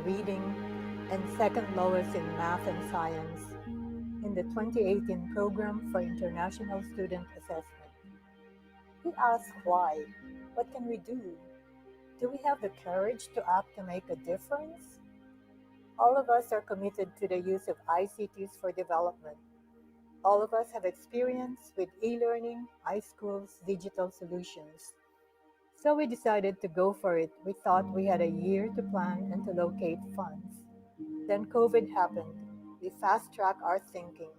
reading and second lowest in math and science in the 2018 Program for International Student Assessment. We ask why. What can we do? Do we have the courage to act to make a difference? All of us are committed to the use of ICTs for development. All of us have experience with e-learning, iSchools, digital solutions. So we decided to go for it. We thought we had a year to plan and to locate funds. Then COVID happened. We fast-tracked our thinking.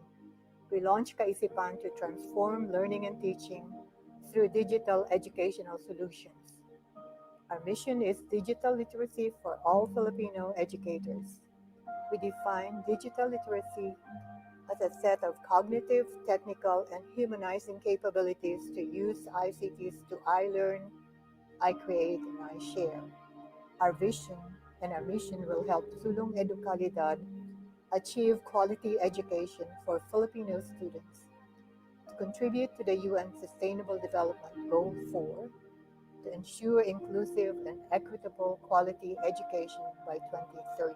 We launched Kaisipan to transform learning and teaching through digital educational solutions. Our mission is digital literacy for all Filipino educators. We define digital literacy as a set of cognitive, technical, and humanizing capabilities to use ICTs to I learn, I create, and I share. Our vision and our mission will help Sulong Educalidad achieve quality education for Filipino students, to contribute to the UN Sustainable Development Goal 4, to ensure inclusive and equitable quality education by 2030.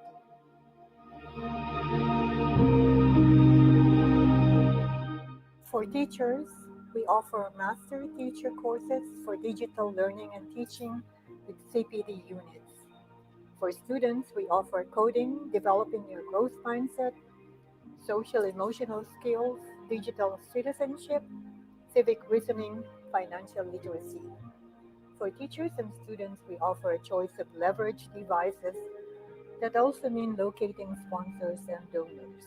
For teachers, we offer master teacher courses for digital learning and teaching with CPD units. For students, we offer coding, developing your growth mindset, social emotional skills, digital citizenship, civic reasoning, financial literacy. For teachers and students, we offer a choice of leverage devices that also mean locating sponsors and donors.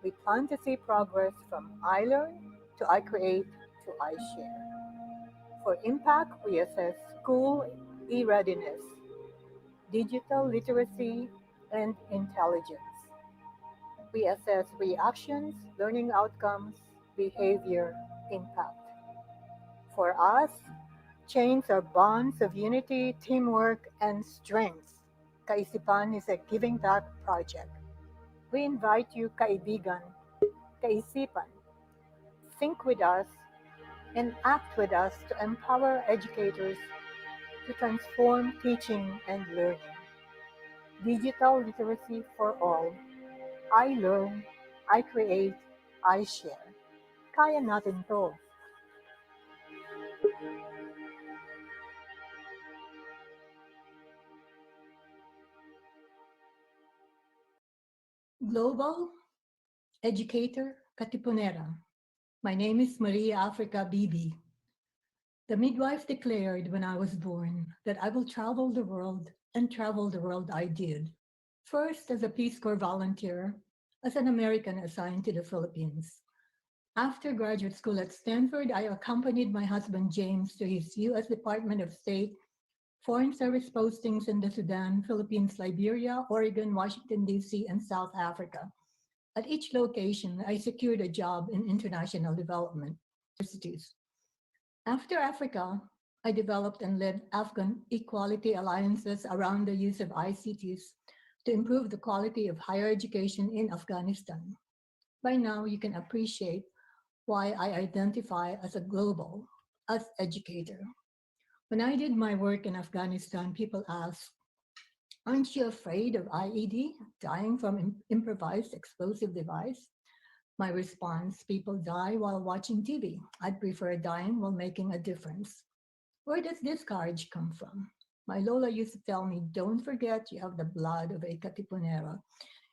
We plan to see progress from I learn to I create to I share. For impact, we assess school e-readiness, digital literacy, and intelligence. We assess reactions, learning outcomes, behavior, impact. For us, chains are bonds of unity, teamwork, and strength. Kaisipan is a giving back project. We invite you, kaibigan, kaisipan, think with us and act with us to empower educators to transform teaching and learning. Digital literacy for all. I learn, I create, I share. Kaya natin to. Global Educator Katipunera. My name is Maria Africa Bibi. The midwife declared when I was born that I will travel the world, and travel the world I did. First as a Peace Corps volunteer, as an American assigned to the Philippines. After graduate school at Stanford, I accompanied my husband James to his U.S. Department of State Foreign Service postings in the Sudan, Philippines, Liberia, Oregon, Washington, D.C., and South Africa. At each location, I secured a job in international development universities. After Africa, I developed and led Afghan equality alliances around the use of ICTs to improve the quality of higher education in Afghanistan. By now, you can appreciate why I identify as a global, as educator. When I did my work in Afghanistan, people asked, aren't you afraid of IED, dying from improvised explosive device? My response, people die while watching TV. I'd prefer dying while making a difference. Where does this courage come from? My Lola used to tell me, don't forget you have the blood of a Katipunera.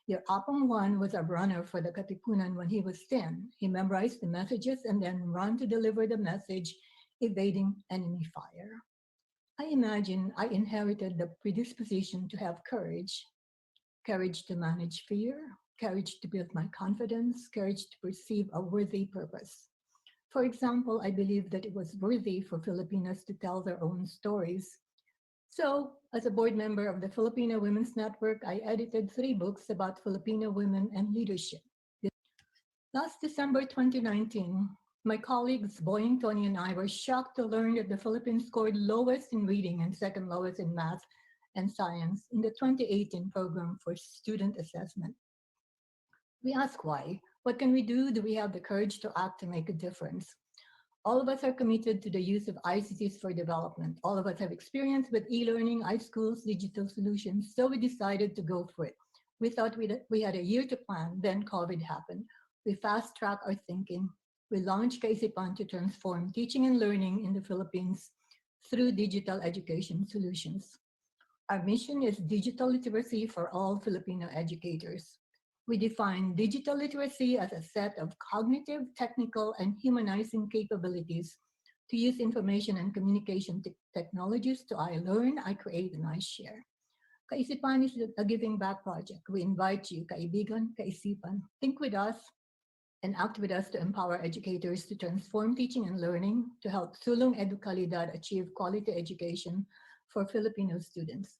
Your Apong Juan was a runner for the Katipunan when he was 10. He memorized the messages and then ran to deliver the message, evading enemy fire. I imagine I inherited the predisposition to have courage, courage to manage fear, courage to build my confidence, courage to perceive a worthy purpose. For example, I believe that it was worthy for Filipinas to tell their own stories. So, as a board member of the Filipino Women's Network, I edited 3 books about Filipino women and leadership. Last December 2019, my colleagues Boying, Tony, and I were shocked to learn that the Philippines scored lowest in reading and second lowest in math and science in the 2018 Program for Student Assessment. We ask why. What can we do? Do we have the courage to act to make a difference? All of us are committed to the use of ICTs for development. All of us have experience with e-learning, iSchools, digital solutions, so we decided to go for it. We thought we had a year to plan, then COVID happened. We fast-tracked our thinking. We launched Kaisipan to transform teaching and learning in the Philippines through digital education solutions. Our mission is digital literacy for all Filipino educators. We define digital literacy as a set of cognitive, technical, and humanizing capabilities to use information and communication technologies to I learn, I create, and I share. Kaisipan is a giving back project. We invite you, kaibigan, kaisipan, think with us and act with us to empower educators to transform teaching and learning to help Sulong Educalidad achieve quality education for Filipino students,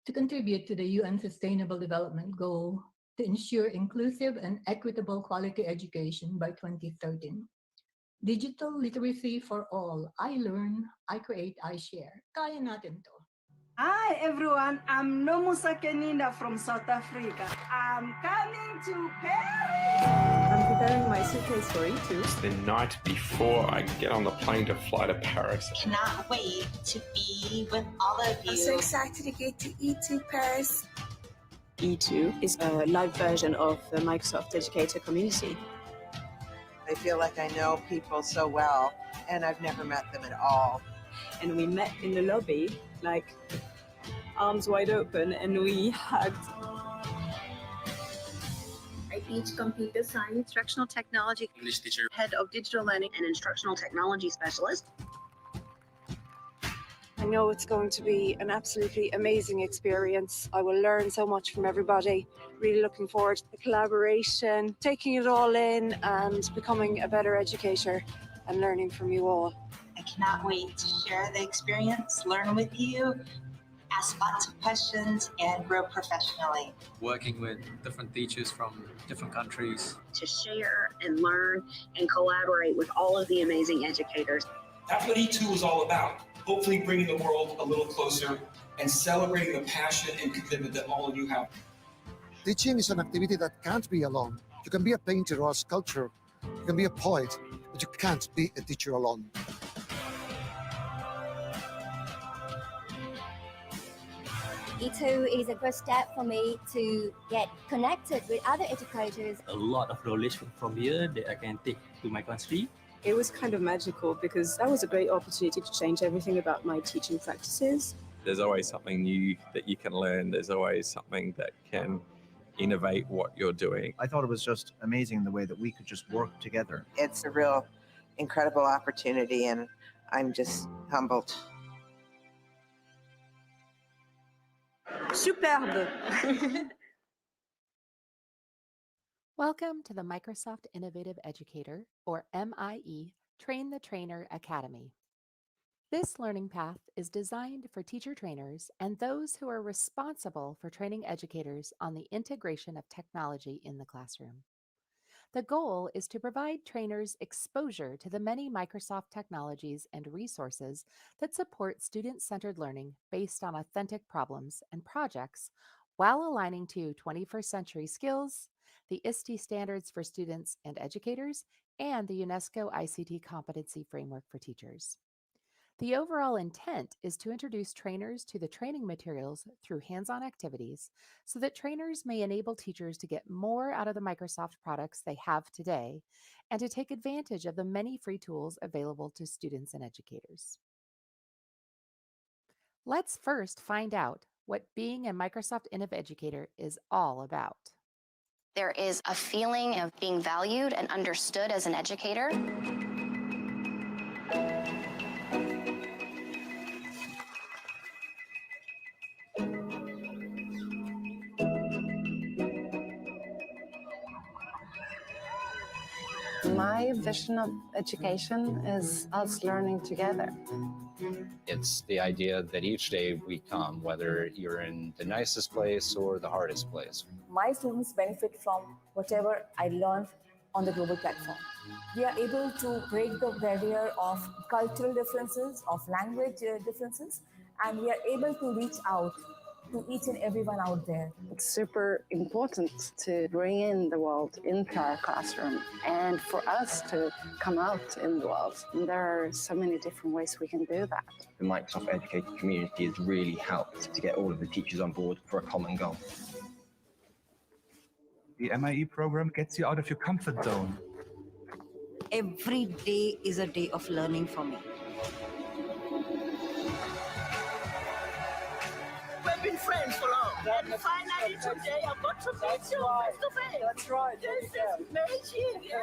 to contribute to the UN Sustainable Development Goal to ensure inclusive and equitable quality education by 2013. Digital literacy for all. I learn, I create, I share. Kaya natin to. Hi everyone, I'm Nomusa Keninda from South Africa. I'm coming to Paris. I'm preparing my suitcase for E2. The night before I get on the plane to fly to Paris. Cannot wait to be with all of you. I'm so excited to get to E2 Paris. E2 is a live version of the Microsoft Educator community. I feel like I know people so well, and I've never met them at all. And we met in the lobby, like arms wide open, and we hugged. I teach computer science, instructional technology, English teacher, head of digital learning, and instructional technology specialist. I know it's going to be an absolutely amazing experience. I will learn so much from everybody. Really looking forward to the collaboration, taking it all in and becoming a better educator and learning from you all. I cannot wait to share the experience, learn with you, ask lots of questions, and grow professionally. Working with different teachers from different countries. To share and learn and collaborate with all of the amazing educators. That's what E2 is all about. Hopefully bringing the world a little closer and celebrating the passion and commitment that all of you have. Teaching is an activity that can't be alone. You can be a painter or a sculptor, you can be a poet, but you can't be a teacher alone. E2 is a good step for me to get connected with other educators. A lot of knowledge from here that I can take to my country. It was kind of magical because that was a great opportunity to change everything about my teaching practices. There's always something new that you can learn. There's always something that can innovate what you're doing. I thought it was just amazing the way that we could just work together. It's a real incredible opportunity, and I'm just humbled. Superbe! Welcome to the Microsoft Innovative Educator, or MIE, Train the Trainer Academy. This learning path is designed for teacher trainers and those who are responsible for training educators on the integration of technology in the classroom. The goal is to provide trainers exposure to the many Microsoft technologies and resources that support student-centered learning based on authentic problems and projects while aligning to 21st century skills, the ISTE standards for students and educators, and the UNESCO ICT competency framework for teachers. The overall intent is to introduce trainers to the training materials through hands-on activities so that trainers may enable teachers to get more out of the Microsoft products they have today and to take advantage of the many free tools available to students and educators. Let's first find out what being a Microsoft Innovative Educator is all about. There is a feeling of being valued and understood as an educator. My vision of education is us learning together. It's the idea that each day we come, whether you're in the nicest place or the hardest place. My students benefit from whatever I learn on the global platform. We are able to break the barrier of cultural differences, of language differences, and we are able to reach out to each and everyone out there. It's super important to bring in the world into our classroom and for us to come out in the world. And there are so many different ways we can do that. The Microsoft Educator community has really helped to get all of the teachers on board for a common goal. The MIE program gets you out of your comfort zone. Every day is a day of learning for me. We've been friends for long. And finally today I've got to meet you face to face. That's right. This is amazing. Yeah.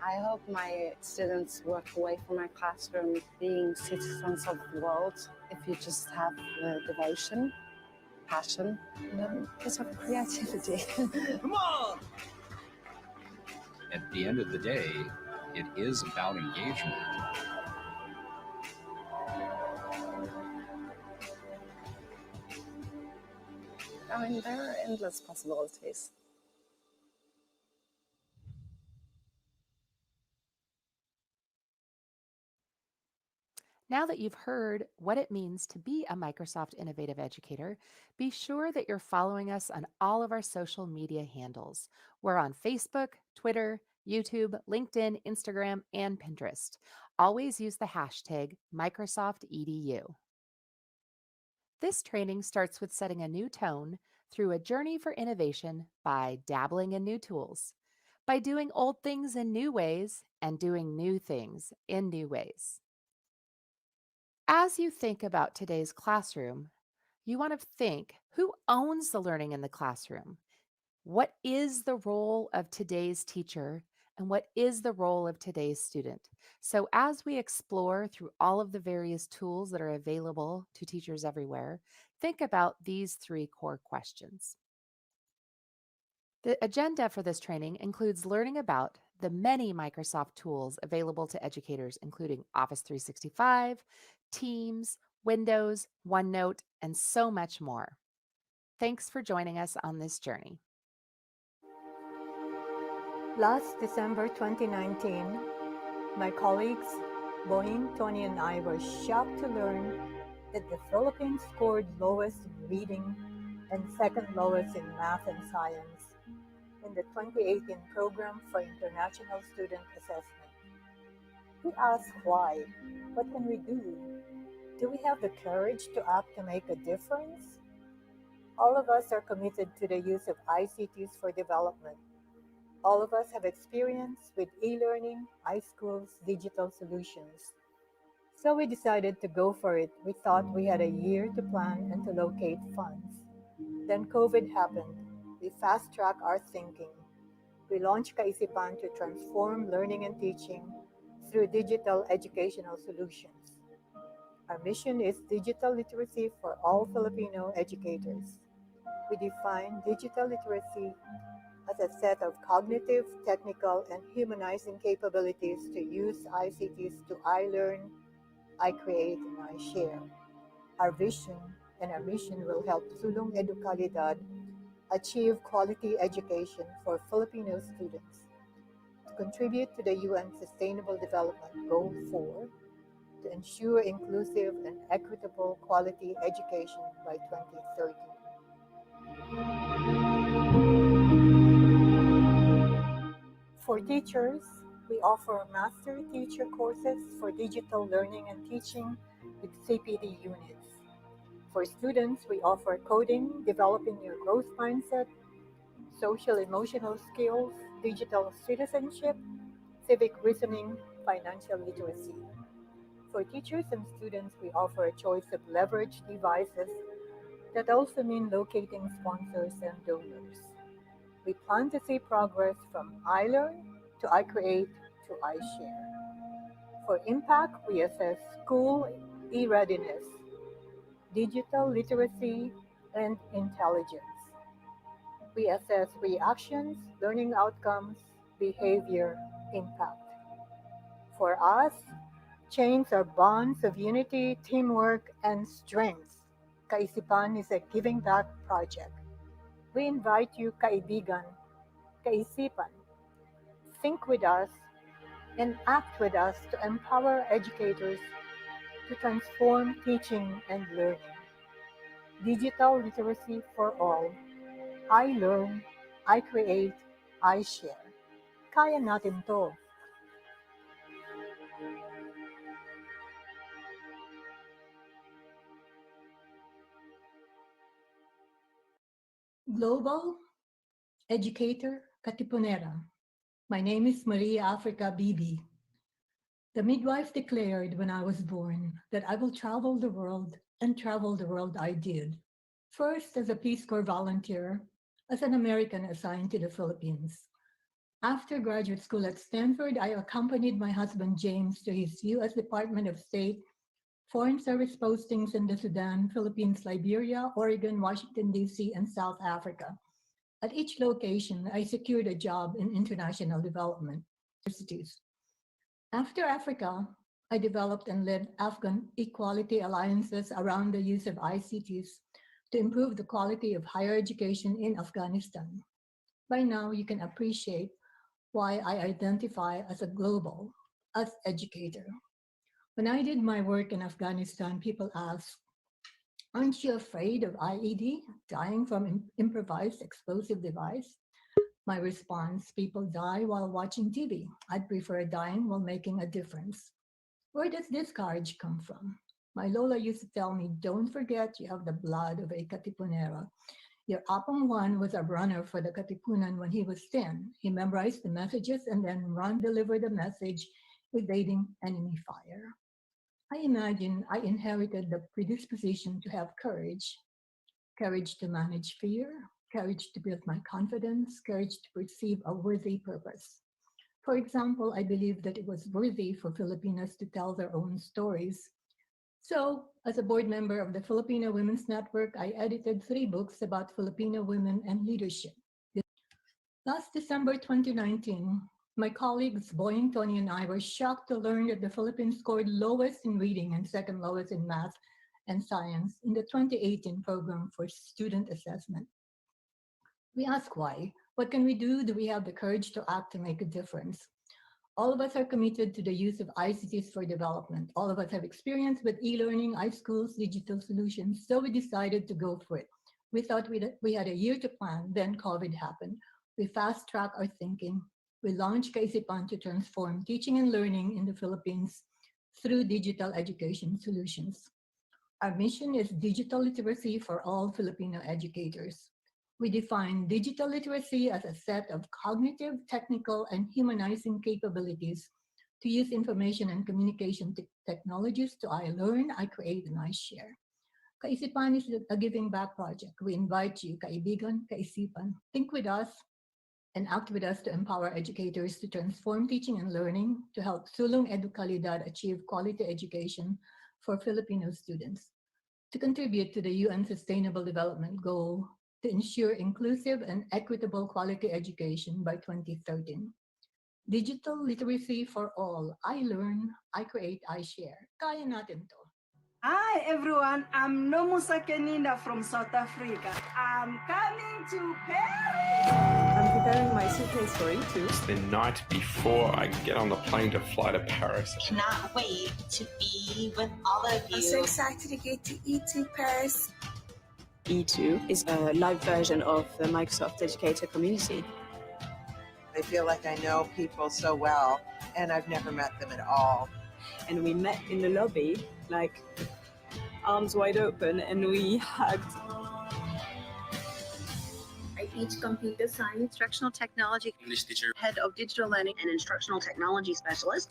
I hope my students walk away from my classroom being citizens of the world. If you just have the devotion, passion, and a bit of creativity. Come on! At the end of the day, it is about engagement. I mean, there are endless possibilities. Now that you've heard what it means to be a Microsoft Innovative Educator, be sure that you're following us on all of our social media handles. We're on Facebook, Twitter, YouTube, LinkedIn, Instagram, and Pinterest. Always use the hashtag MicrosoftEDU. This training starts with setting a new tone through a journey for innovation by dabbling in new tools, by doing old things in new ways, and doing new things in new ways. As you think about today's classroom, you want to think, who owns the learning in the classroom? What is the role of today's teacher? And what is the role of today's student? So as we explore through all of the various tools that are available to teachers everywhere, think about these three core questions. The agenda for this training includes learning about the many Microsoft tools available to educators, including Office 365, Teams, Windows, OneNote, and so much more. Thanks for joining us on this journey. Last December 2019, my colleagues, Boeing, Tony, and I were shocked to learn that the Philippines scored lowest in reading and second lowest in math and science in the 2018 Program for International Student Assessment. We asked why. What can we do? Do we have the courage to act to make a difference? All of us are committed to the use of ICTs for development. All of us have experience with e-learning, iSchool's digital solutions. So we decided to go for it. We thought we had a year to plan and to locate funds. Then COVID happened. We fast-tracked our thinking. We launched Kaisipan to transform learning and teaching through digital educational solutions. Our mission is digital literacy for all Filipino educators. We define digital literacy as a set of cognitive, technical, and humanizing capabilities to use ICTs to I learn, I create, and I share. Our vision and our mission will help Sulong Educalidad achieve quality education for Filipino students, to contribute to the UN Sustainable Development Goal 4, to ensure inclusive and equitable quality education by 2030. For teachers, we offer master teacher courses for digital learning and teaching with CPD units. For students, we offer coding, developing your growth mindset, social emotional skills, digital citizenship, civic reasoning, financial literacy. For teachers and students, we offer a choice of leverage devices that also mean locating sponsors and donors. We plan to see progress from I learn to I create to I share. For impact, we assess school e-readiness, digital literacy, and intelligence. We assess reactions, learning outcomes, behavior, impact. For us, chains are bonds of unity, teamwork, and strength. Kaisipan is a giving back project. We invite you, kaibigan, kaisipan. Think with us and act with us to empower educators to transform teaching and learning. Digital literacy for all. I learn, I create, I share. Kaya natin to. Global Educator Katipunera. My name is Maria Africa Bibi. The midwife declared when I was born that I will travel the world, and travel the world I did. First as a Peace Corps volunteer, as an American assigned to the Philippines. After graduate school at Stanford, I accompanied my husband James to his U.S. Department of State Foreign Service postings in the Sudan, Philippines, Liberia, Oregon, Washington, D.C., and South Africa. At each location, I secured a job in international development universities. After Africa, I developed and led Afghan equality alliances around the use of ICTs to improve the quality of higher education in Afghanistan. By now, you can appreciate why I identify as a global, as educator. When I did my work in Afghanistan, people asked, aren't you afraid of IED, dying from improvised explosive device? My response, people die while watching TV. I'd prefer dying while making a difference. Where does this courage come from? My Lola used to tell me, don't forget you have the blood of a Katipunera. Your Apam One was a runner for the Katipunan when he was 10. He memorized the messages and then delivered the message, evading enemy fire. I imagine I inherited the predisposition to have courage. Courage to manage fear, courage to build my confidence, courage to perceive a worthy purpose. For example, I believe that it was worthy for Filipinas to tell their own stories. So, as a board member of the Filipino Women's Network, I edited 3 books about Filipino women and leadership. Last December 2019, my colleagues Boying, Tony, and I were shocked to learn that the Philippines scored lowest in reading and second lowest in math and science in the 2018 program for student assessment. We ask why. What can we do? Do we have the courage to act to make a difference? All of us are committed to the use of ICTs for development. All of us have experience with e-learning, iSchools, digital solutions, so we decided to go for it. We thought we had a year to plan, then COVID happened. We fast-tracked our thinking. We launched Kaisipan to transform teaching and learning in the Philippines through digital education solutions. Our mission is digital literacy for all Filipino educators. We define digital literacy as a set of cognitive, technical, and humanizing capabilities to use information and communication technologies to I learn, I create, and I share. Kaisipan is a giving back project. We invite you, kaibigan, kaisipan, think with us and act with us to empower educators to transform teaching and learning to help Sulong Educalidad achieve quality education for Filipino students, to contribute to the UN Sustainable Development Goal to ensure inclusive and equitable quality education by 2030. Digital literacy for all. I learn, I create, I share. Kaya natin to. Hi everyone, I'm Nomusa Keninda from South Africa. I'm coming to Paris. I'm preparing my suitcase for E2. It's the night before I get on the plane to fly to Paris. Cannot wait to be with all of you. I'm so excited to get to E2 Paris. E2 is a live version of the Microsoft Educator community. I feel like I know people so well, and I've never met them at all. And we met in the lobby, like arms wide open, and we hugged. I teach computer science, instructional technology, English teacher, head of digital learning, and instructional technology specialist.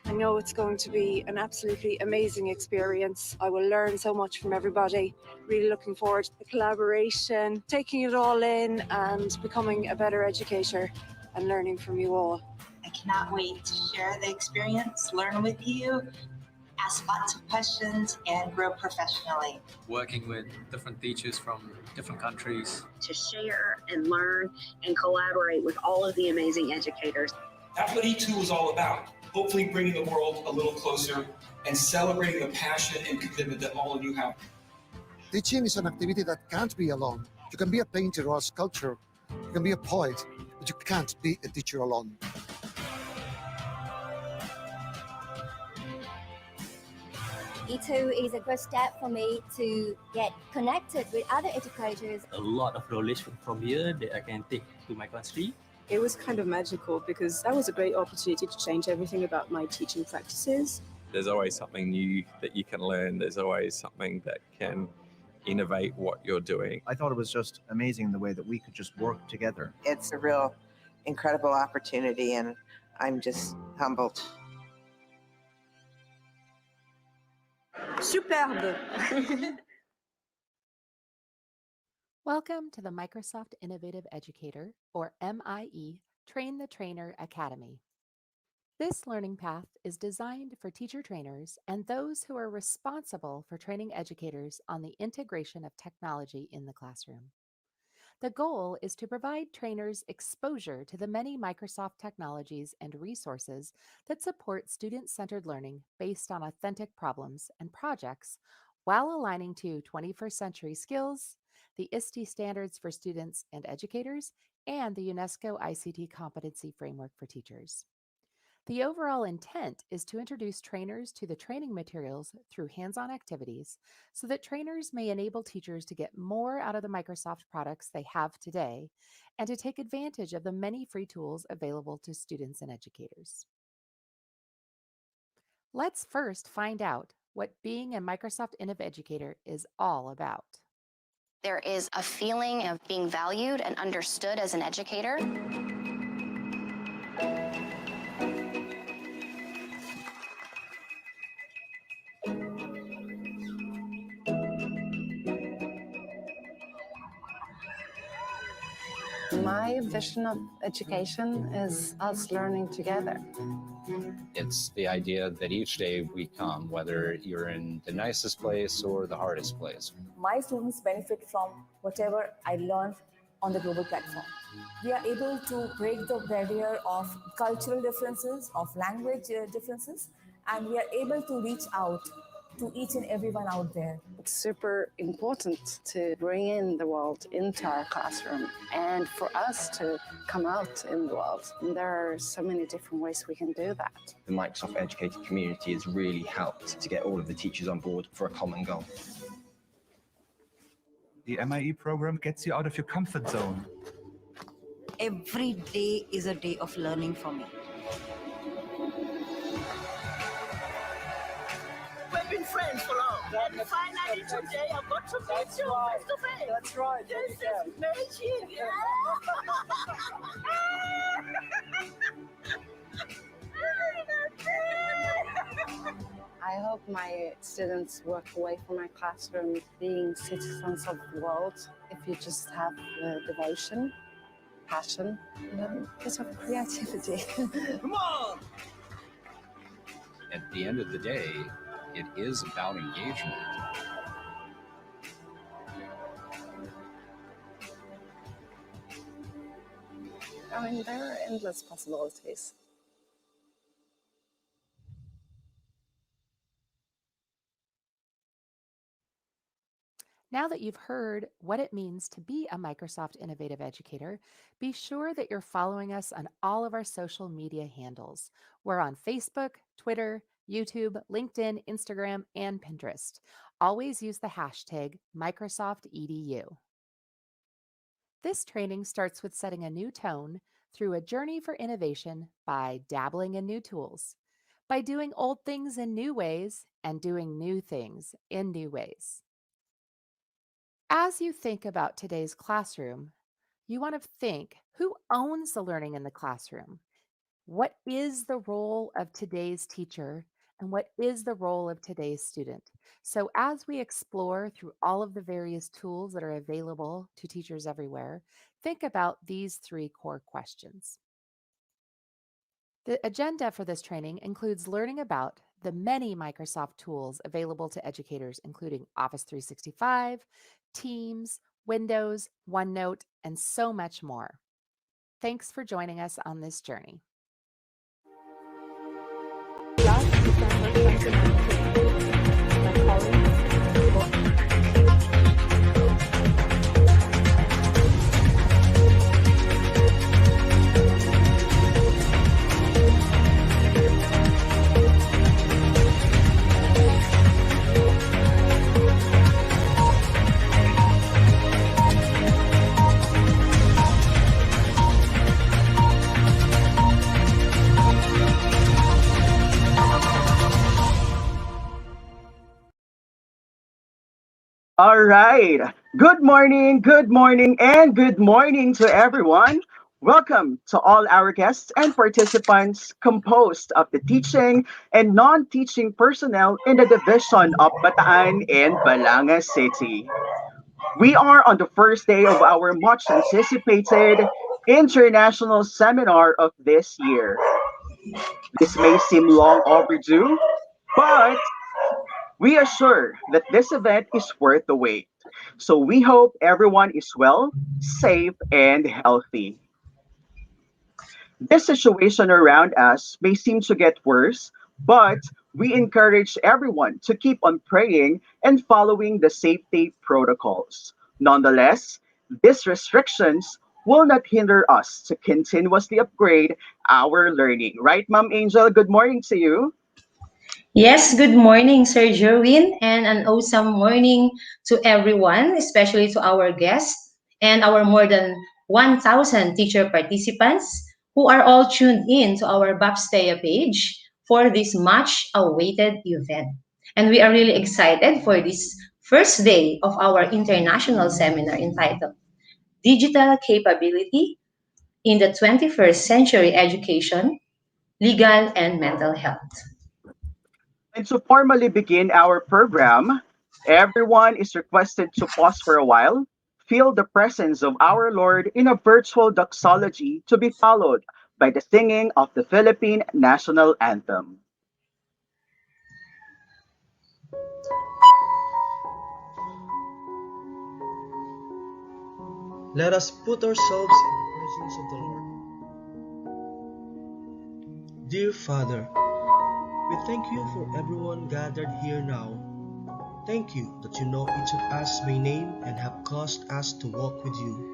I know it's going to be an absolutely amazing experience. I will learn so much from everybody. Really looking forward to the collaboration, taking it all in and becoming a better educator and learning from you all. I cannot wait to share the experience, learn with you, ask lots of questions, and grow professionally. working with different teachers from different countries. To share and learn and collaborate with all of the amazing educators. That's what E2 is all about. Hopefully bringing the world a little closer and celebrating the passion and commitment that all of you have. Teaching is an activity that can't be alone. You can be a painter or a sculptor. You can be a poet, but you can't be a teacher alone. E2 is a good step for me to get connected with other educators. A lot of knowledge from here that I can take to my country. It was kind of magical because that was a great opportunity to change everything about my teaching practices. There's always something new that you can learn. There's always something that can innovate what you're doing. I thought it was just amazing the way that we could just work together. It's a real incredible opportunity, and I'm just humbled. Superbe. Welcome to the Microsoft Innovative Educator, or MIE, Train the Trainer Academy. This learning path is designed for teacher trainers and those who are responsible for training educators on the integration of technology in the classroom. The goal is to provide trainers exposure to the many Microsoft technologies and resources that support student-centered learning based on authentic problems and projects while aligning to 21st century skills, the ISTE standards for students and educators, and the UNESCO ICT competency framework for teachers. The overall intent is to introduce trainers to the training materials through hands-on activities so that trainers may enable teachers to get more out of the Microsoft products they have today and to take advantage of the many free tools available to students and educators. Let's first find out what being a Microsoft Innovative Educator is all about. There is a feeling of being valued and understood as an educator. My vision of education is us learning together. It's the idea that each day we come, whether you're in the nicest place or the hardest place. My students benefit from whatever I learn on the global platform. We are able to break the barrier of cultural differences, of language differences, and we are able to reach out to each and everyone out there. It's super important to bring in the world into our classroom and for us to come out in the world. And there are so many different ways we can do that. The Microsoft Educator community has really helped to get all of the teachers on board for a common goal. The MIE program gets you out of your comfort zone. Every day is a day of learning for me. We've been friends for long. And finally today I got to meet you face to face. That's right. This is magic. I hope my students walk away from my classroom being citizens of the world. If you just have devotion, passion, and a bit of creativity. Come on! At the end of the day, it is about engagement. I mean, there are endless possibilities. Now that you've heard what it means to be a Microsoft Innovative Educator, be sure that you're following us on all of our social media handles. We're on Facebook, Twitter, YouTube, LinkedIn, Instagram, and Pinterest. Always use the hashtag MicrosoftEDU. This training starts with setting a new tone through a journey for innovation by dabbling in new tools, by doing old things in new ways, and doing new things in new ways. As you think about today's classroom, you want to think, who owns the learning in the classroom? What is the role of today's teacher? And what is the role of today's student? So as we explore through all of the various tools that are available to teachers everywhere, think about these three core questions. The agenda for this training includes learning about the many Microsoft tools available to educators, including Office 365, Teams, Windows, OneNote, and so much more. Thanks for joining us on this journey. Last December 2019, my colleagues All right. Good morning, and good morning to everyone. Welcome to all our guests and participants composed of the teaching and non-teaching personnel in the division of Bataan and Balanga City. We are on the first day of our much anticipated international seminar of this year. This may seem long overdue, but we are sure that this event is worth the wait. So we hope everyone is well, safe, and healthy. This situation around us may seem to get worse, but we encourage everyone to keep on praying and following the safety protocols. Nonetheless, these restrictions will not hinder us to continuously upgrade our learning. Right, Ma'am Angel? Good morning to you. Yes, good morning, Sir Jerwin, and an awesome morning to everyone, especially to our guests and our more than 1,000 teacher participants who are all tuned in to our Babstaya page for this much awaited event. And we are really excited for this first day of our international seminar entitled Digital Capability in the 21st Century Education, Legal and Mental Health. And to formally begin our program, everyone is requested to pause for a while, feel the presence of our Lord in a virtual doxology to be followed by the singing of the Philippine National Anthem. Let us put ourselves in the presence of the Lord. Dear Father, we thank you for everyone gathered here now. Thank you that you know each of us by name and have caused us to walk with you.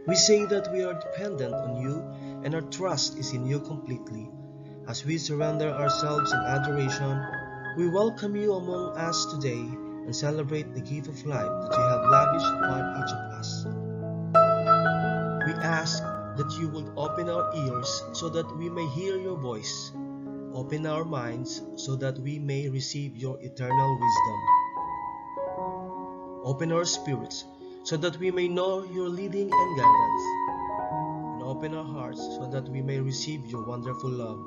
We say that we are dependent on you and our trust is in you completely. As we surrender ourselves in adoration, we welcome you among us today and celebrate the gift of life that you have lavished upon each of us. We ask that you would open our ears so that we may hear your voice. Open our minds so that we may receive your eternal wisdom. Open our spirits so that we may know your leading and guidance. And open our hearts so that we may receive your wonderful love.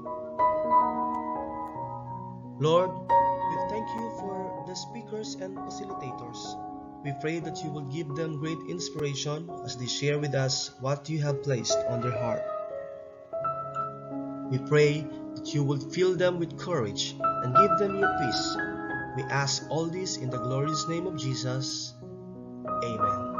Lord, we thank you for the speakers and facilitators. We pray that you will give them great inspiration as they share with us what you have placed on their heart. We pray that you will fill them with courage and give them your peace. We ask all this in the glorious name of Jesus. Amen.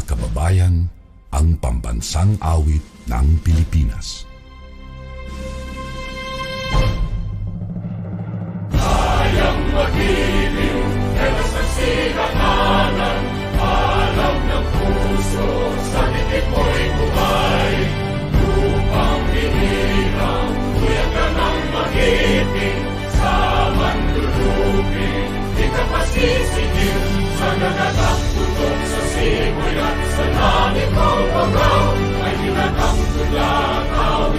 Kababayan, ang pambansang awit ng Pilipinas. Kayang mag-ibig, telos ng sinakanan, alam ng puso, sa dikit mo'y buhay. Lupang hinirang, kuya ka ng mag-ibig, sa manlulupin, di ka pasisigil, sa nagagaktutok sa simoy at sa langit mo pagaw, ay hinatang tulakaw.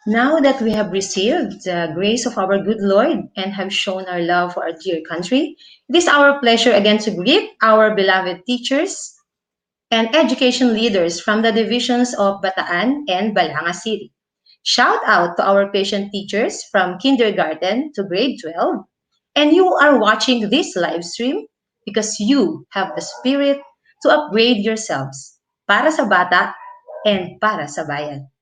Now that we have received the grace of our good Lord and have shown our love for our dear country, it is our pleasure again to greet our beloved teachers and education leaders from the divisions of Bataan and Balanga City. Shout out to our patient teachers from kindergarten to grade 12. And you are watching this live stream because you have the spirit to upgrade yourselves para sa bata and para sa bayan.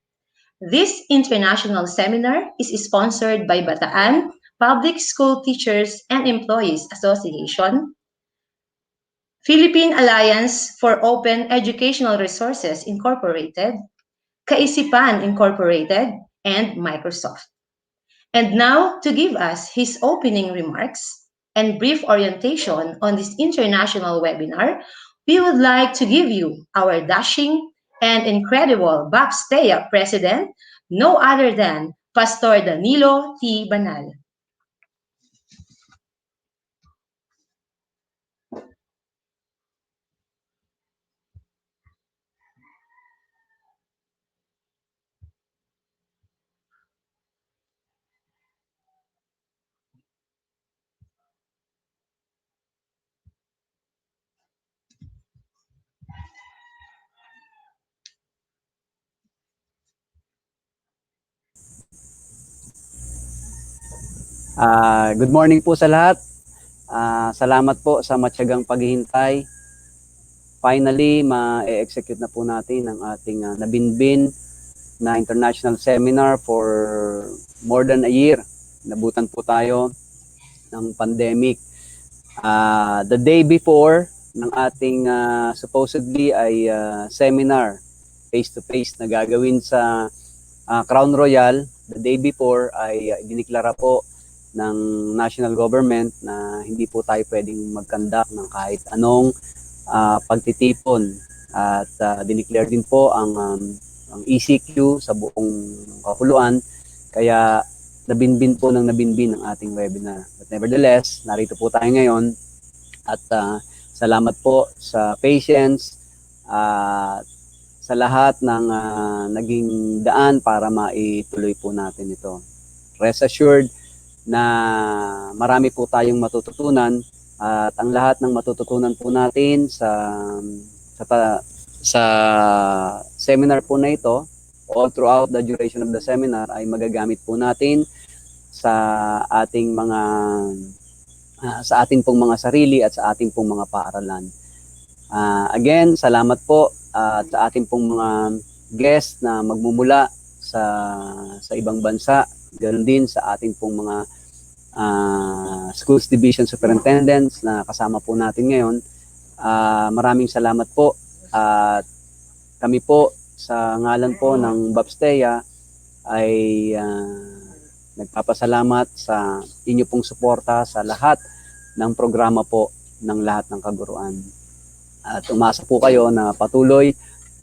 This international seminar is sponsored by Bataan Public School Teachers and Employees Association, Philippine Alliance for Open Educational Resources Incorporated, Kaisipan Incorporated, and Microsoft. And now, to give us his opening remarks and brief orientation on this international webinar, we would like to give you our dashing and incredible BAPSTEA President, no other than Pastor Danilo T. Banal. Good morning po sa lahat. Salamat po sa matyagang paghihintay. Finally, ma-execute na po natin ang ating nabinbin na international seminar for more than a year. Nabutan po tayo ng pandemic. The day before ng ating supposedly ay seminar face-to-face na gagawin sa Crown Royal, the day before ay diniklara po ng national government na hindi po tayo pwedeng mag-conduct ng kahit anong pagtitipon at dineclare din po ang ECQ sa buong kapuluan, kaya nabinbin po ng nabinbin ang ating webinar. But nevertheless, narito po tayo ngayon at salamat po sa patience sa lahat ng naging daan para maituloy po natin ito. Rest assured na marami po tayong matututunan at ang lahat ng matututunan po natin sa seminar po na ito, all throughout the duration of the seminar, ay magagamit po natin sa ating mga sa ating pong mga sarili at sa ating pong mga paaralan. Again, salamat po at sa ating pong mga guest na magmumula sa ibang bansa, ganoon din sa ating pong mga schools division superintendents na kasama po natin ngayon. Maraming salamat po at kami po sa ngalan po ng BAPSTEA ay nagpapasalamat sa inyo pong suporta sa lahat ng programa po ng lahat ng kaguruan. At umasa po kayo na patuloy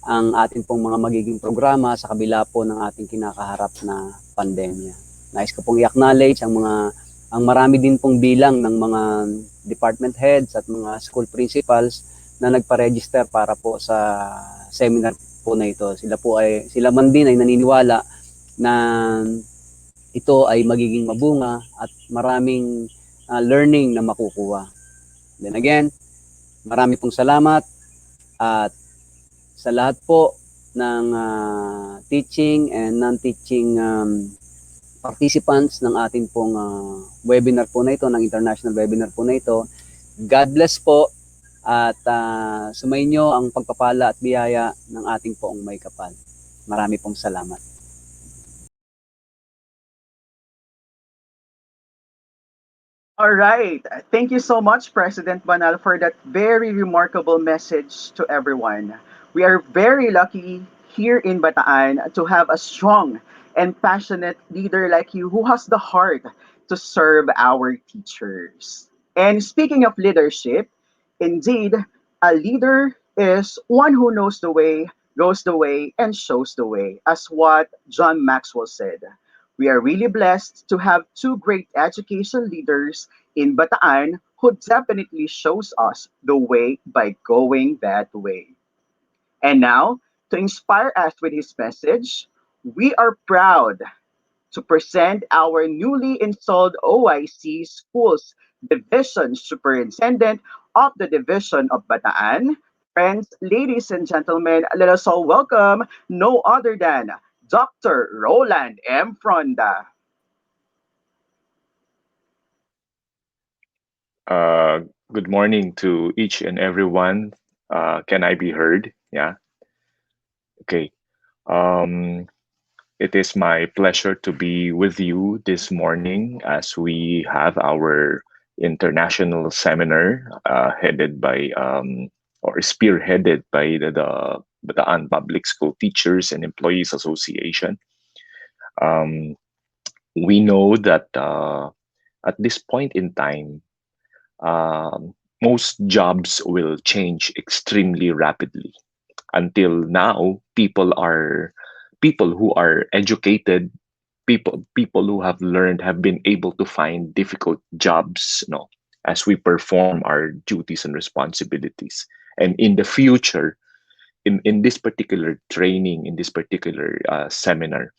ang ating pong mga magiging programa sa kabila po ng ating kinakaharap na pandemya. Nais ko pong i-acknowledge ang marami din pong bilang ng mga department heads at mga school principals na nagpa-register para po sa seminar po na ito. Sila man din ay naniniwala na ito ay magiging mabunga at maraming learning na makukuha. Then again, marami pong salamat at sa lahat po ng teaching and non-teaching participants ng ating pong webinar po na ito, ng international webinar po na ito. God bless po at sumainyo ang pagpapala at biyaya ng ating poong may kapal. Marami pong salamat. All right. Thank you so much, President Banal, for that very remarkable message to everyone. We are very lucky here in Bataan to have a strong and passionate leader like you who has the heart to serve our teachers. And speaking of leadership, indeed, a leader is one who knows the way, goes the way, and shows the way, as what John Maxwell said. We are really blessed to have two great education leaders in Bataan who definitely shows us the way by going that way. And now, to inspire us with his message, we are proud to present our newly installed OIC Schools Division Superintendent of the Division of Bataan. Friends, ladies and gentlemen, let us all welcome no other than Dr. Roland M. Fronda. Good morning to each and everyone. Can I be heard? Yeah. Okay. Um, it is my pleasure to be with you this morning as we have our international seminar headed by or spearheaded by the Bataan Public School Teachers and Employees Association. Um, we know that at this point in time, most jobs will change extremely rapidly. Until now, people who are educated, people who have learned have been able to find difficult jobs, as we perform our duties and responsibilities. And in the future, in this particular training, in this particular seminar,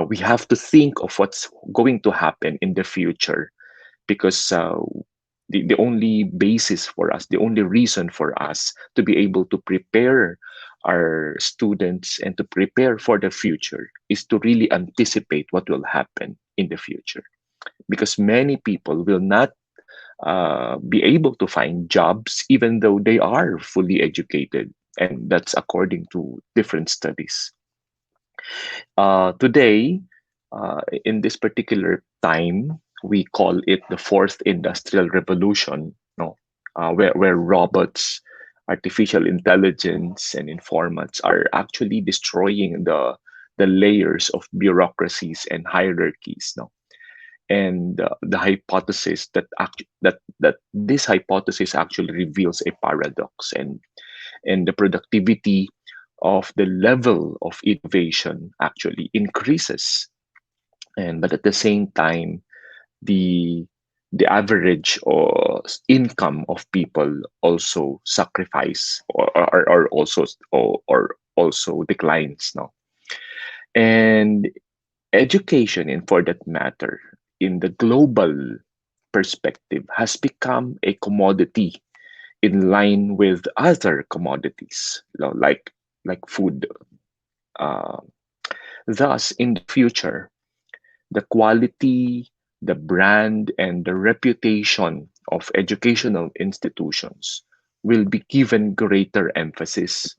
we have to think of what's going to happen in the future, because the only basis for us, the only reason for us to be able to prepare our students and to prepare for the future is to really anticipate what will happen in the future. Because many people will not be able to find jobs even though they are fully educated. And that's according to different studies. Today, in this particular time, we call it the fourth industrial revolution, where robots, artificial intelligence, and informants are actually destroying the layers of bureaucracies and hierarchies. And the hypothesis that this hypothesis actually reveals a paradox, and the productivity of the level of innovation actually increases, but at the same time, the average or income of people also sacrifice or also declines now. And education, and for that matter, in the global perspective, has become a commodity in line with other commodities, like food. Thus, in the future, the quality, the brand, and the reputation of educational institutions will be given greater emphasis.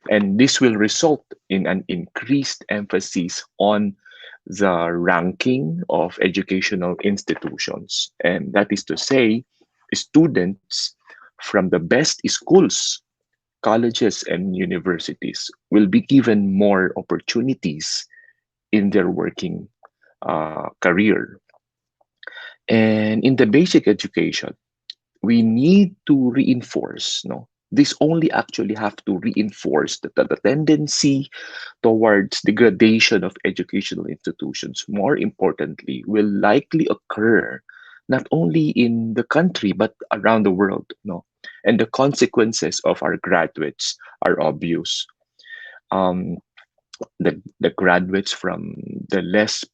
And this will result in an increased emphasis on the ranking of educational institutions. And that is to say, students from the best schools, colleges, and universities will be given more opportunities in their working career. And in the basic education, we need to reinforce, this only actually have to reinforce the tendency towards degradation of educational institutions, more importantly, will likely occur not only in the country but around the world. And the consequences of our graduates are obvious. The graduates from the less,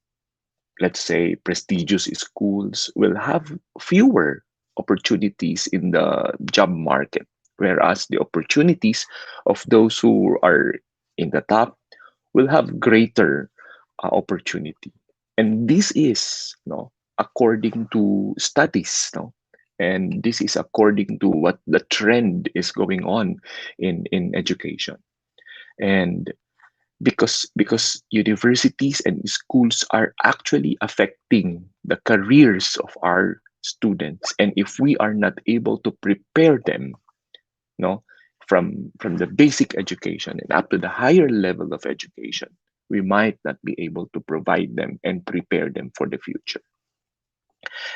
let's say, prestigious schools will have fewer opportunities in the job market, whereas the opportunities of those who are in the top will have greater opportunity. And this is according to studies, and this is according to what the trend is going on in education. And because universities and schools are actually affecting the careers of our students, and if we are not able to prepare them from the basic education and up to the higher level of education, we might not be able to provide them and prepare them for the future.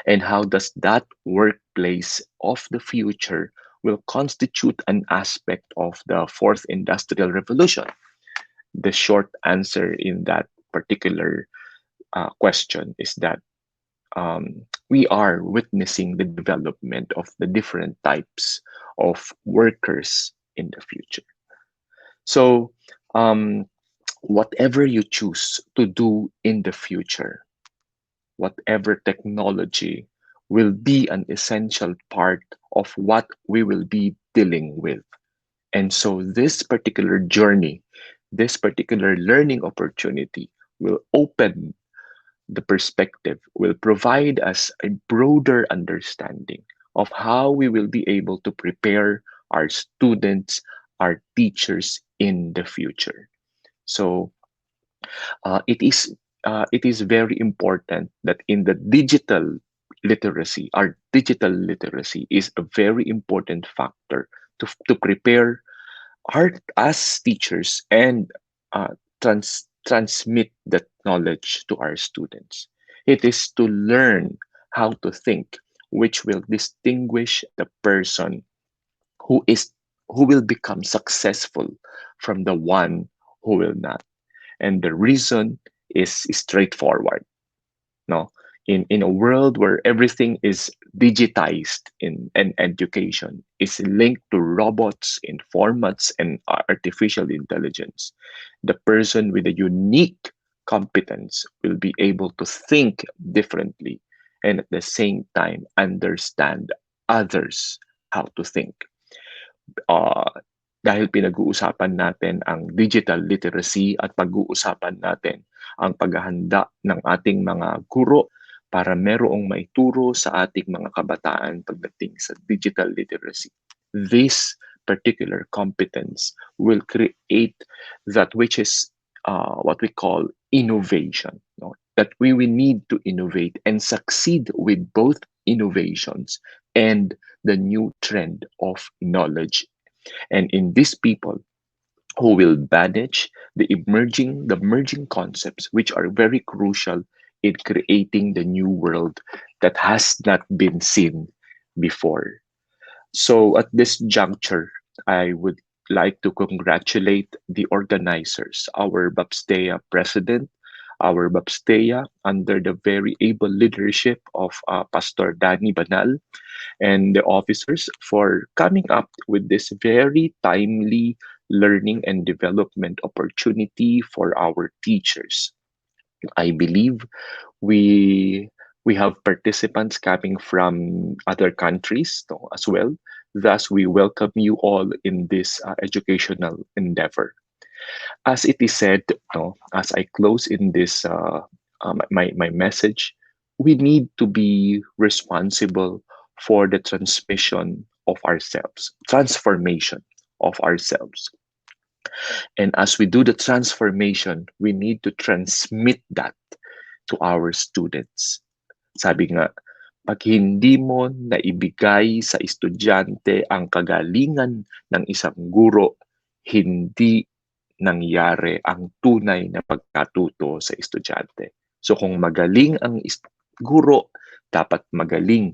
And how does that workplace of the future will constitute an aspect of the fourth industrial revolution? The short answer in that particular question is that we are witnessing the development of the different types of workers in the future. So whatever you choose to do in the future, whatever technology will be an essential part of what we will be dealing with. And so this particular journey, this particular learning opportunity will open the perspective, will provide us a broader understanding of how we will be able to prepare our students, our teachers in the future. So it is very important that in the digital literacy, our digital literacy is a very important factor to prepare our as teachers and transmit that knowledge to our students. It is to learn how to think, which will distinguish the person who is who will become successful from the one who will not. And the reason is straightforward. No, in a world where everything is digitized in education, is linked to robots, informatics, and artificial intelligence, the person with a unique competence will be able to think differently and at the same time understand others how to think. Dahil pinag-uusapan natin ang digital literacy at pag-uusapan natin ang paghahanda ng ating mga guro para merong maituro sa ating mga kabataan pagdating sa digital literacy. This particular competence will create that which is what we call innovation. No? That we will need to innovate and succeed with both innovations and the new trend of knowledge. And in these people who will manage the merging concepts, which are very crucial in creating the new world that has not been seen before. So at this juncture, I would like to congratulate the organizers, our BAPSTEA president, our BAPSTEA under the very able leadership of Pastor Danny Banal, and the officers for coming up with this very timely learning and development opportunity for our teachers. I believe we have participants coming from other countries as well. Thus, we welcome you all in this educational endeavor. As it is said, as I close in this my message, we need to be responsible for the transmission of ourselves, transformation of ourselves. And as we do the transformation, we need to transmit that to our students. Sabi nga, pag hindi mo naibigay sa estudyante ang kagalingan ng isang guro, hindi nangyari ang tunay na pagkatuto sa estudyante. So kung magaling ang guro, dapat magaling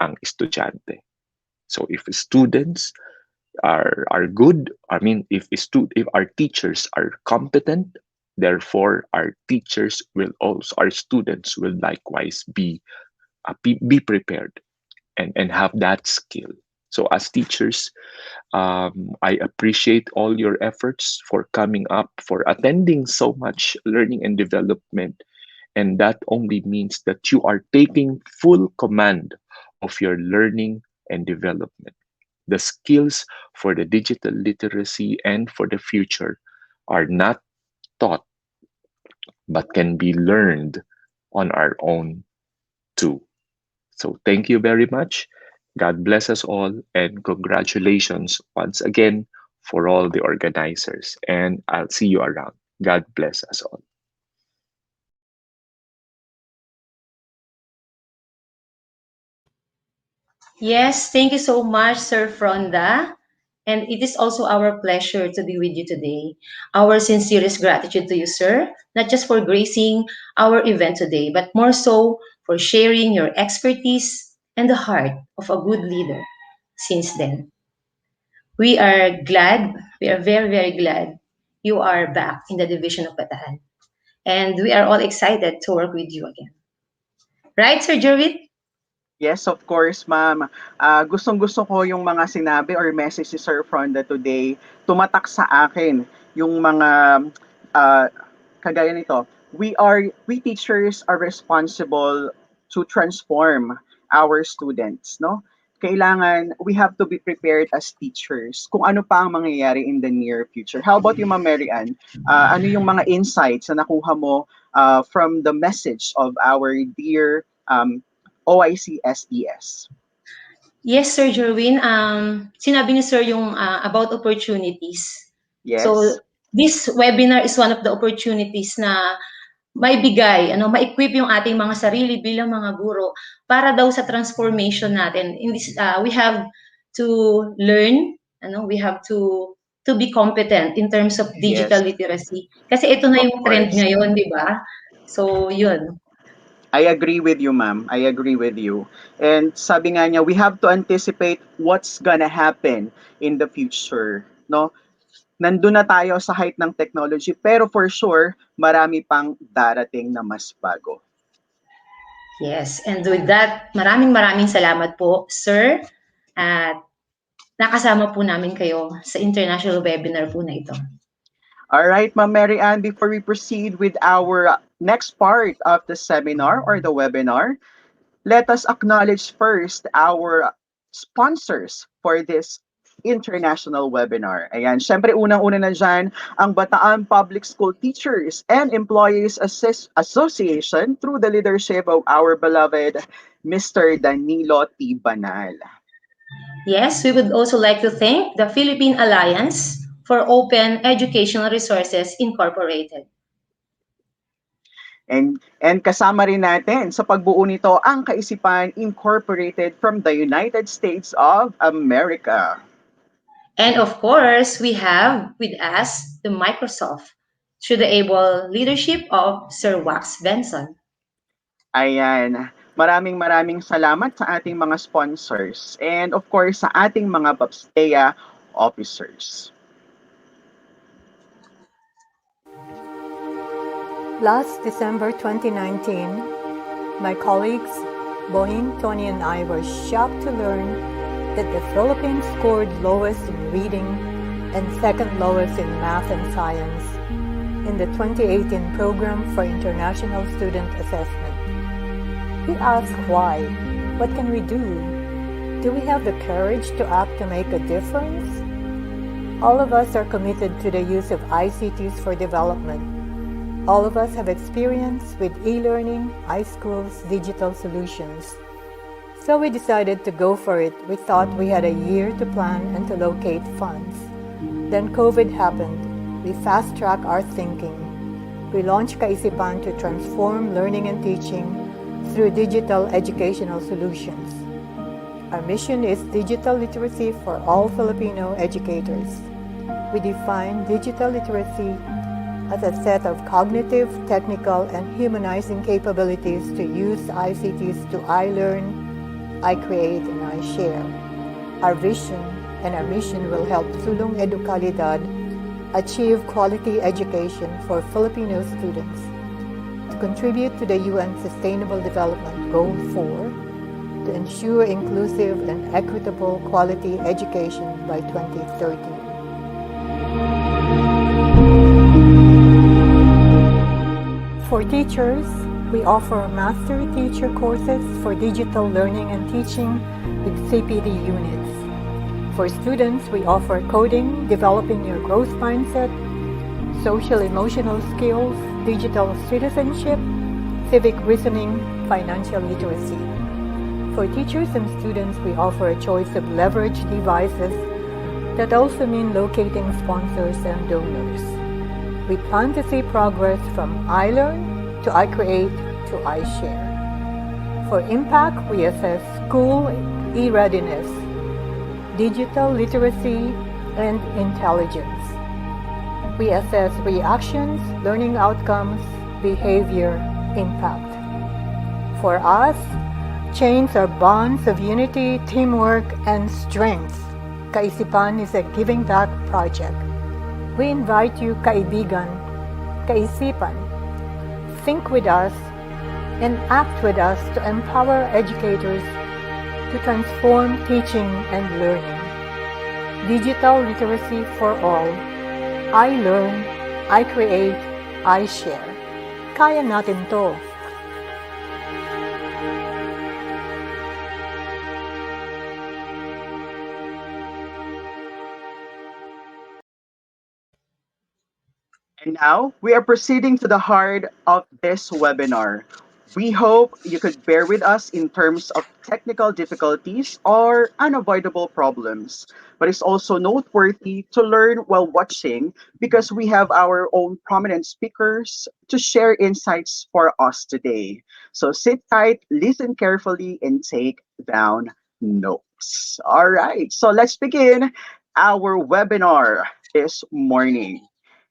ang estudyante. So if students are good, I mean if our teachers are competent, therefore our students will likewise be prepared and have that skill. So as teachers, I appreciate all your efforts for coming up, for attending so much learning and development. And that only means that you are taking full command of your learning and development. The skills for the digital literacy and for the future are not taught, but can be learned on our own too. So thank you very much. God bless us all, and congratulations once again for all the organizers. And I'll see you around. God bless us all. Yes, thank you so much, Sir Fronda. And it is also our pleasure to be with you today. Our sincerest gratitude to you, sir, not just for gracing our event today, but more so for sharing your expertise and the heart of a good leader since then. We are very, very glad you are back in the Division of Bataan. And we are all excited to work with you again. Right, Sir Jerwin? Yes, of course, ma'am. Gustong-gusto ko yung mga sinabi or message si Sir Fronda today. Tumatak sa akin yung mga kagaya nito, we teachers are responsible to transform our students, no? Kailangan, we have to be prepared as teachers kung ano pa ang mangyayari in the near future. How about you, Ma'am Mary Ann? Ano yung mga insights na nakuha mo from the message of our dear OIC SES? Yes, Sir Jerwin. Sinabi ni Sir yung about opportunities. Yes. So, this webinar is one of the opportunities na maibigay, ma-equip yung ating mga sarili bilang mga guro para daw sa transformation natin. In this, we have to learn, we have to be competent in terms of digital literacy. Kasi ito na yung trend ngayon, di ba? So, yun. I agree with you, ma'am. I agree with you. And sabi nga niya, we have to anticipate what's gonna happen in the future, no? Nandun na tayo sa height ng technology, pero for sure, marami pang darating na mas bago. Yes, and with that, maraming salamat po, Sir. At nakasama po namin kayo sa international webinar po na ito. All right, Ma'am Mary Ann, before we proceed with our next part of the seminar or the webinar, let us acknowledge first our sponsors for this international webinar. Ayan, syempre unang-una na dyan ang Bataan Public School Teachers and Employees Association through the leadership of our beloved Mr. Danilo T. Banal. Yes, we would also like to thank the Philippine Alliance for Open Educational Resources Incorporated. And kasama rin natin sa pagbuo nito ang Kaisipan Incorporated from the United States of America. And of course, we have with us the Microsoft through the able leadership of Sir Wax Benson. Ayan. Maraming salamat sa ating mga sponsors and of course sa ating mga BAPSTEA officers. Last December 2019, my colleagues, Boeing, Tony, and I were shocked to learn that the Philippines scored lowest in reading and second lowest in math and science in the 2018 Program for International Student Assessment. We asked why. What can we do? Do we have the courage to act to make a difference? All of us are committed to the use of ICTs for development. All of us have experience with e-learning, iSchools, digital solutions. So we decided to go for it. We thought we had a year to plan and to locate funds. Then COVID happened. We fast-tracked our thinking. We launched Kaisipan to transform learning and teaching through digital educational solutions. Our mission is digital literacy for all Filipino educators. We define digital literacy as a set of cognitive, technical, and humanizing capabilities to use ICTs to I-learn, I create, and I share. Our vision and our mission will help Sulong Educalidad achieve quality education for Filipino students, to contribute to the UN Sustainable Development Goal 4, to ensure inclusive and equitable quality education by 2030. For teachers, we offer master teacher courses for digital learning and teaching with CPD units. For students, we offer coding, developing your growth mindset, social-emotional skills, digital citizenship, civic reasoning, financial literacy. For teachers and students, we offer a choice of leverage devices that also mean locating sponsors and donors. We plan to see progress from iLearn to iCreate to iShare. For impact, we assess school e-readiness, digital literacy, and intelligence. We assess reactions, learning outcomes, behavior, impact. For us, chains are bonds of unity, teamwork, and strength. Kaisipan is a giving back project. We invite you, kaibigan, kaisipan, think with us and act with us to empower educators to transform teaching and learning. Digital literacy for all. I learn, I create, I share. Kaya natin to. And now we are proceeding to the heart of this webinar. We hope you could bear with us in terms of technical difficulties or unavoidable problems. But it's also noteworthy to learn while watching because we have our own prominent speakers to share insights for us today. So sit tight, listen carefully, and take down notes. All right, so let's begin our webinar this morning.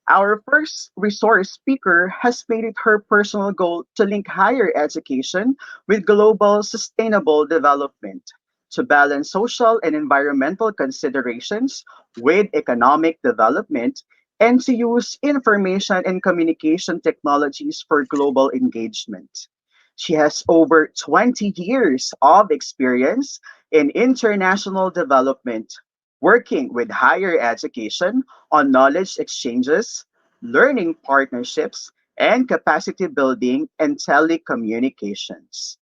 Our first resource speaker has made it her personal goal to link higher education with global sustainable development, to balance social and environmental considerations with economic development, and to use information and communication technologies for global engagement. She has over 20 years of experience in international development, working with higher education on knowledge exchanges, learning partnerships, and capacity building and telecommunications.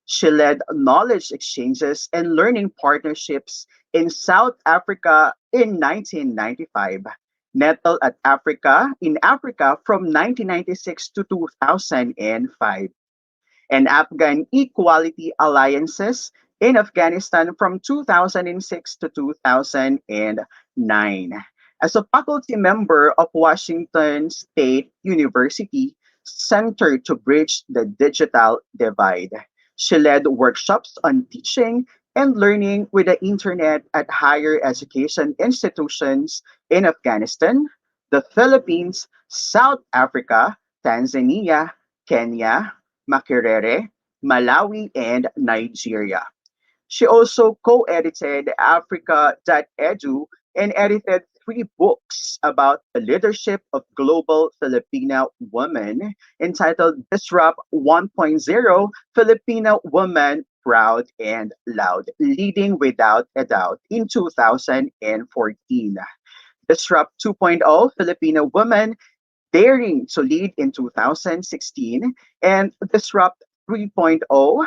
She led knowledge exchanges and learning partnerships in South Africa in 1995, Nettle at Africa in Africa from 1996 to 2005, and Afghan Equality Alliances in Afghanistan from 2006 to 2009. As a faculty member of Washington State University Center to Bridge the Digital Divide, she led workshops on teaching and learning with the internet at higher education institutions in Afghanistan, the Philippines, South Africa, Tanzania, Kenya, Makerere, Malawi, and Nigeria. She also co-edited Africa.edu and edited 3 books about the leadership of global Filipino women entitled Disrupt 1.0 Filipino Woman Proud and Loud, Leading Without a Doubt in 2014. Disrupt 2.0 Filipino Woman Daring to Lead in 2016, and Disrupt 3.0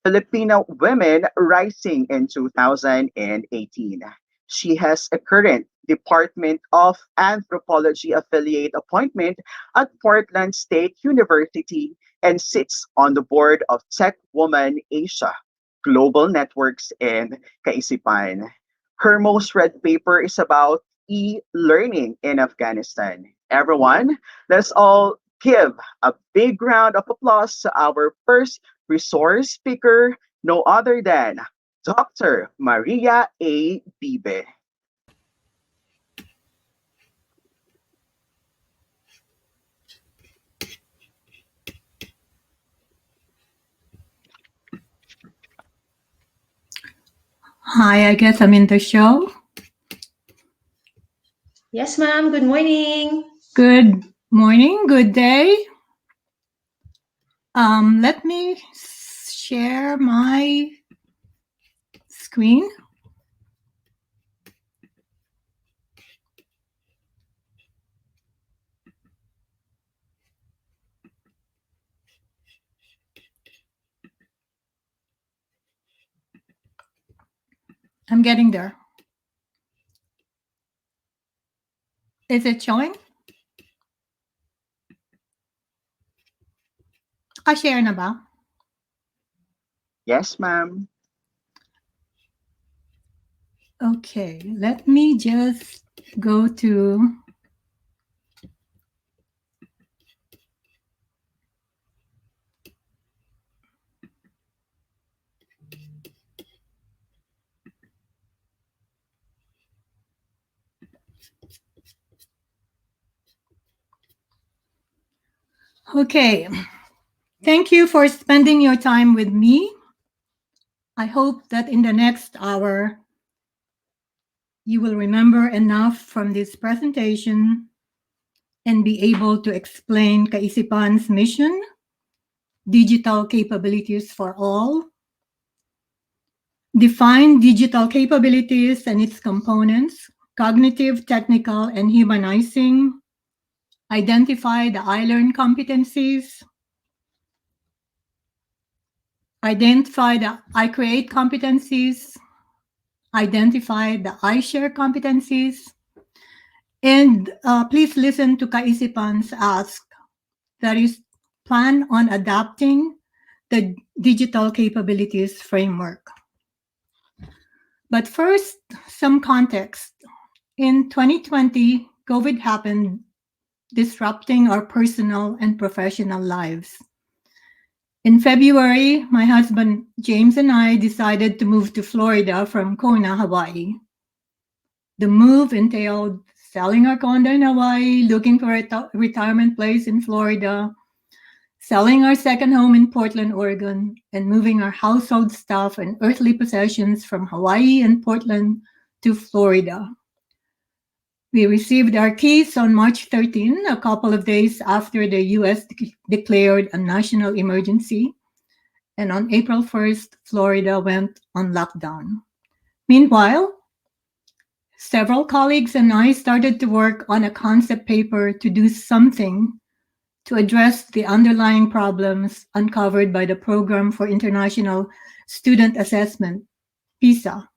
Filipino Women Rising in 2018. She has a current Department of Anthropology affiliate appointment at Portland State University and sits on the board of Tech Woman Asia, Global Networks, and Kaisipan. Her most read paper is about e-learning in Afghanistan. Everyone, let's all give a big round of applause to our first resource speaker, no other than Dr. Maria A. Bibe. Hi, I guess I'm in the show. Yes, ma'am. Good morning. Good morning, good day. Let me share my screen. I'm getting there. Is it showing? Share na ba? Yes, ma'am. Okay, let me just go to Okay. Thank you for spending your time with me. I hope that in the next hour, you will remember enough from this presentation and be able to explain Kaisipan's mission, digital capabilities for all, define digital capabilities and its components, cognitive, technical, and humanizing, identify the I-Learn competencies, identify the I-Create competencies, identify the I-Share competencies, and please listen to Kaisipan's ask, that is, plan on adapting the digital capabilities framework. But first, some context. In 2020, COVID happened, disrupting our personal and professional lives. In February, my husband James and I decided to move to Florida from Kona, Hawaii. The move entailed selling our condo in Hawaii, looking for a retirement place in Florida, selling our second home in Portland, Oregon, and moving our household stuff and earthly possessions from Hawaii and Portland to Florida. We received our keys on March 13, a couple of days after the US declared a national emergency. And on April 1st, Florida went on lockdown. Meanwhile, several colleagues and I started to work on a concept paper to do something to address the underlying problems uncovered by the Program for International Student Assessment, PISA.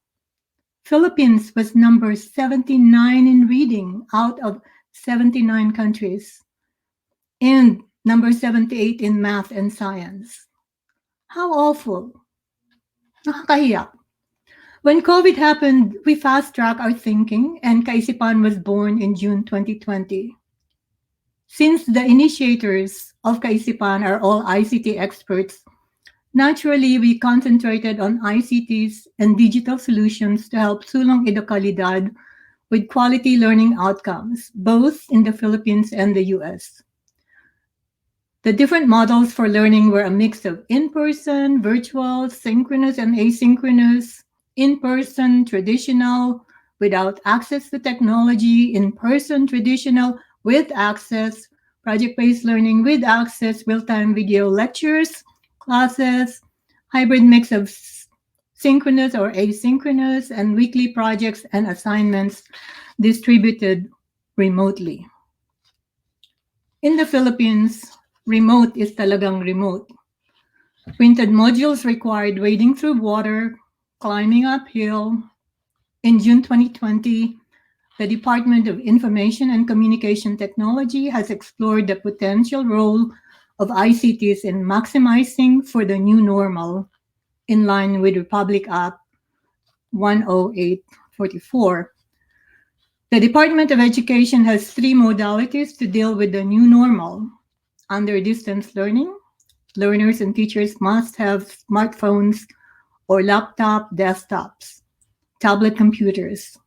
Philippines was number 79 in reading out of 79 countries, and number 78 in math and science. How awful. Nakakahiya. When COVID happened, we fast-tracked our thinking, and Kaisipan was born in June 2020. Since the initiators of Kaisipan are all ICT experts, naturally, we concentrated on ICTs and digital solutions to help Sulong Edukalidad with quality learning outcomes, both in the Philippines and the US. The different models for learning were a mix of in-person, virtual, synchronous and asynchronous, in-person, traditional, without access to technology, in-person, traditional, with access, project-based learning with access, real-time video lectures, classes, hybrid mix of synchronous or asynchronous, and weekly projects and assignments distributed remotely. In the Philippines, remote is talagang remote. Printed modules required wading through water, climbing uphill. In June 2020, the Department of Information and Communication Technology has explored the potential role of ICTs in maximizing for the new normal in line with Republic Act 10844. The Department of Education has 3 modalities to deal with the new normal. Under distance learning, learners and teachers must have smartphones or laptop desktops, tablet computers.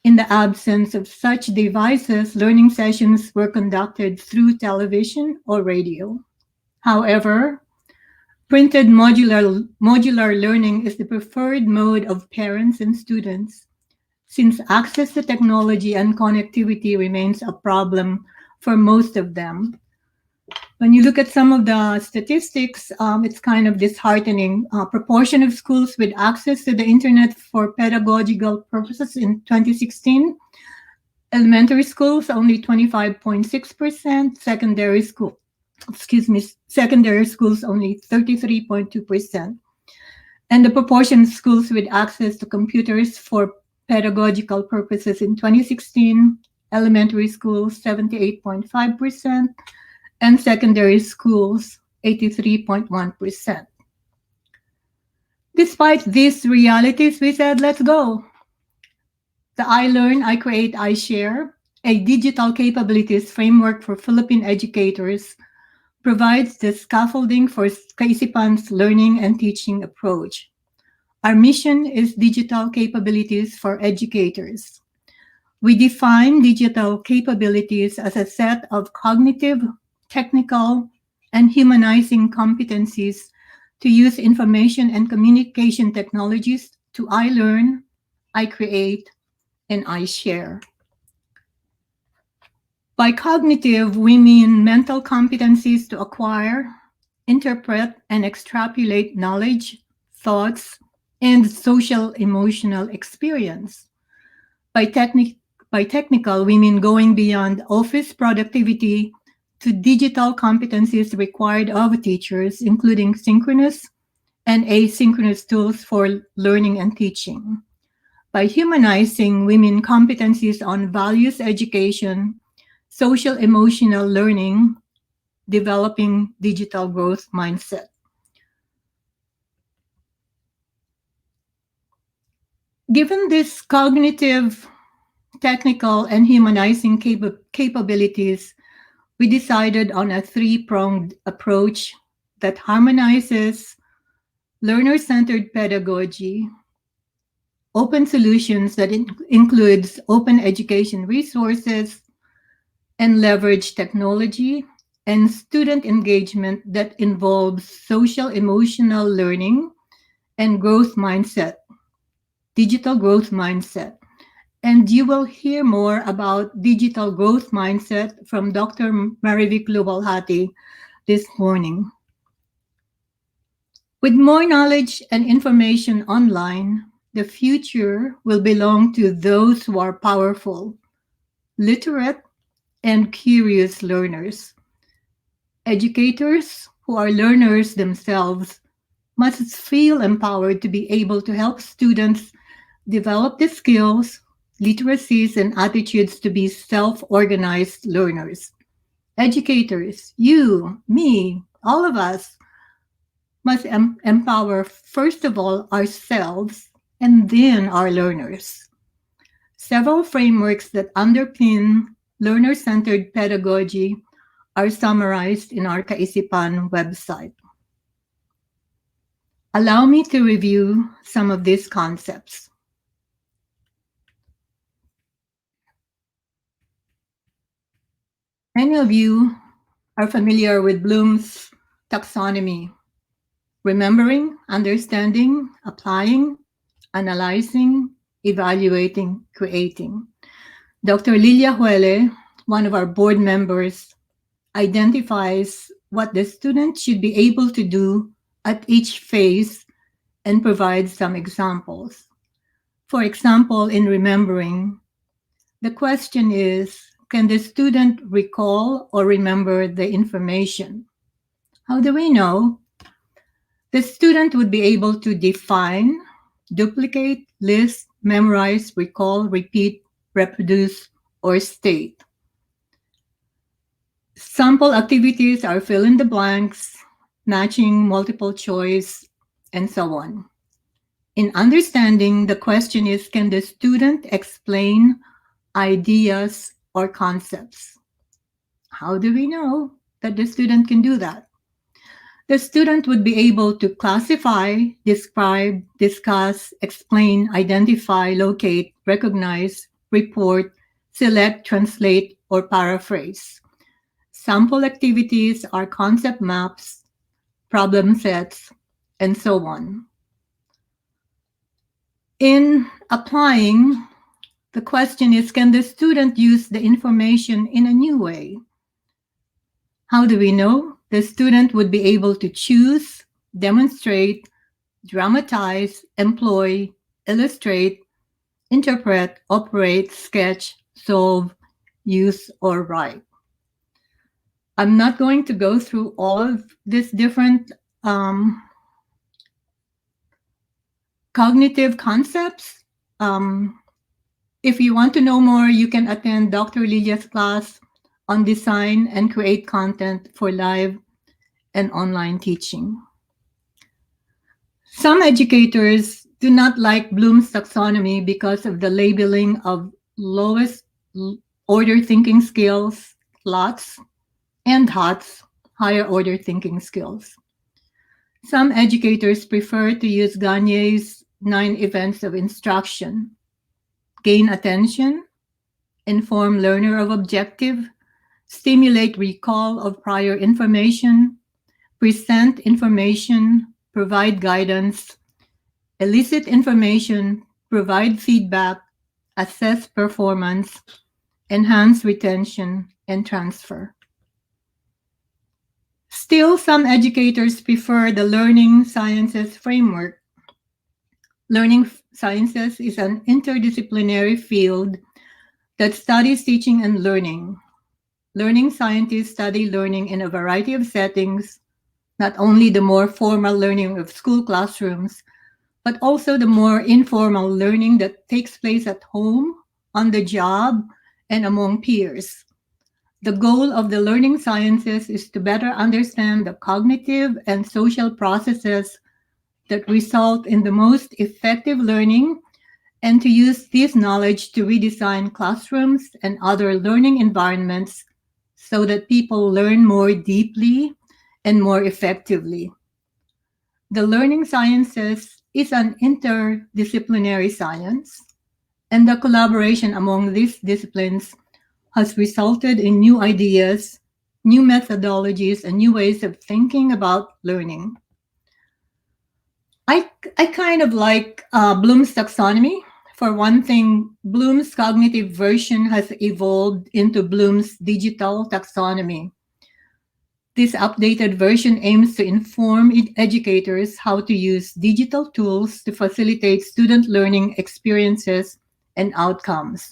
In the absence of such devices, learning sessions were conducted through television or radio. However, printed modular learning is the preferred mode of parents and students, since access to technology and connectivity remains a problem for most of them. When you look at some of the statistics, it's kind of disheartening. Proportion of schools with access to the internet for pedagogical purposes in 2016, elementary schools only 25.6%, secondary schools only 33.2%. And the proportion of schools with access to computers for pedagogical purposes in 2016, elementary schools 78.5%, and secondary schools 83.1%. Despite these realities, we said, let's go. The I-Learn, I-Create, I-Share, a digital capabilities framework for Philippine educators, provides the scaffolding for Kaisipan's learning and teaching approach. Our mission is digital capabilities for educators. We define digital capabilities as a set of cognitive, technical, and humanizing competencies to use information and communication technologies to I-Learn, I-Create, and I-Share. By cognitive, we mean mental competencies to acquire, interpret, and extrapolate knowledge, thoughts, and social emotional experience. By By technical, we mean going beyond office productivity to digital competencies required of teachers, including synchronous and asynchronous tools for learning and teaching. By humanizing, we mean competencies on values education, social emotional learning, developing digital growth mindset. Given these cognitive, technical, and humanizing capabilities, we decided on a three-pronged approach that harmonizes learner-centered pedagogy, open solutions that includes open education resources, and leverage technology, and student engagement that involves social emotional learning and growth mindset, digital growth mindset. And you will hear more about digital growth mindset from Dr. Marivic Lubalhati this morning. With more knowledge and information online, the future will belong to those who are powerful, literate, and curious learners. Educators who are learners themselves must feel empowered to be able to help students develop the skills, literacies, and attitudes to be self-organized learners. Educators, you, me, all of us, must empower, first of all, ourselves and then our learners. Several frameworks that underpin learner-centered pedagogy are summarized in our Kaisipan website. Allow me to review some of these concepts. Many of you are familiar with Bloom's taxonomy: remembering, understanding, applying, analyzing, evaluating, creating. Dr. Lilia Huele, one of our board members, identifies what the student should be able to do at each phase and provides some examples. For example, in remembering, the question is, can the student recall or remember the information? How do we know? The student would be able to define, duplicate, list, memorize, recall, repeat, reproduce, or state. Sample activities are fill in the blanks, matching, multiple choice, and so on. In understanding, the question is, can the student explain ideas or concepts? How do we know that the student can do that? The student would be able to classify, describe, discuss, explain, identify, locate, recognize, report, select, translate, or paraphrase. Sample activities are concept maps, problem sets, and so on. In applying, the question is, can the student use the information in a new way? How do we know? The student would be able to choose, demonstrate, dramatize, employ, illustrate, interpret, operate, sketch, solve, use, or write. I'm not going to go through all of these different cognitive concepts. If you want to know more, you can attend Dr. Lilia's class on design and create content for live and online teaching. Some educators do not like Bloom's taxonomy because of the labeling of lowest order thinking skills, LOTS, and HOTS, higher order thinking skills. Some educators prefer to use Gagne's 9 events of instruction: gain attention, inform learner of objective, stimulate recall of prior information, present information, provide guidance, elicit information, provide feedback, assess performance, enhance retention, and transfer. Still, some educators prefer the learning sciences framework. Learning sciences is an interdisciplinary field that studies teaching and learning. Learning scientists study learning in a variety of settings, not only the more formal learning of school classrooms, but also the more informal learning that takes place at home, on the job, and among peers. The goal of the learning sciences is to better understand the cognitive and social processes that result in the most effective learning, and to use this knowledge to redesign classrooms and other learning environments so that people learn more deeply and more effectively. The learning sciences is an interdisciplinary science, and the collaboration among these disciplines has resulted in new ideas, new methodologies, and new ways of thinking about learning. I kind of like Bloom's taxonomy. For one thing, Bloom's cognitive version has evolved into Bloom's digital taxonomy. This updated version aims to inform educators how to use digital tools to facilitate student learning experiences and outcomes.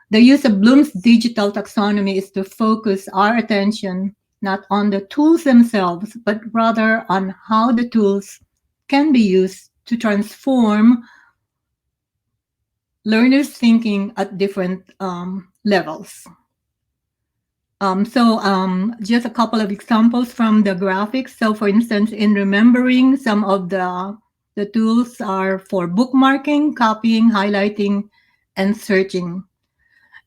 The use of Bloom's digital taxonomy is to focus our attention not on the tools themselves, but rather on how the tools can be used to transform learners' thinking at different levels. Just a couple of examples from the graphics. So for instance, in remembering, some of the tools are for bookmarking, copying, highlighting, and searching.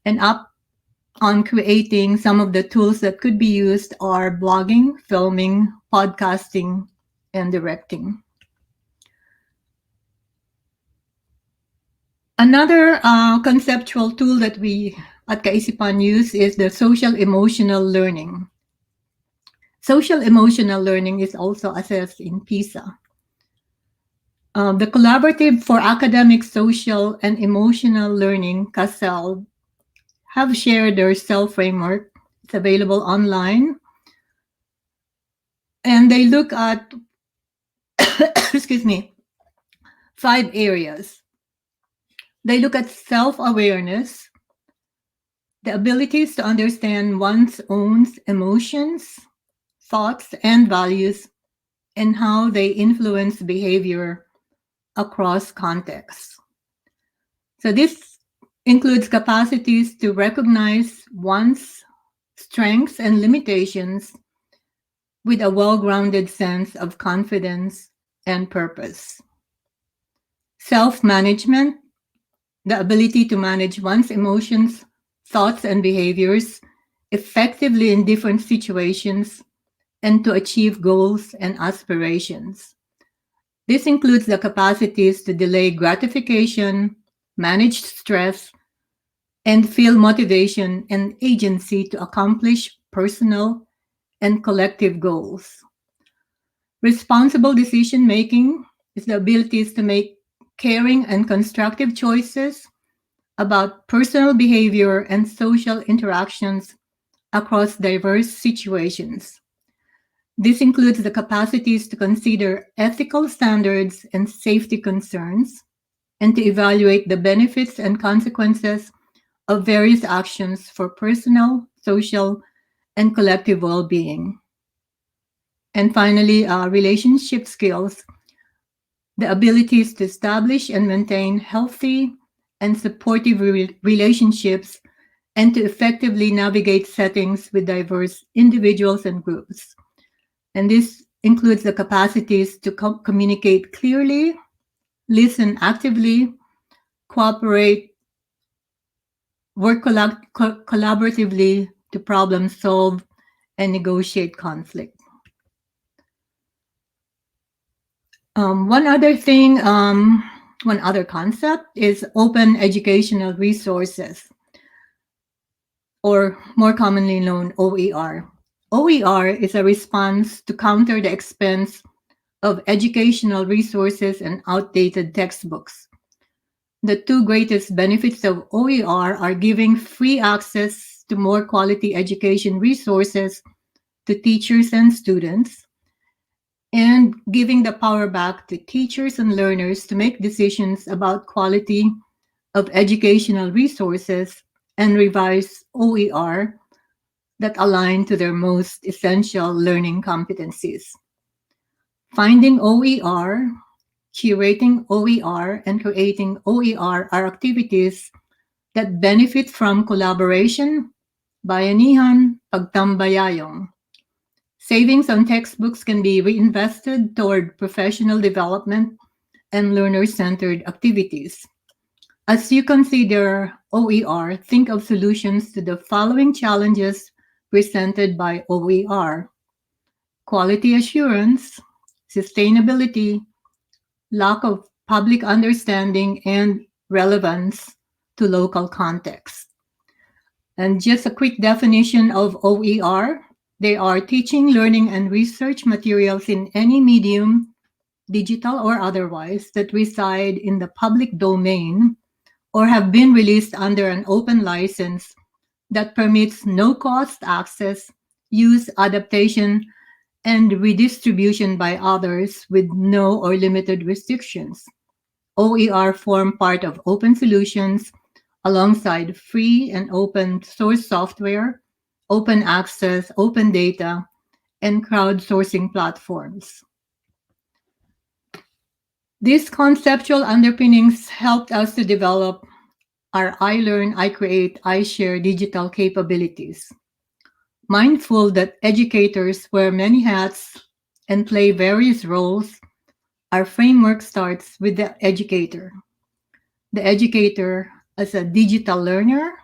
And up on creating, some of the tools that could be used are blogging, filming, podcasting, and directing. Another conceptual tool that we at Kaisipan use is the social emotional learning. Social emotional learning is also assessed in PISA. The Collaborative for Academic, Social, and Emotional Learning, CASEL, have shared their CEL framework. It's available online. And they look at, excuse me, 5 areas. They look at self-awareness, the abilities to understand one's own emotions, thoughts, and values, and how they influence behavior across contexts. So this includes capacities to recognize one's strengths and limitations with a well-grounded sense of confidence and purpose. Self-management, the ability to manage one's emotions, thoughts, and behaviors effectively in different situations and to achieve goals and aspirations. This includes the capacities to delay gratification, manage stress, and feel motivation and agency to accomplish personal and collective goals. Responsible decision-making is the abilities to make caring and constructive choices about personal behavior and social interactions across diverse situations. This includes the capacities to consider ethical standards and safety concerns, and to evaluate the benefits and consequences of various actions for personal, social, and collective well-being. And finally, relationship skills, the abilities to establish and maintain healthy and supportive relationships, and to effectively navigate settings with diverse individuals and groups. And this includes the capacities to communicate clearly, listen actively, cooperate, work collaboratively to problem solve, and negotiate conflict. One other concept is open educational resources, or more commonly known OER. OER is a response to counter the expense of educational resources and outdated textbooks. The 2 greatest benefits of OER are giving free access to more quality education resources to teachers and students, and giving the power back to teachers and learners to make decisions about quality of educational resources and revise OER that align to their most essential learning competencies. Finding OER, curating OER, and creating OER are activities that benefit from collaboration, bayanihan, pagtambayayong. Savings on textbooks can be reinvested toward professional development and learner-centered activities. As you consider OER, think of solutions to the following challenges presented by OER: quality assurance, sustainability, lack of public understanding, and relevance to local context. And just a quick definition of OER: they are teaching, learning, and research materials in any medium, digital or otherwise, that reside in the public domain or have been released under an open license that permits no-cost access, use, adaptation, and redistribution by others with no or limited restrictions. OER form part of open solutions alongside free and open source software, open access, open data, and crowdsourcing platforms. These conceptual underpinnings helped us to develop our I Learn, I Create, I Share digital capabilities. Mindful that educators wear many hats and play various roles, our framework starts with the educator. The educator as a digital learner,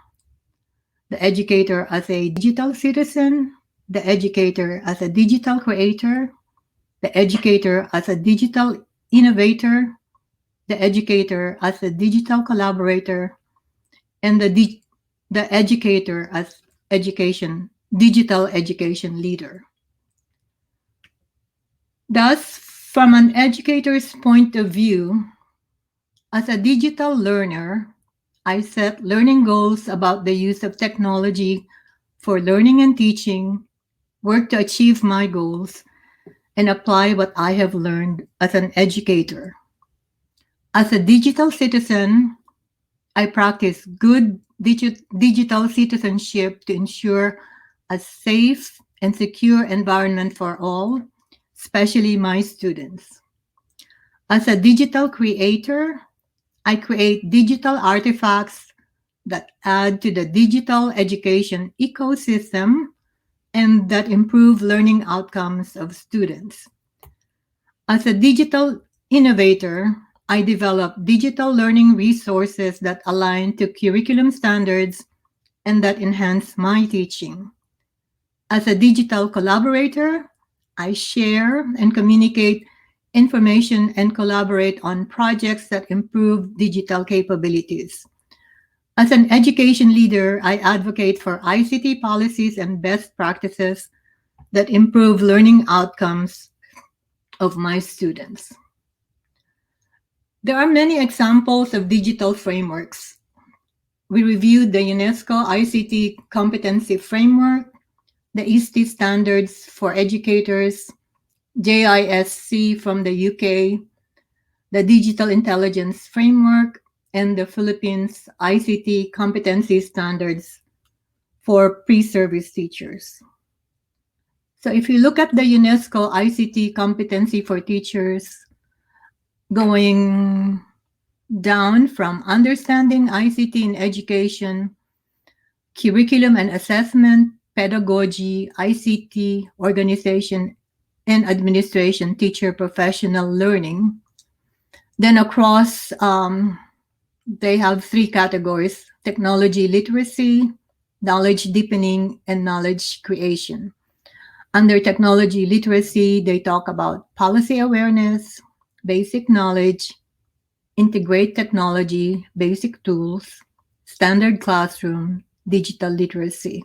the educator as a digital citizen, the educator as a digital creator, the educator as a digital innovator, the educator as a digital collaborator, and the educator as digital education leader. Thus, from an educator's point of view, as a digital learner, I set learning goals about the use of technology for learning and teaching, work to achieve my goals, and apply what I have learned as an educator. As a digital citizen, I practice good digital citizenship to ensure a safe and secure environment for all, especially my students. As a digital creator, I create digital artifacts that add to the digital education ecosystem and that improve learning outcomes of students. As a digital innovator, I develop digital learning resources that align to curriculum standards and that enhance my teaching. As a digital collaborator, I share and communicate information and collaborate on projects that improve digital capabilities. As an education leader, I advocate for ICT policies and best practices that improve learning outcomes of my students. There are many examples of digital frameworks. We reviewed the UNESCO ICT Competency Framework, the ISTE Standards for Educators, JISC from the UK, the Digital Intelligence Framework, and the Philippines ICT Competency Standards for pre-service teachers. So if you look at the UNESCO ICT Competency for Teachers, going down from understanding ICT in education, curriculum and assessment, pedagogy, ICT, organization and administration, teacher professional learning. Then across, they have three categories: technology literacy, knowledge deepening, and knowledge creation. Under technology literacy, they talk about policy awareness, basic knowledge, integrate technology, basic tools, standard classroom, digital literacy.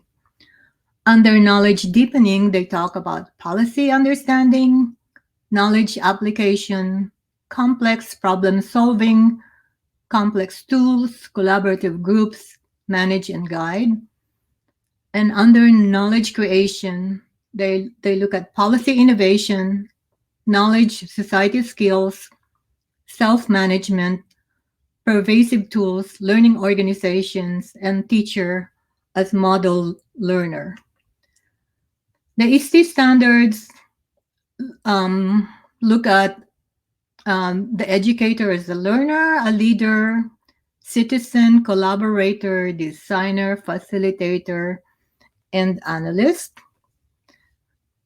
Under knowledge deepening, they talk about policy understanding, knowledge application, complex problem solving, complex tools, collaborative groups, manage and guide. And under knowledge creation, they look at policy innovation, knowledge society skills, self-management, pervasive tools, learning organizations, and teacher as model learner. The ISTE standards look at the educator as a learner, a leader, citizen, collaborator, designer, facilitator, and analyst.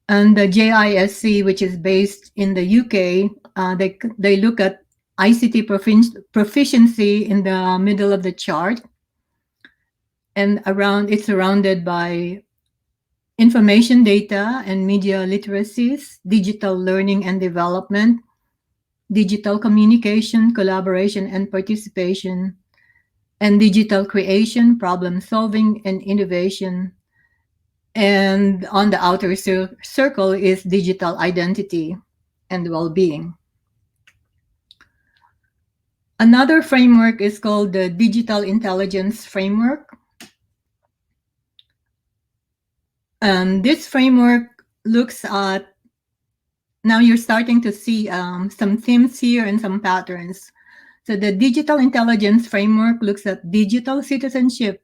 And the JISC, which is based in the UK, they look at ICT proficiency in the middle of the chart, and it's surrounded by information data and media literacies, digital learning and development, digital communication, collaboration and participation, and digital creation, problem solving, and innovation. And on the outer circle is digital identity and well-being. Another framework is called the Digital Intelligence Framework. This framework looks at, now you're starting to see some themes here and some patterns. So the Digital Intelligence Framework looks at digital citizenship.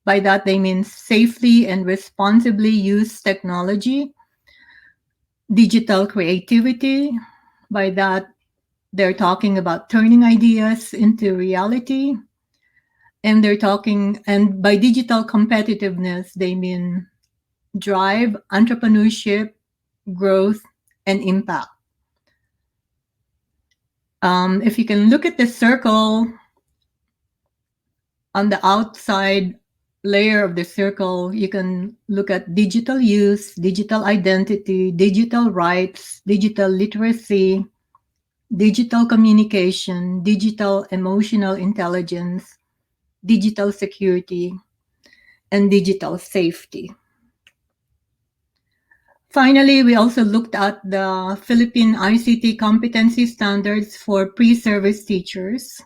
By that, they mean safely and responsibly use technology. Digital creativity, by that, they're talking about turning ideas into reality. And by digital competitiveness, they mean drive, entrepreneurship, growth, and impact. If you can look at the circle, on the outside layer of the circle, you can look at digital use, digital identity, digital rights, digital literacy, digital communication, digital emotional intelligence, digital security, and digital safety. Finally, we also looked at the Philippine ICT competency standards for pre-service teachers.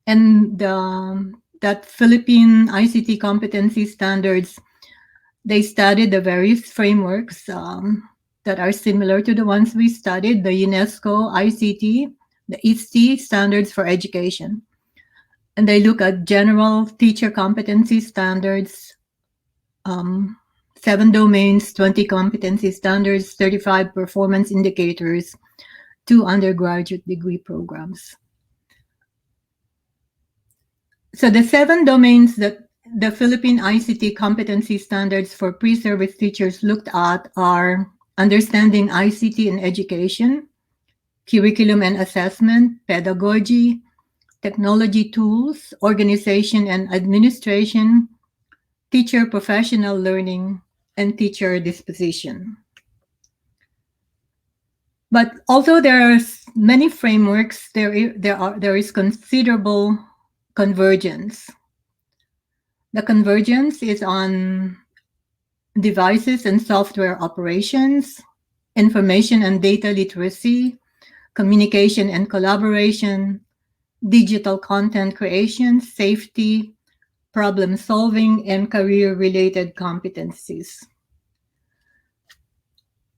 And that Philippine ICT competency standards, they studied the various frameworks that are similar to the ones we studied, the UNESCO ICT, the ISTE standards for education. And they look at general teacher competency standards, 7 domains, 20 competency standards, 35 performance indicators, 2 undergraduate degree programs. So the 7 domains that the Philippine ICT competency standards for pre-service teachers looked at are understanding ICT in education, curriculum and assessment, pedagogy, technology tools, organization and administration, teacher professional learning, and teacher disposition. But although there are many frameworks, there is considerable convergence. The convergence is on devices and software operations, information and data literacy, communication and collaboration, digital content creation, safety, problem solving, and career-related competencies.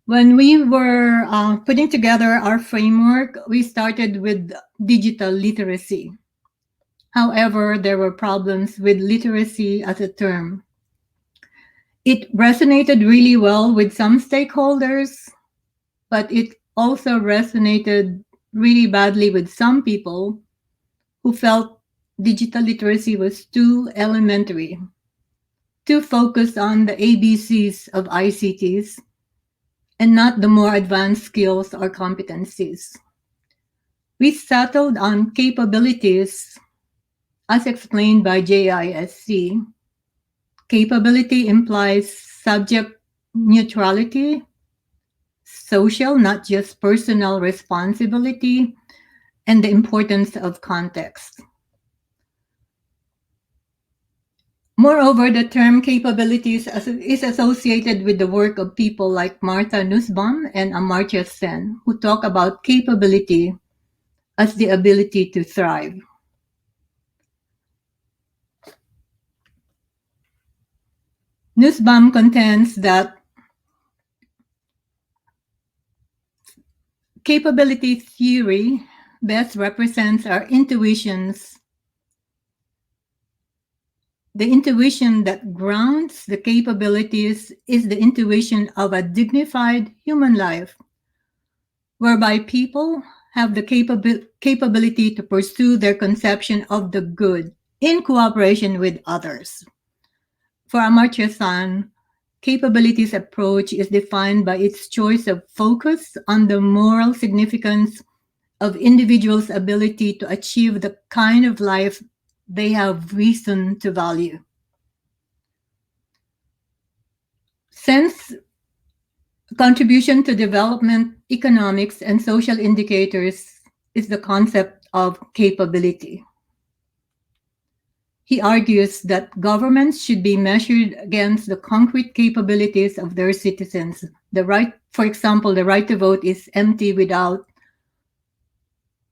When we were putting together our framework, we started with digital literacy. However, there were problems with literacy as a term. It resonated really well with some stakeholders, but it also resonated really badly with some people who felt digital literacy was too elementary, too focused on the ABCs of ICTs, and not the more advanced skills or competencies. We settled on capabilities as explained by JISC. Capability implies subject neutrality, social, not just personal responsibility, and the importance of context. Moreover, the term capabilities is associated with the work of people like Martha Nussbaum and Amartya Sen, who talk about capability as the ability to thrive. Nussbaum contends that capability theory best represents our intuitions. The intuition that grounds the capabilities is the intuition of a dignified human life, whereby people have the capability to pursue their conception of the good in cooperation with others. For Amartya Sen, capabilities approach is defined by its choice of focus on the moral significance of individuals' ability to achieve the kind of life they have reason to value. Sen's contribution to development, economics, and social indicators is the concept of capability. He argues that governments should be measured against the concrete capabilities of their citizens. For example, the right to vote is empty without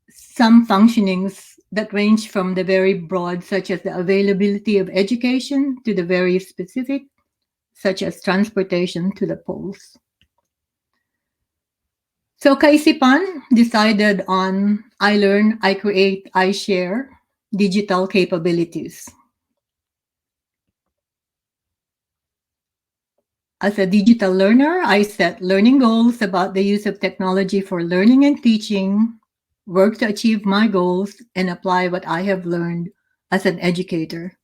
some functionings that range from the very broad, such as the availability of education, to the very specific, such as transportation to the polls. So Kaisipan decided on I Learn, I Create, I Share digital capabilities. As a digital learner, I set learning goals about the use of technology for learning and teaching, work to achieve my goals, and apply what I have learned as an educator.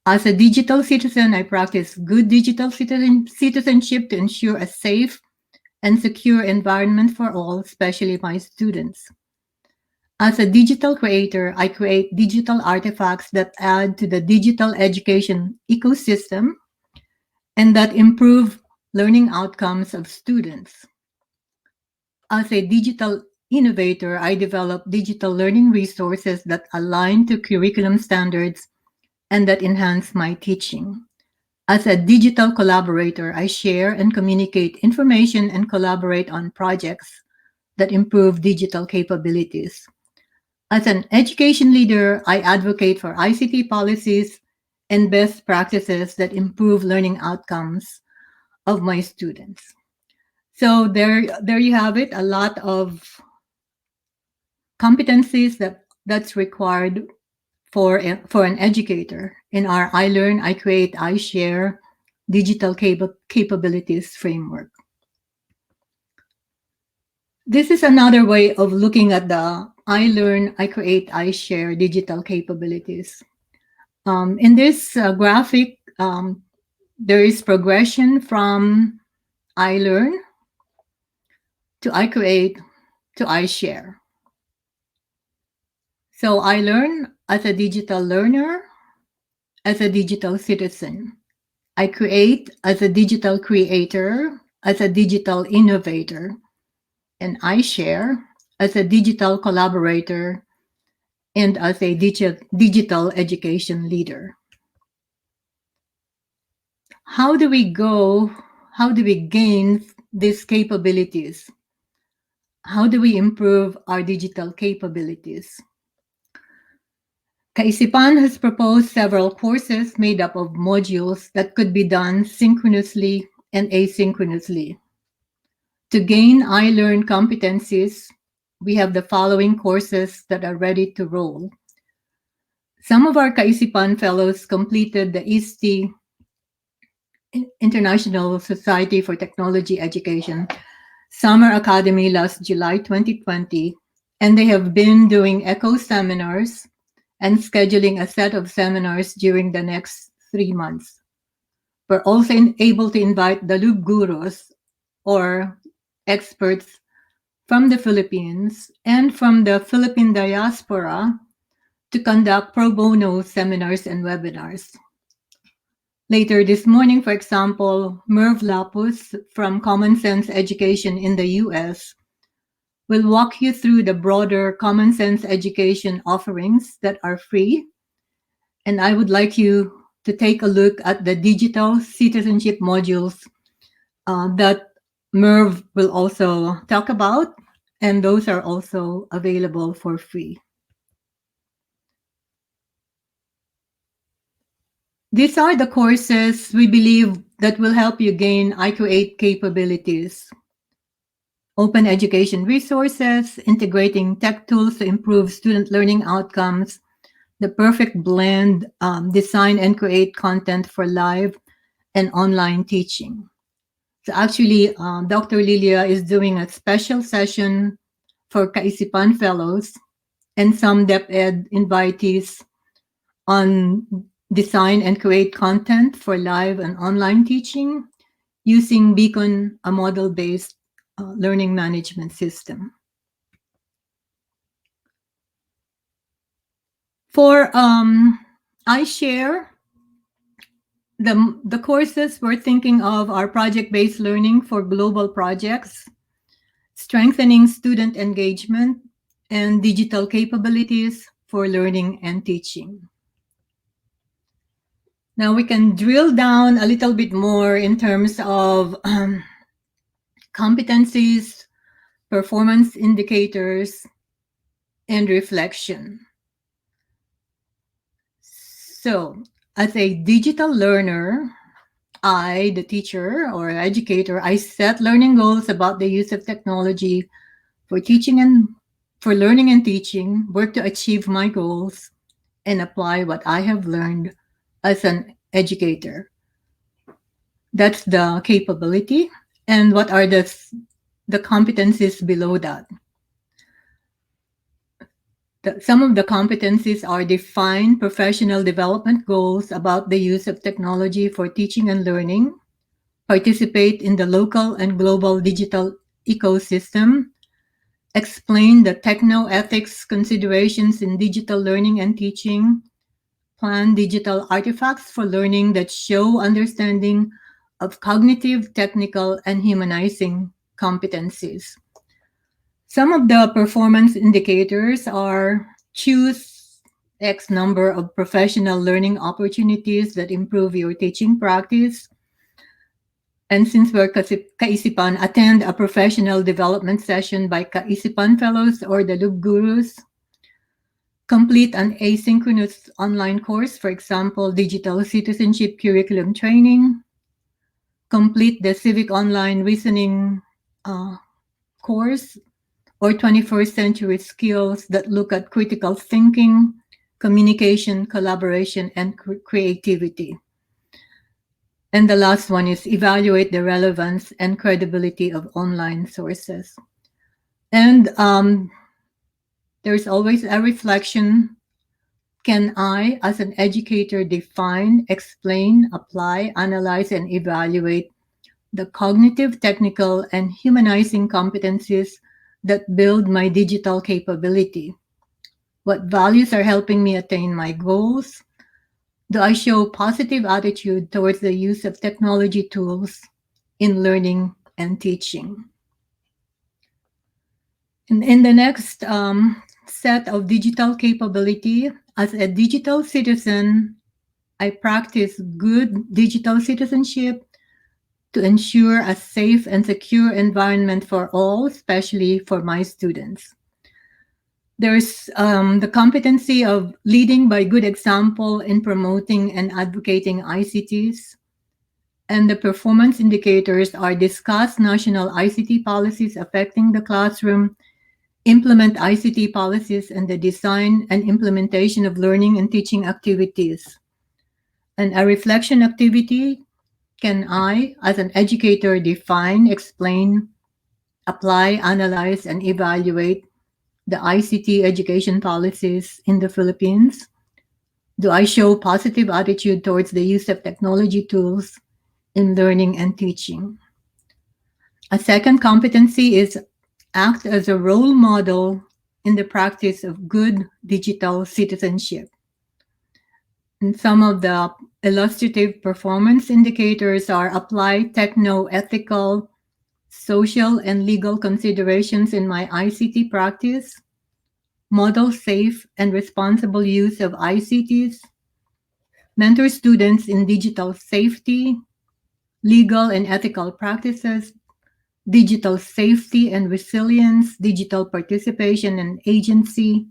As a digital citizen, I practice good digital citizenship to ensure a safe and secure environment for all, especially my students. As a digital creator, I create digital artifacts that add to the digital education ecosystem and that improve learning outcomes of students. As a digital innovator, I develop digital learning resources that align to curriculum standards and that enhance my teaching. As a digital collaborator, I share and communicate information and collaborate on projects that improve digital capabilities. As an education leader, I advocate for ICT policies and best practices that improve learning outcomes of my students. So there you have it, a lot of competencies that's required for an educator in our I Learn, I Create, I Share digital capabilities framework. This is another way of looking at the I Learn, I Create, I Share digital capabilities. In this graphic, there is progression from I Learn to I Create to I Share. So I learn as a digital learner, as a digital citizen. I create as a digital creator, as a digital innovator. And I share as a digital collaborator and as a digital education leader. How do we gain these capabilities? How do we improve our digital capabilities? Kaisipan has proposed several courses made up of modules that could be done synchronously and asynchronously. To gain I Learn competencies, we have the following courses that are ready to roll. Some of our Kaisipan fellows completed the ISTE, International Society for Technology Education, Summer Academy last July 2020, and they have been doing ECHO seminars and scheduling a set of seminars during the next 3 months. We're also able to invite Dalug Gurus, or experts from the Philippines and from the Philippine diaspora, to conduct pro bono seminars and webinars. Later this morning, for example, Merv Lapus from Common Sense Education in the US will walk you through the broader Common Sense education offerings that are free. And I would like you to take a look at the digital citizenship modules that Merv will also talk about, and those are also available for free. These are the courses we believe that will help you gain I Create capabilities. open education resources, integrating tech tools to improve student learning outcomes, the perfect blend, design and create content for live and online teaching. So actually, Dr. Lilia is doing a special session for Kaisipan Fellows and some DepEd invitees on design and create content for live and online teaching using Beacon, a model-based learning management system. For iShare, the courses we're thinking of are project-based learning for global projects, strengthening student engagement, and digital capabilities for learning and teaching. Now we can drill down a little bit more in terms of competencies, performance indicators, and reflection. So, as a digital learner, I, the teacher or educator, I set learning goals about the use of technology for teaching and for learning and teaching, work to achieve my goals, and apply what I have learned as an educator. That's the capability. And what are the competencies below that? Some of the competencies are define professional development goals about the use of technology for teaching and learning, participate in the local and global digital ecosystem, explain the techno-ethics considerations in digital learning and teaching, plan digital artifacts for learning that show understanding of cognitive, technical, and humanizing competencies. Some of the performance indicators are choose X number of professional learning opportunities that improve your teaching practice. And since we're Kaisipan, attend a professional development session by Kaisipan Fellows or the Loop Gurus. Complete an asynchronous online course, for example, digital citizenship curriculum training. Complete the civic online reasoning course, or 21st century skills that look at critical thinking, communication, collaboration, and creativity. And the last one is evaluate the relevance and credibility of online sources. And there's always a reflection. Can I, as an educator, define, explain, apply, analyze, and evaluate the cognitive, technical, and humanizing competencies that build my digital capability? What values are helping me attain my goals? Do I show positive attitude towards the use of technology tools in learning and teaching? In the next set of digital capability, as a digital citizen, I practice good digital citizenship to ensure a safe and secure environment for all, especially for my students. There's the competency of leading by good example in promoting and advocating ICTs. And the performance indicators are discuss national ICT policies affecting the classroom, implement ICT policies, and the design and implementation of learning and teaching activities. And a reflection activity. Can I, as an educator, define, explain, apply, analyze, and evaluate the ICT education policies in the Philippines? Do I show positive attitude towards the use of technology tools in learning and teaching? A second competency is act as a role model in the practice of good digital citizenship. And some of the illustrative performance indicators are apply techno-ethical, social, and legal considerations in my ICT practice, model safe and responsible use of ICTs, mentor students in digital safety, legal and ethical practices, digital safety and resilience, digital participation and agency,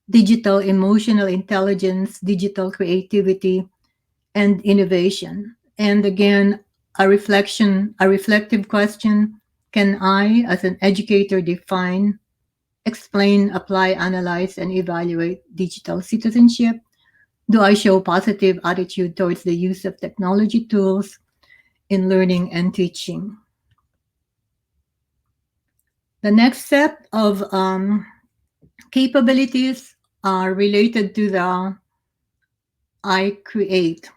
digital emotional intelligence, digital creativity, and innovation. And again, a reflective question. can I, as an educator, define, explain, apply, analyze, and evaluate digital citizenship? Do I show positive attitude towards the use of technology tools in learning and teaching? The next set of capabilities are related to the I create.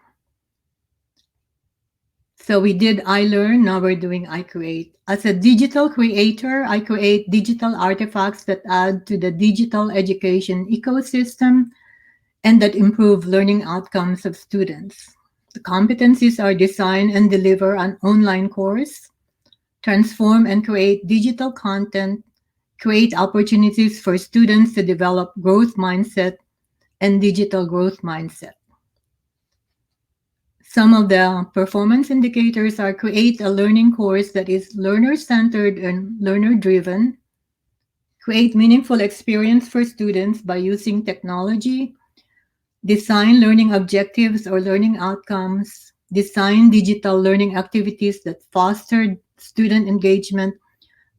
So we did I learn, now we're doing I create. As a digital creator, I create digital artifacts that add to the digital education ecosystem and that improve learning outcomes of students. The competencies are design and deliver an online course, transform and create digital content, create opportunities for students to develop growth mindset and digital growth mindset. Some of the performance indicators are create a learning course that is learner-centered and learner-driven, create meaningful experience for students by using technology, design learning objectives or learning outcomes, design digital learning activities that foster student engagement,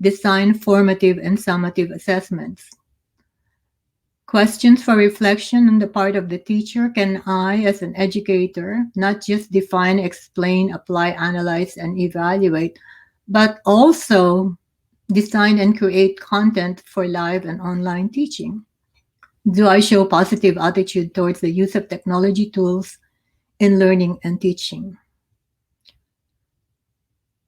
design formative and summative assessments. Questions for reflection on the part of the teacher. Can I, as an educator, not just define, explain, apply, analyze, and evaluate, but also design and create content for live and online teaching? Do I show positive attitude towards the use of technology tools in learning and teaching?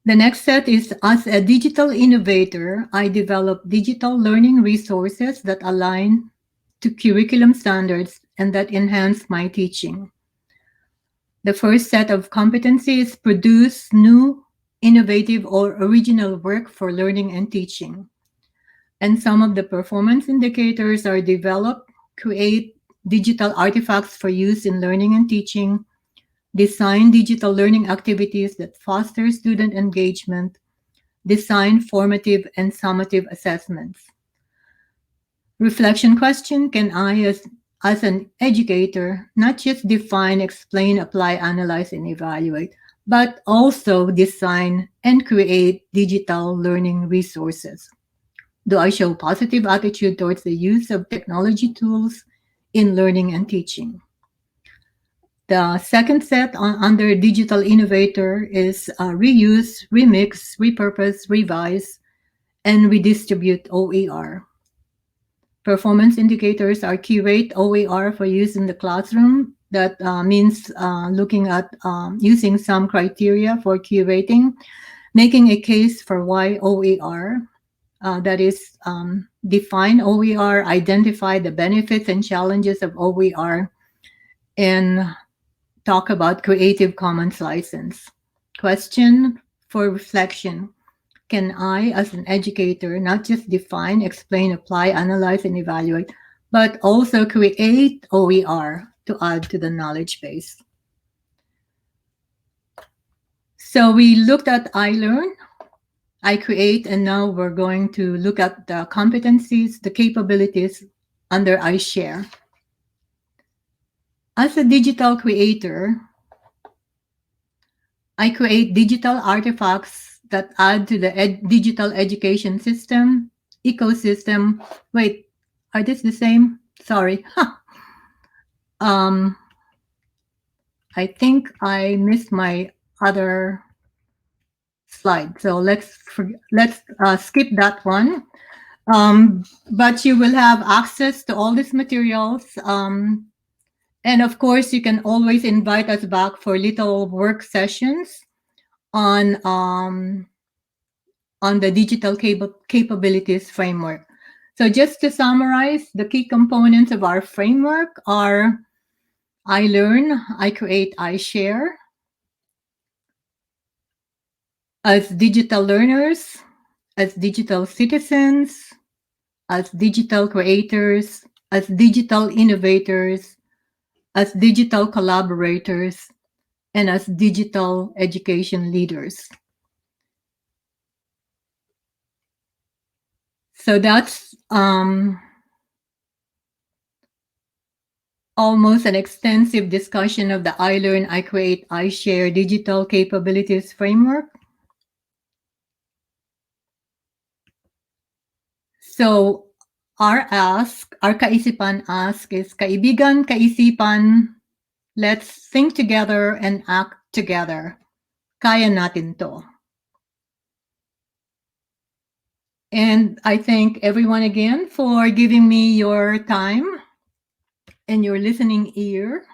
The next set is, as a digital innovator, I develop digital learning resources that align to curriculum standards and that enhance my teaching. The first set of competencies produce new, innovative, or original work for learning and teaching. And some of the performance indicators are develop, create digital artifacts for use in learning and teaching, design digital learning activities that foster student engagement, design formative and summative assessments. Reflection question, can I, as an educator, not just define, explain, apply, analyze, and evaluate, but also design and create digital learning resources? Do I show positive attitude towards the use of technology tools in learning and teaching? The second set under digital innovator is reuse, remix, repurpose, revise, and redistribute OER. Performance indicators are curate OER for use in the classroom. That means looking at using some criteria for curating, making a case for why OER, that is define OER, identify the benefits and challenges of OER, and talk about Creative Commons license. Question for reflection. Can I, as an educator, not just define, explain, apply, analyze, and evaluate, but also create OER to add to the knowledge base? So we looked at I learn, I create, and now we're going to look at the competencies, the capabilities under I share. As a digital creator, I create digital artifacts that add to the digital education system, ecosystem. Wait, are these the same? Sorry. I think I missed my other slide. So let's skip that one. But you will have access to all these materials. And of course, you can always invite us back for little work sessions on the digital capabilities framework. So just to summarize, the key components of our framework are I learn, I create, I share. As digital learners, as digital citizens, as digital creators, as digital innovators, as digital collaborators, and as digital education leaders. So that's almost an extensive discussion of the I learn, I create, I share digital capabilities framework. So our kaisipan ask is, kaibigan, kaisipan, let's think together and act together. Kaya natin to. And I thank everyone again for giving me your time and your listening ear.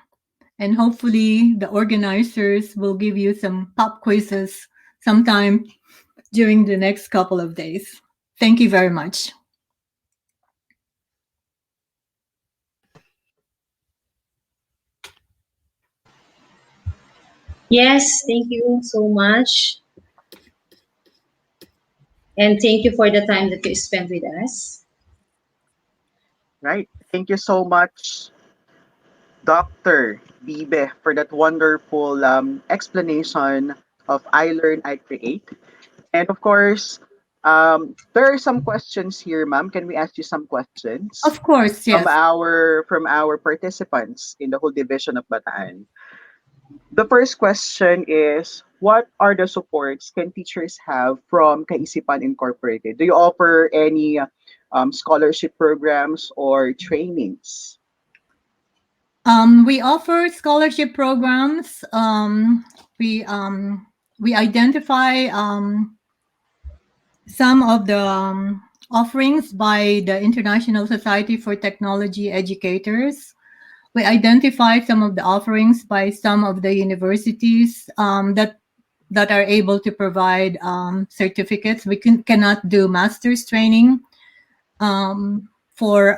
And hopefully the organizers will give you some pop quizzes sometime during the next couple of days. Thank you very much. Yes, thank you so much. And thank you for the time that you spent with us. Right. Thank you so much, Dr. Bibe, for that wonderful explanation of I Learn, I Create. And of course, there are some questions here, ma'am. Can we ask you some questions Of course, yes. from our participants in the whole division of Bataan? The first question is, what are the supports can teachers have from Kaisipan Incorporated? Do you offer any scholarship programs or trainings? We offer scholarship programs. We identify some of the offerings by the International Society for Technology Educators. We identify some of the offerings by some of the universities that are able to provide certificates. We cannot do master's training for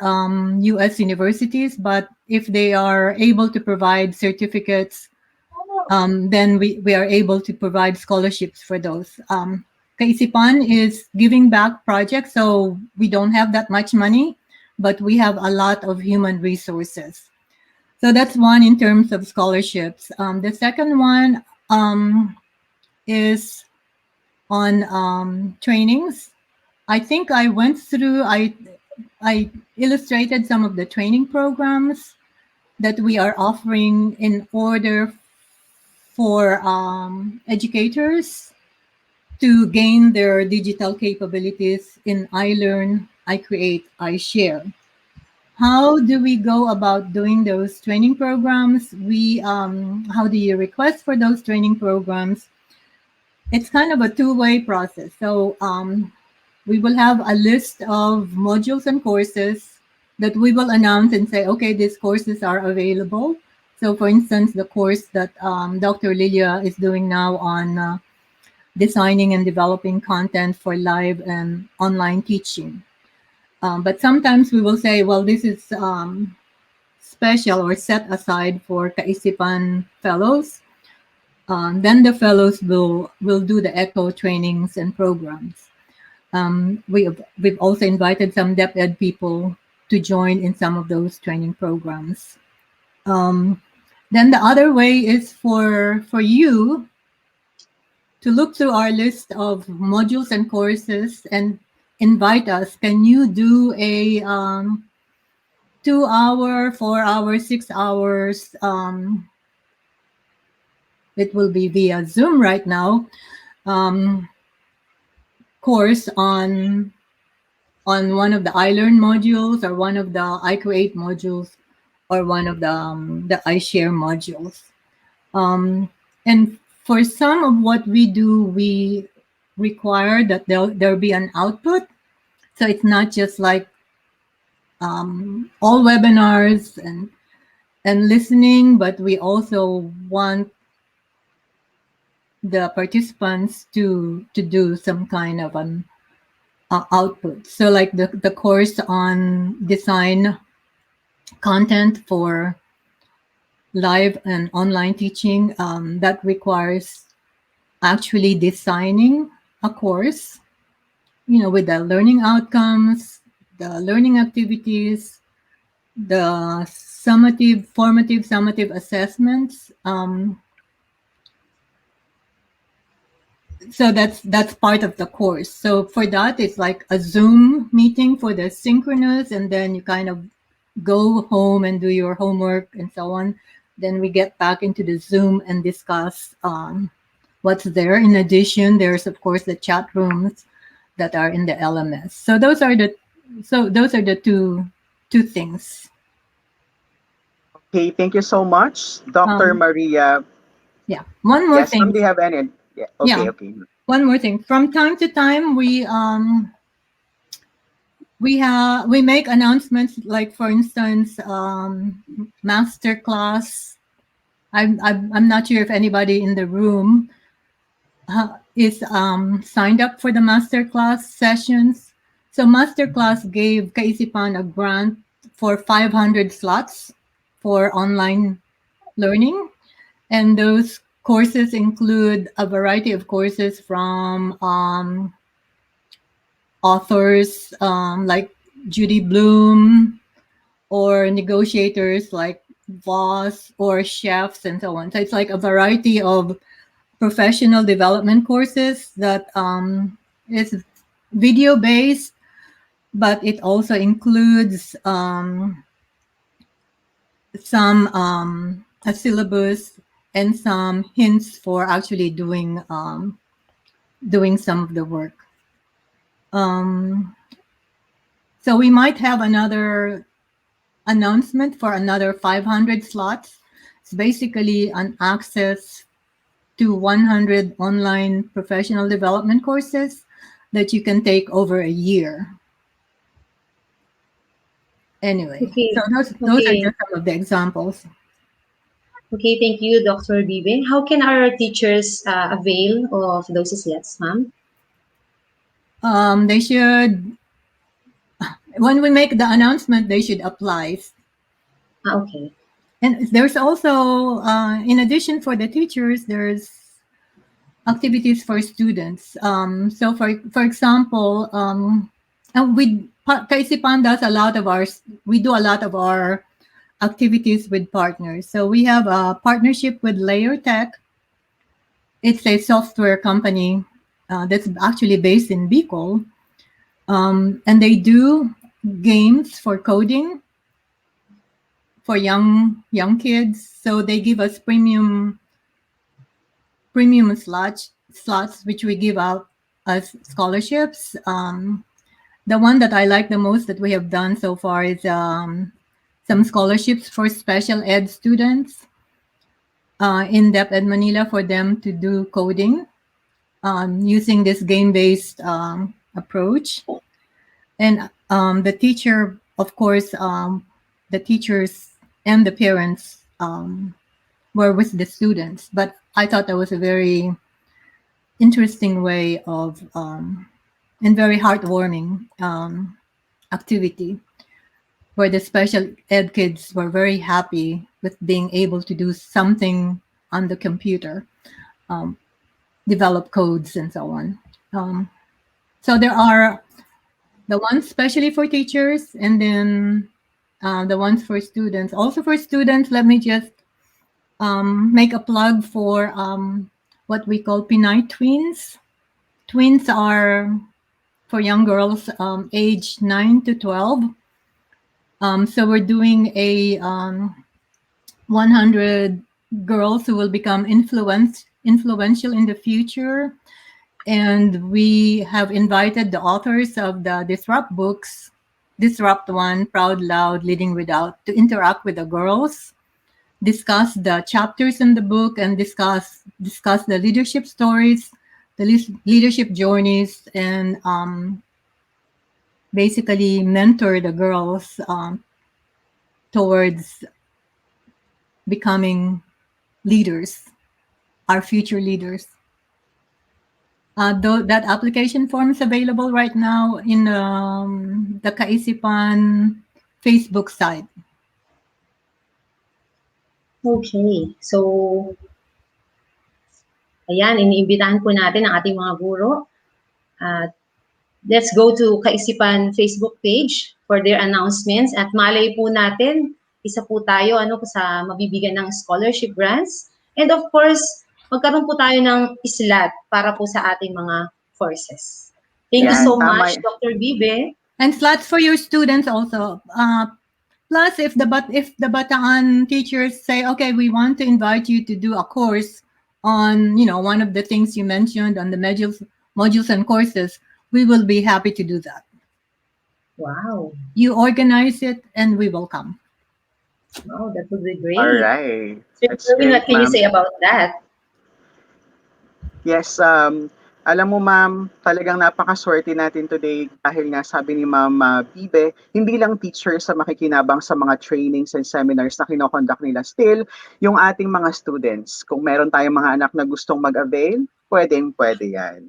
U.S. universities, but if they are able to provide certificates, then we are able to provide scholarships for those. Kaisipan is giving back projects, so we don't have that much money, but we have a lot of human resources. So that's one in terms of scholarships. The second one is on trainings. I think I went through, I illustrated some of the training programs that we are offering in order for educators to gain their digital capabilities in I Learn, I Create, I Share. How do we go about doing those training programs? How do you request for those training programs? It's kind of a two-way process. So we will have a list of modules and courses that we will announce and say, okay, these courses are available. So for instance, the course that Dr. Lilia is doing now on designing and developing content for live and online teaching. But sometimes we will say, well, this is special or set aside for Kaisipan fellows. Then the fellows will do the ECHO trainings and programs. We've also invited some DepEd people to join in some of those training programs. Then the other way is for you to look through our list of modules and courses and invite us. Can you do a 2 hour, 4 hours, 6 hours? It will be via Zoom right now. Course on one of the I Learn modules or one of the I Create modules or one of the I Share modules. And for some of what we do, we require that there be an output. So it's not just like all webinars and listening, but we also want the participants to do some kind of an output. So like the course on design content for live and online teaching, that requires actually designing a course, with the learning outcomes, the learning activities, the formative assessments. So that's part of the course. So for that, it's like a Zoom meeting for the synchronous, and then you kind of go home and do your homework and so on. Then we get back into the Zoom and discuss what's there. In addition, there's of course the chat rooms that are in the LMS. So those are the So those are the two things. Okay, thank you so much, Dr. Maria. Yeah, one more Yes, thing. do you have any? Yeah. Yeah. Okay. One more thing. From time to time, we make announcements, like for instance, master class. I'm not sure if anybody in the room is signed up for the master class sessions. So master class gave Kaisipan a grant for 500 slots for online learning, and those courses include a variety of courses from authors like Judy Bloom, or negotiators like Voss, or chefs, and so on. So it's like a variety of professional development courses that is video based, but it also includes some a syllabus and some hints for actually doing some of the work. So we might have another announcement for another 500 slots. It's basically an access to 100 online professional development courses that you can take over a year. Anyway, Okay. so those are just some of the examples. Okay, thank you, Dr. Bibe. How can our teachers avail of those slots, ma'am? They should, when we make the announcement, they should apply. Okay. And there's also, in addition for the teachers, there's activities for students. So for example, Kaisipan does a lot of we do a lot of our activities with partners. So we have a partnership with Layer Tech. It's a software company that's actually based in Bicol. And they do games for coding for young kids. So they give us premium slots, which we give out as scholarships. The one that I like the most that we have done so far is some scholarships for special ed students in DepEd Manila, for them to do coding using this game-based approach. And the teacher, of course, the teachers and the parents were with the students. But I thought that was a very interesting way of and very heartwarming activity, where the special ed kids were very happy with being able to do something on the computer, develop codes and so on. So there are the ones especially for teachers, and then the ones for students. Also for students, let me just make a plug for what we call Pinay Twins. Twins are for young girls age 9 to 12. So we're doing a 100 girls who will become influential in the future. And we have invited the authors of the Disrupt books, Disrupt 1, Proud, Loud, Leading Without, to interact with the girls, discuss the chapters in the book, and discuss the leadership stories, the leadership journeys, and basically mentor the girls towards becoming leaders, our future leaders. That application form is available right now in the Kaisipan Facebook site. Okay, so ayan, iniimbitahan po natin ang ating mga guro. Let's go to Kaisipan Facebook page for their announcements, at malay po natin, isa po tayo sa mabibigyan ng scholarship grants, and of course, magkaroon po tayo ng slot para po sa ating mga courses. Thank you so much, Dr. Bibe. And slots for your students also. Plus, if the Bataan teachers say, okay, we want to invite you to do a course on, one of the things you mentioned on the modules and courses, we will be happy to do that. Wow. You organize it and we will come. Wow, that would be great. All right. So, That's Jerwin, great, what can you ma'am. say about that? Yes, alam mo ma'am, talagang napakaswerte natin today dahil nga sabi ni Ma'am Bibe, hindi lang teachers sa makikinabang sa mga trainings and seminars na kinokonduct nila. Still, yung ating mga students, kung meron tayong mga anak na gustong mag-avail, pwedeng-pwede yan.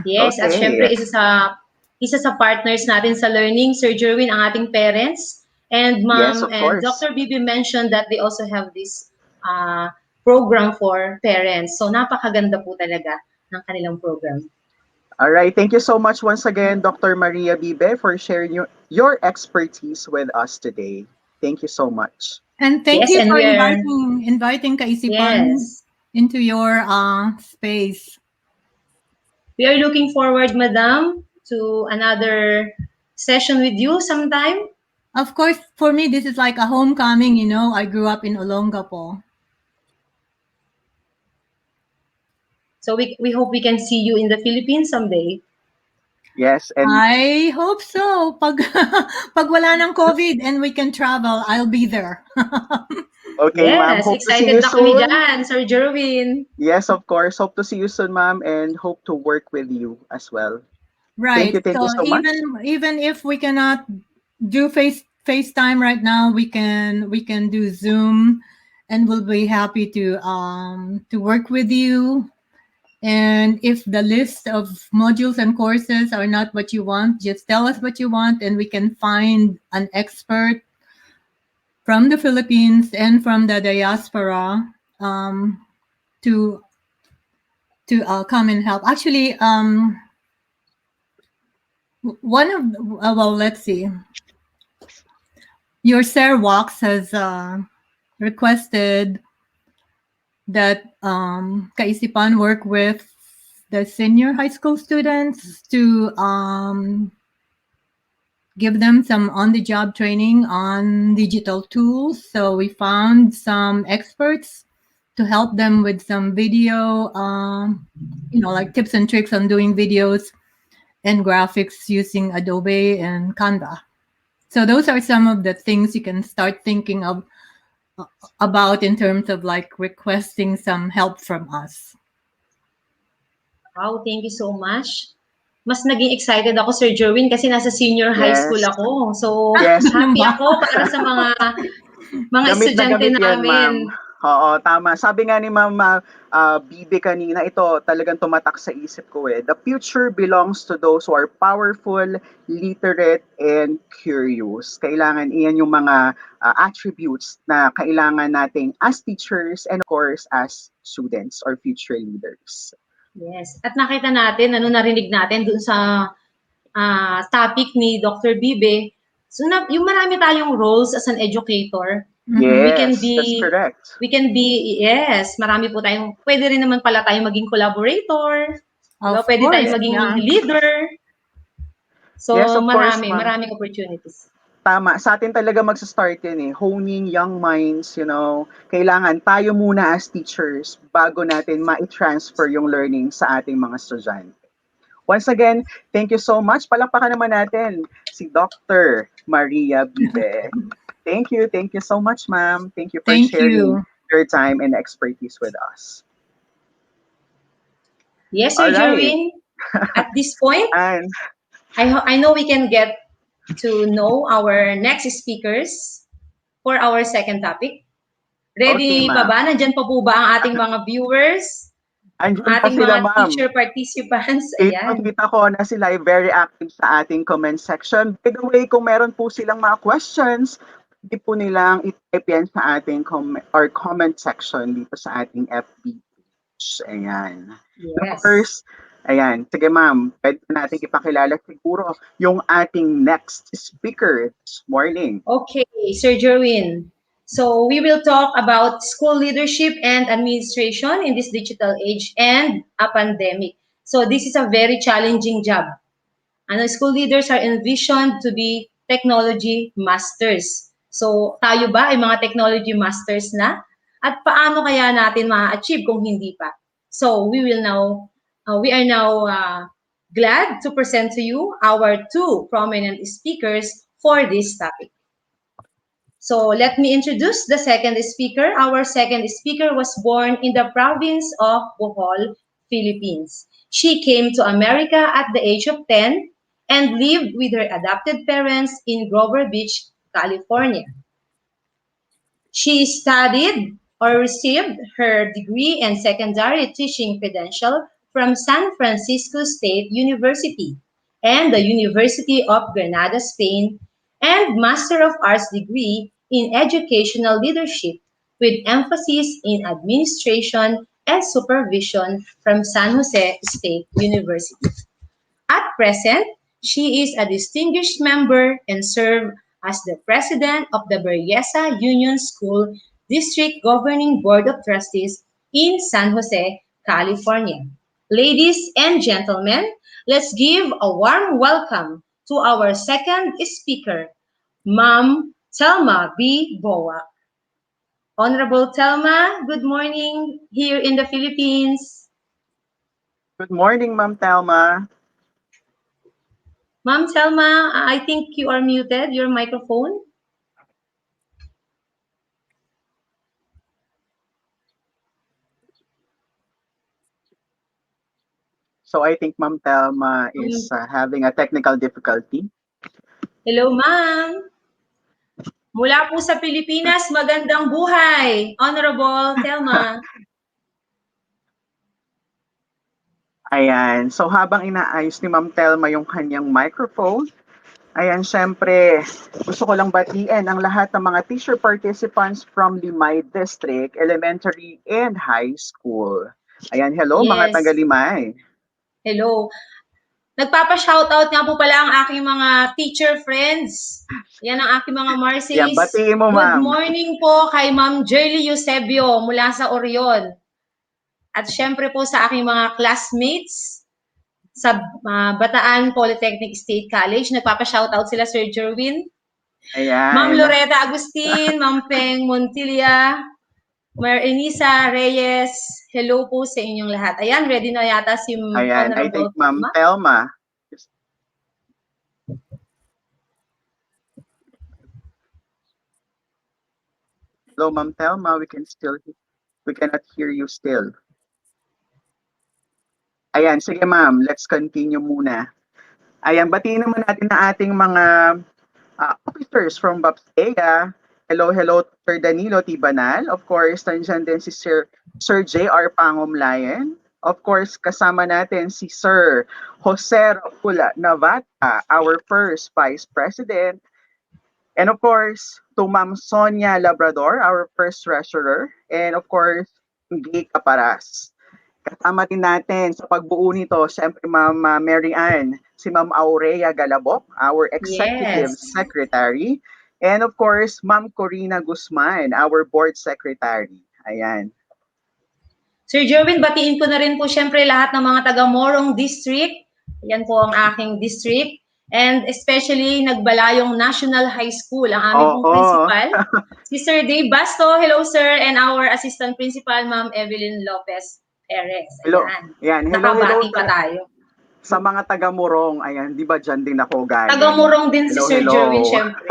Yes, at syempre, Okay. isa sa partners natin sa learning, Sir Jerwin, ang ating parents. And Yes, Ma'am of and course. Dr. Bibi mentioned that they also have this program for parents. So napakaganda po talaga ng kanilang program. All right. Thank you so much once again, Dr. Maria Bibe, for sharing your expertise with us today. Thank you so much. And thank Yes, you and for we are, inviting Kaisipan yes, into your space. we are looking forward, Madam, to another session with you sometime. Of course, for me, this is like a homecoming, you know. I grew up in Olongapo. So we hope we can see you in the Philippines someday. Yes, and I hope so. Pag wala ng COVID and we can travel, I'll be there. okay, ma'am. Yes, Hope to see excited you na kami soon. dyan, Sir Jerwin. Yes, of course. Hope to see you soon, ma'am, and hope to work with you as well. Right. Thank you So so much. even if we cannot do FaceTime right now, we can do Zoom, and we'll be happy to work with you. And if the list of modules and courses are not what you want, just tell us what you want, and we can find an expert from the Philippines and from the diaspora to come and help. Actually, one of well, let's see. Your Sir Wax has requested that Kaisipan work with the senior high school students to give them some on-the-job training on digital tools. So we found some experts to help them with some video, like tips and tricks on doing videos and graphics using Adobe and Canva. So those are some of the things you can start thinking about in terms of like requesting some help from us. Wow, thank you so much. Mas naging excited ako, Sir Jerwin, kasi nasa senior high school Yes. ako. So, Yes. happy ako para sa mga Gamit na estudyante gamit yan, ma'am. namin. Oo, tama. Sabi nga ni Ma'am Bibi kanina, ito talagang tumatak sa isip ko eh. The future belongs to those who are powerful, literate, and curious. Kailangan iyan yung mga attributes na kailangan nating as teachers and of course as students or future leaders. Yes. At nakita natin, narinig natin dun sa topic ni Dr. Bibe. So, yung marami tayong roles as an educator. Yes, that's correct. We can be, yes, marami po tayong, pwede rin naman pala tayong maging collaborator. Diba? Pwede tayong maging leader. So, Yes, of course, ma'am. maraming opportunities. Tama. Sa atin talaga magsa-start yan eh. Honing young minds, Kailangan tayo muna as teachers bago natin ma-transfer yung learning sa ating mga estudyante. Once again, thank you so much. Palakpakan naman natin si Dr. Maria Bibe. Thank you so much, ma'am. Thank you for sharing your time and expertise with us. Yes, Sir Jerwin. At this point, I know we can get to know our next speakers for our second topic. Ready Okay, pa ma'am. ba? Nandyan pa po ba ang ating mga viewers? Andiyan Ang pa ating sila, mga ma'am. teacher participants? Ayan. Kita ko na sila ay very active sa ating comment section. By the way, kung meron po silang mga questions, pwede po nilang i-type yan sa ating comment section dito sa ating FB page. Ayan. Yes. First, ayan. Sige ma'am, pwede natin ipakilala siguro yung ating next speaker this morning. Okay, Sir Jerwin. So we will talk about school leadership and administration in this digital age and a pandemic. So this is a very challenging job. School leaders are envisioned to be technology masters. So tayo ba ay mga technology masters na? At paano kaya natin ma-achieve kung hindi pa? So we are now glad to present to you our two prominent speakers for this topic. So let me introduce the second speaker. Our second speaker was born in the province of Bohol, Philippines. She came to America at the age of 10 and lived with her adopted parents in Grover Beach, California. She studied or received her degree and secondary teaching credential from San Francisco State University and the University of Granada, Spain, and Master of Arts degree in Educational Leadership with emphasis in administration and supervision from San Jose State University. At present, she is a distinguished member and serves as the president of the Berryessa Union School District Governing Board of Trustees in San Jose, California. Ladies and gentlemen, let's give a warm welcome to our second speaker, Ma'am Telma B. Boak. Honorable Telma, good morning here in the Philippines. Good morning, Ma'am Telma. Ma'am Telma, I think you are muted, your microphone. So I think Ma'am Telma is having a technical difficulty. Hello, ma'am. Mula po sa Pilipinas, magandang buhay, Honorable Telma. Ayan. So habang inaayos ni Ma'am Telma yung kanyang microphone, ayan, syempre, gusto ko lang batiin ang lahat ng mga teacher participants from Limay District, Elementary and High School. Ayan, hello mga Yes. taga-Limay. Hello. Nagpapa-shoutout nga po pala ang aking mga teacher friends. Yan ang aking mga Marcies. Yan, batiin mo, Good ma'am. morning po kay Ma'am Jerly Eusebio mula sa Orion. At syempre po sa aking mga classmates sa Bataan Polytechnic State College. Nagpapa-shoutout sila, Sir Jerwin. Ayan. Ma'am Loretta Agustin, Ma'am Peng Montilla, Mar Enisa Reyes, hello po sa inyong lahat. Ayan, ready na yata si Ayan, I Honorable think Ma'am Telma. Telma. Hello, Ma'am Telma, we cannot hear you still. Ayan, sige ma'am, let's continue muna. Ayan, batiin naman natin ang ating mga officers from BAPSEA. Hello, hello, Sir Danilo Tibanal. Of course, nandiyan din si Sir J.R. Pangumlayan. Of course, kasama natin si Sir Jose Rapula Navata, our first Vice President. And of course, to Ma'am Sonia Labrador, our first treasurer. And of course, Gay Caparas. Kasama din natin sa pagbuo nito, siyempre Ma'am Mary Ann, si Ma'am Aurea Galabok, our Executive Yes. Secretary. And of course, Ma'am Corina Guzman, our Board Secretary. Ayan. Sir Jerwin, batiin ko na rin po syempre lahat ng mga taga Morong District. Yan po ang aking district. And especially nagbalayong National High School, ang aming pong principal, si Sir Dave Basto. Hello sir, and our Assistant Principal, Ma'am Evelyn Lopez Perez. Hello. Ayan. Yan. Hello, hello. Nakabati pa tayo. Sa mga taga-Murong, ayan, di ba dyan din ako galing? Taga-Murong din si Hello, Sir hello. Jerwin, syempre.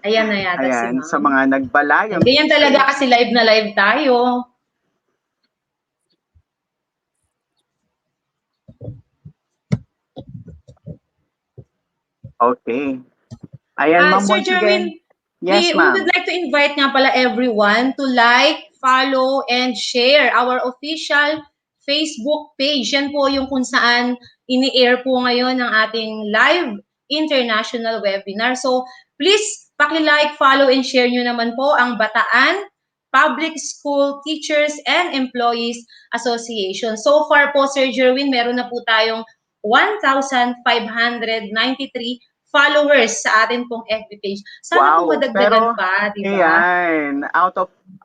Ayan na yata si Ayan, Ma'am. sa mga nagbalayong. Ganyan talaga kasi live na live tayo. Okay. Ayan, ma'am, Sir once Jerwin, again. Yes, we ma'am. would like to invite nga pala everyone to like, follow, and share our official Facebook page. Yan po yung kung saan ini-air po ngayon ang ating live international webinar. So, please, paki-like, follow, and share nyo naman po ang Bataan Public School Teachers and Employees Association. So far po, Sir Jerwin, meron na po tayong 1,593 followers sa atin pong FB page. Sana po madagdagan pa, di ba? Ayan,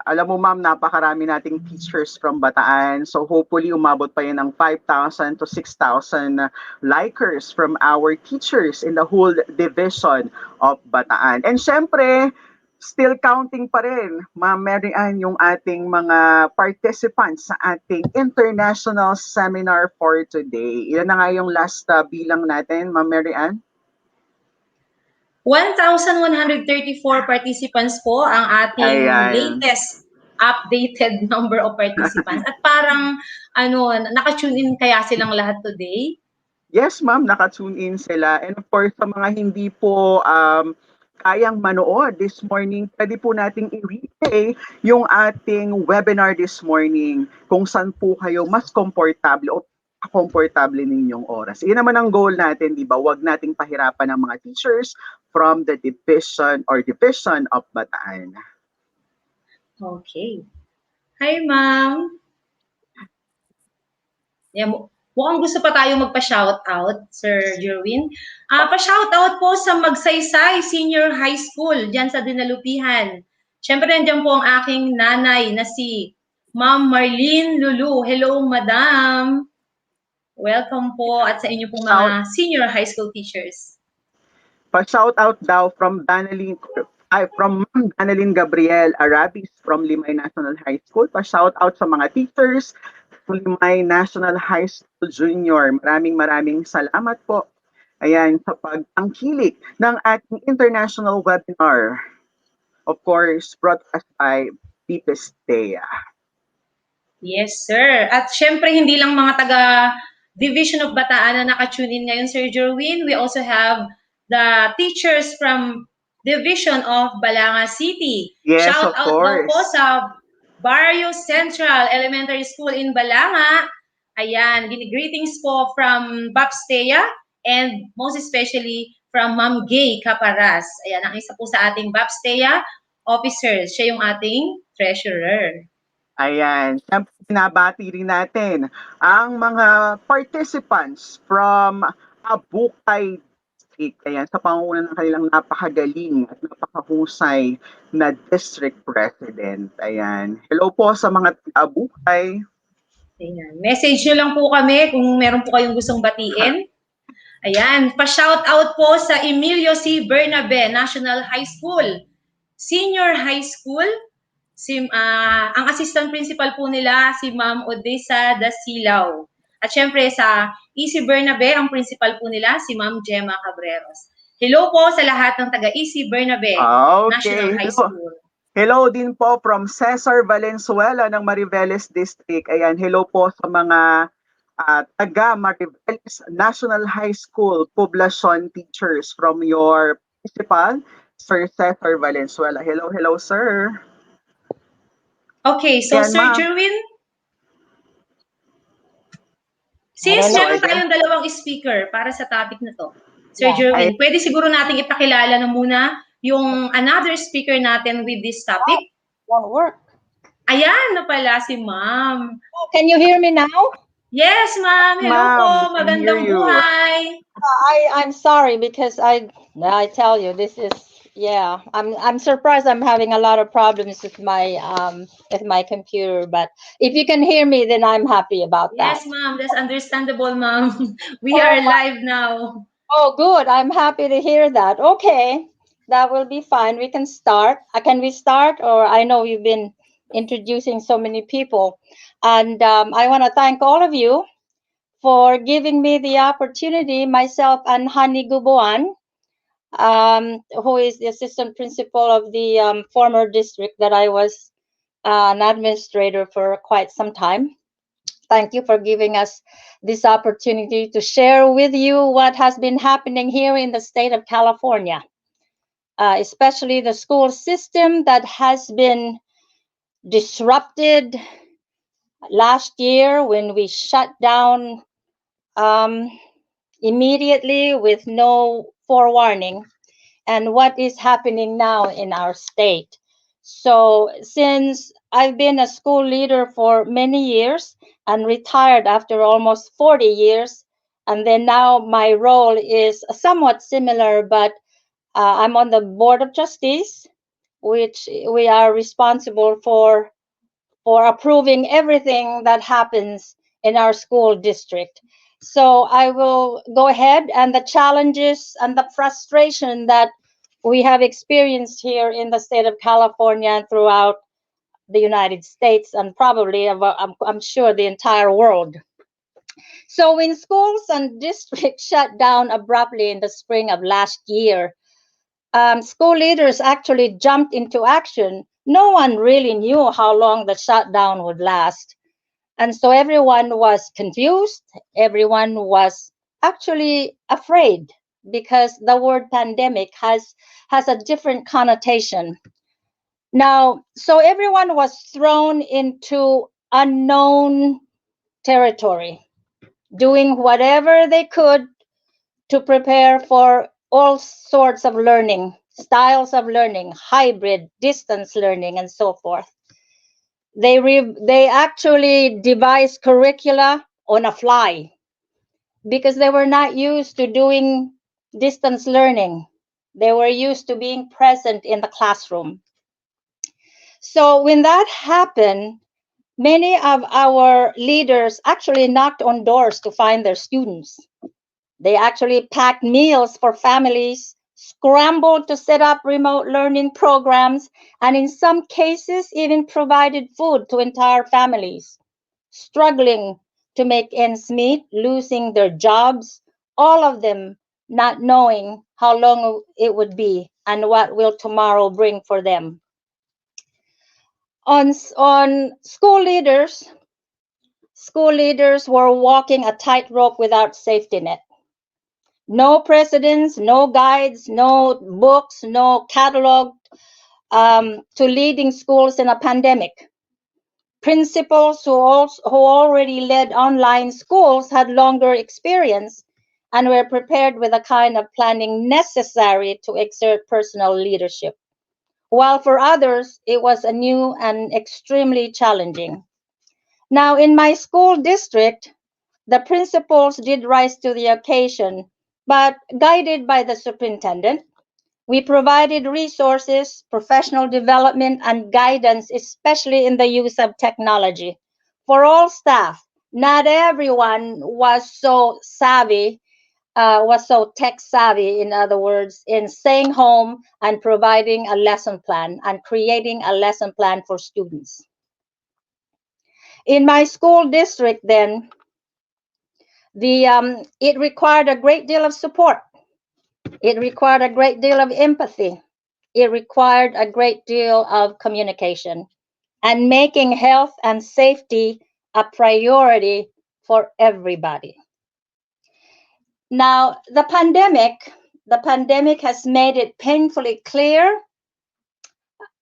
alam mo ma'am, napakarami nating teachers from Bataan. So hopefully umabot pa yun ng 5,000 to 6,000 likers from our teachers in the whole division of Bataan. And syempre, still counting pa rin, Ma'am Mary Ann, yung ating mga participants sa ating international seminar for today. Ilan na nga yung last bilang natin, Ma'am Mary Ann? 1,134 participants po ang ating Ayan. latest updated number of participants. At parang naka-tune in kaya silang lahat today? Yes, ma'am, naka-tune in sila. And of course, sa mga hindi po kayang manood this morning, pwede po nating i-replay yung ating webinar this morning kung saan po kayo mas komportable o komportable ninyong oras. Iyan naman ang goal natin, di ba? Huwag nating pahirapan ng mga teachers from the division of Bataan. Okay. Hi, ma'am. Yeah, mukhang gusto pa tayo magpa-shoutout, Sir Jerwin. Pa-shoutout po sa Magsaysay Senior High School, dyan sa Dinalupihan. Siyempre, nandiyan po ang aking nanay na si Ma'am Marlene Lulu. Hello, Madam. Welcome po at sa inyo pong mga senior high school teachers. Pa-shoutout daw from from Ma'am Danalyn Gabriel Arabis from Limay National High School. Pa-shoutout sa mga teachers from Limay National High School Junior. Maraming salamat po. Ayan, sa pag-angkilik ng ating international webinar. Of course, brought us by Pipestea. Yes, sir. At syempre, hindi lang mga taga Division of Bataan na naka-tune in ngayon, Sir Jerwin. We also have the teachers from Division of Balanga City. Yes, Shout of out daw course. po sa Barrio Central Elementary School in Balanga. Ayan, greetings po from Bapstea and most especially from Ma'am Gay Caparas. Ayan, ang isa po sa ating Bapstea officers. Siya yung ating treasurer. Ayan, siyempre binabati rin natin ang mga participants from Abukay District. Ayan, sa pangunguna ng kanilang napakagaling at napakahusay na district president. Ayan, hello po sa mga Abukay. Ayan, message nyo lang po kami kung meron po kayong gustong batiin. Ayan, pa-shout out po sa Emilio C. Bernabe National High School, Senior High School. Ang assistant principal po nila, si Ma'am Odessa Dasilaw. At syempre sa EC Bernabe, ang principal po nila, si Ma'am Gemma Cabreros. Hello po sa lahat ng taga EC Bernabe National High School. Hello din po from Cesar Valenzuela ng Mariveles District. Ayan, hello po sa mga taga Mariveles National High School Poblacion teachers from your principal, Sir Cesar Valenzuela. Hello, sir. Okay, so Yan, Sir ma'am. Jerwin, since meron tayong dalawang speaker para sa topic na to, Sir Jerwin, pwede siguro nating ipakilala na muna yung another speaker natin with this topic? Won't work. Ayan na pala si Ma'am. Oh, can you hear me now? Yes, Ma'am. Hello po. Magandang buhay. I'm sorry because I tell you this is I'm surprised. I'm having a lot of problems with my computer, but if you can hear me, then I'm happy about that. Yes, ma'am. That's understandable, ma'am. We are live now. Oh, good. I'm happy to hear that. Okay, that will be fine. We can start. Can we start? Or I know you've been introducing so many people, and I want to thank all of you for giving me the opportunity. Myself and Hani Gubuan, who is the assistant principal of the former district that I was an administrator for quite some time. Thank you for giving us this opportunity to share with you what has been happening here in the state of California, especially the school system that has been disrupted last year when we shut down immediately with no forewarning, and what is happening now in our state. So since I've been a school leader for many years and retired after almost 40 years, and then now my role is somewhat similar, but I'm on the Board of Trustees, which we are responsible for approving everything that happens in our school district. So I will go ahead, and the challenges and the frustration that we have experienced here in the state of California and throughout the United States, and probably, I'm sure, the entire world. So when schools and districts shut down abruptly in the spring of last year, school leaders actually jumped into action. No one really knew how long the shutdown would last. And so everyone was confused. Everyone was actually afraid because the word pandemic has a different connotation. Now, so everyone was thrown into unknown territory, doing whatever they could to prepare for all sorts of learning, styles of learning, hybrid, distance learning, and so forth. They actually devised curricula on a fly because they were not used to doing distance learning. They were used to being present in the classroom. So when that happened, many of our leaders actually knocked on doors to find their students. They actually packed meals for families, scrambled to set up remote learning programs, and in some cases even provided food to entire families, struggling to make ends meet, losing their jobs, all of them not knowing how long it would be and what will tomorrow bring for them. On school leaders were walking a tightrope without safety net. No precedents, no guides, no books, no catalog to leading schools in a pandemic. Principals who already led online schools had longer experience and were prepared with the kind of planning necessary to exert personal leadership, while for others, it was a new and extremely challenging. Now, in my school district, the principals did rise to the occasion, but guided by the superintendent, we provided resources, professional development, and guidance, especially in the use of technology for all staff. Not everyone was so savvy, was so tech savvy, in other words, in staying home and providing a lesson plan and creating a lesson plan for students. In my school district then, it required a great deal of support. It required a great deal of empathy. It required a great deal of communication and making health and safety a priority for everybody. Now, the pandemic has made it painfully clear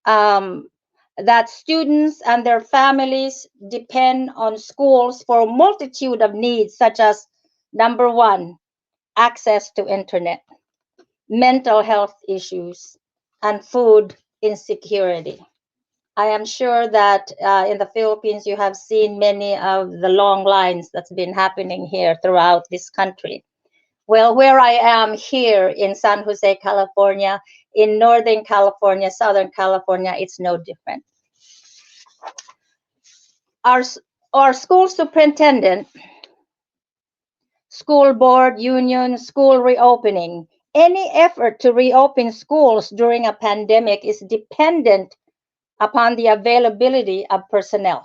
that students and their families depend on schools for a multitude of needs, such as, number one, access to internet, mental health issues, and food insecurity. I am sure that in the Philippines, you have seen many of the long lines that's been happening here throughout this country. Well, where I am here in San Jose, California, in Northern California, Southern California, it's no different. Our school superintendent, school board, union, school reopening, any effort to reopen schools during a pandemic is dependent upon the availability of personnel.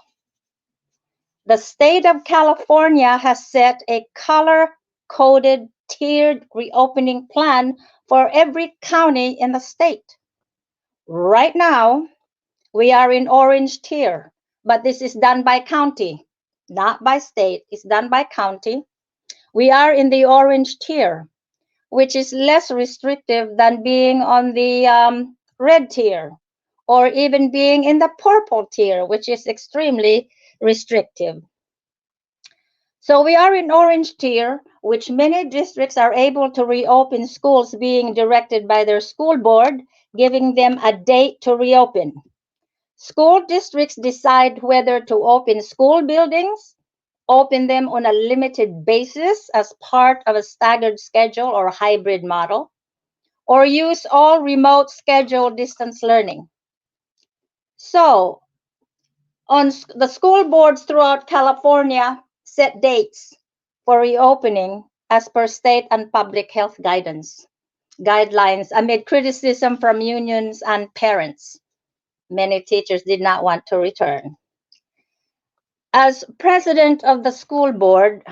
The state of California has set a color-coded, tiered reopening plan for every county in the state. Right now, we are in orange tier, but this is done by county, not by state. It's done by county. We are in the orange tier, which is less restrictive than being on the red tier, or even being in the purple tier, which is extremely restrictive. So we are in orange tier, which many districts are able to reopen schools being directed by their school board, giving them a date to reopen. School districts decide whether to open school buildings, open them on a limited basis as part of a staggered schedule or hybrid model, or use all remote scheduled distance learning. So, on the school boards throughout California set dates for reopening as per state and public health guidance. guidelines amid criticism from unions and parents. Many teachers did not want to return. As president of the school board,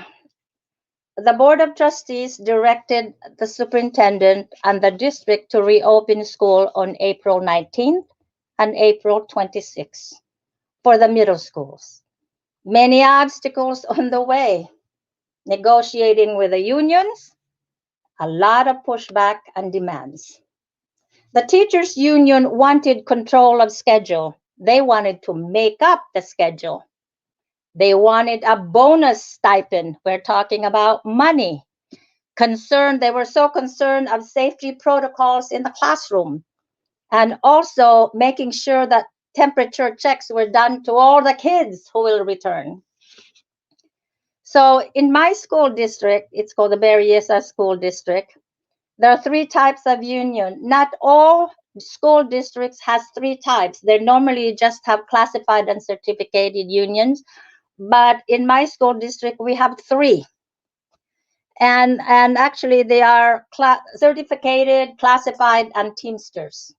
the Board of Trustees directed the superintendent and the district to reopen school on April 19th and April 26th for the middle schools. Many obstacles on the way, negotiating with the unions, a lot of pushback and demands. The teachers' union wanted control of schedule. They wanted to make up the schedule. They wanted a bonus stipend. We're talking about money. They were so concerned of safety protocols in the classroom, and also making sure that temperature checks were done to all the kids who will return. So in my school district, it's called the Berryessa School District, there are 3 types of union. Not all school districts has 3 types. They normally just have classified and certificated unions. But in my school district, we have 3. And actually they are certificated, classified, and Teamsters.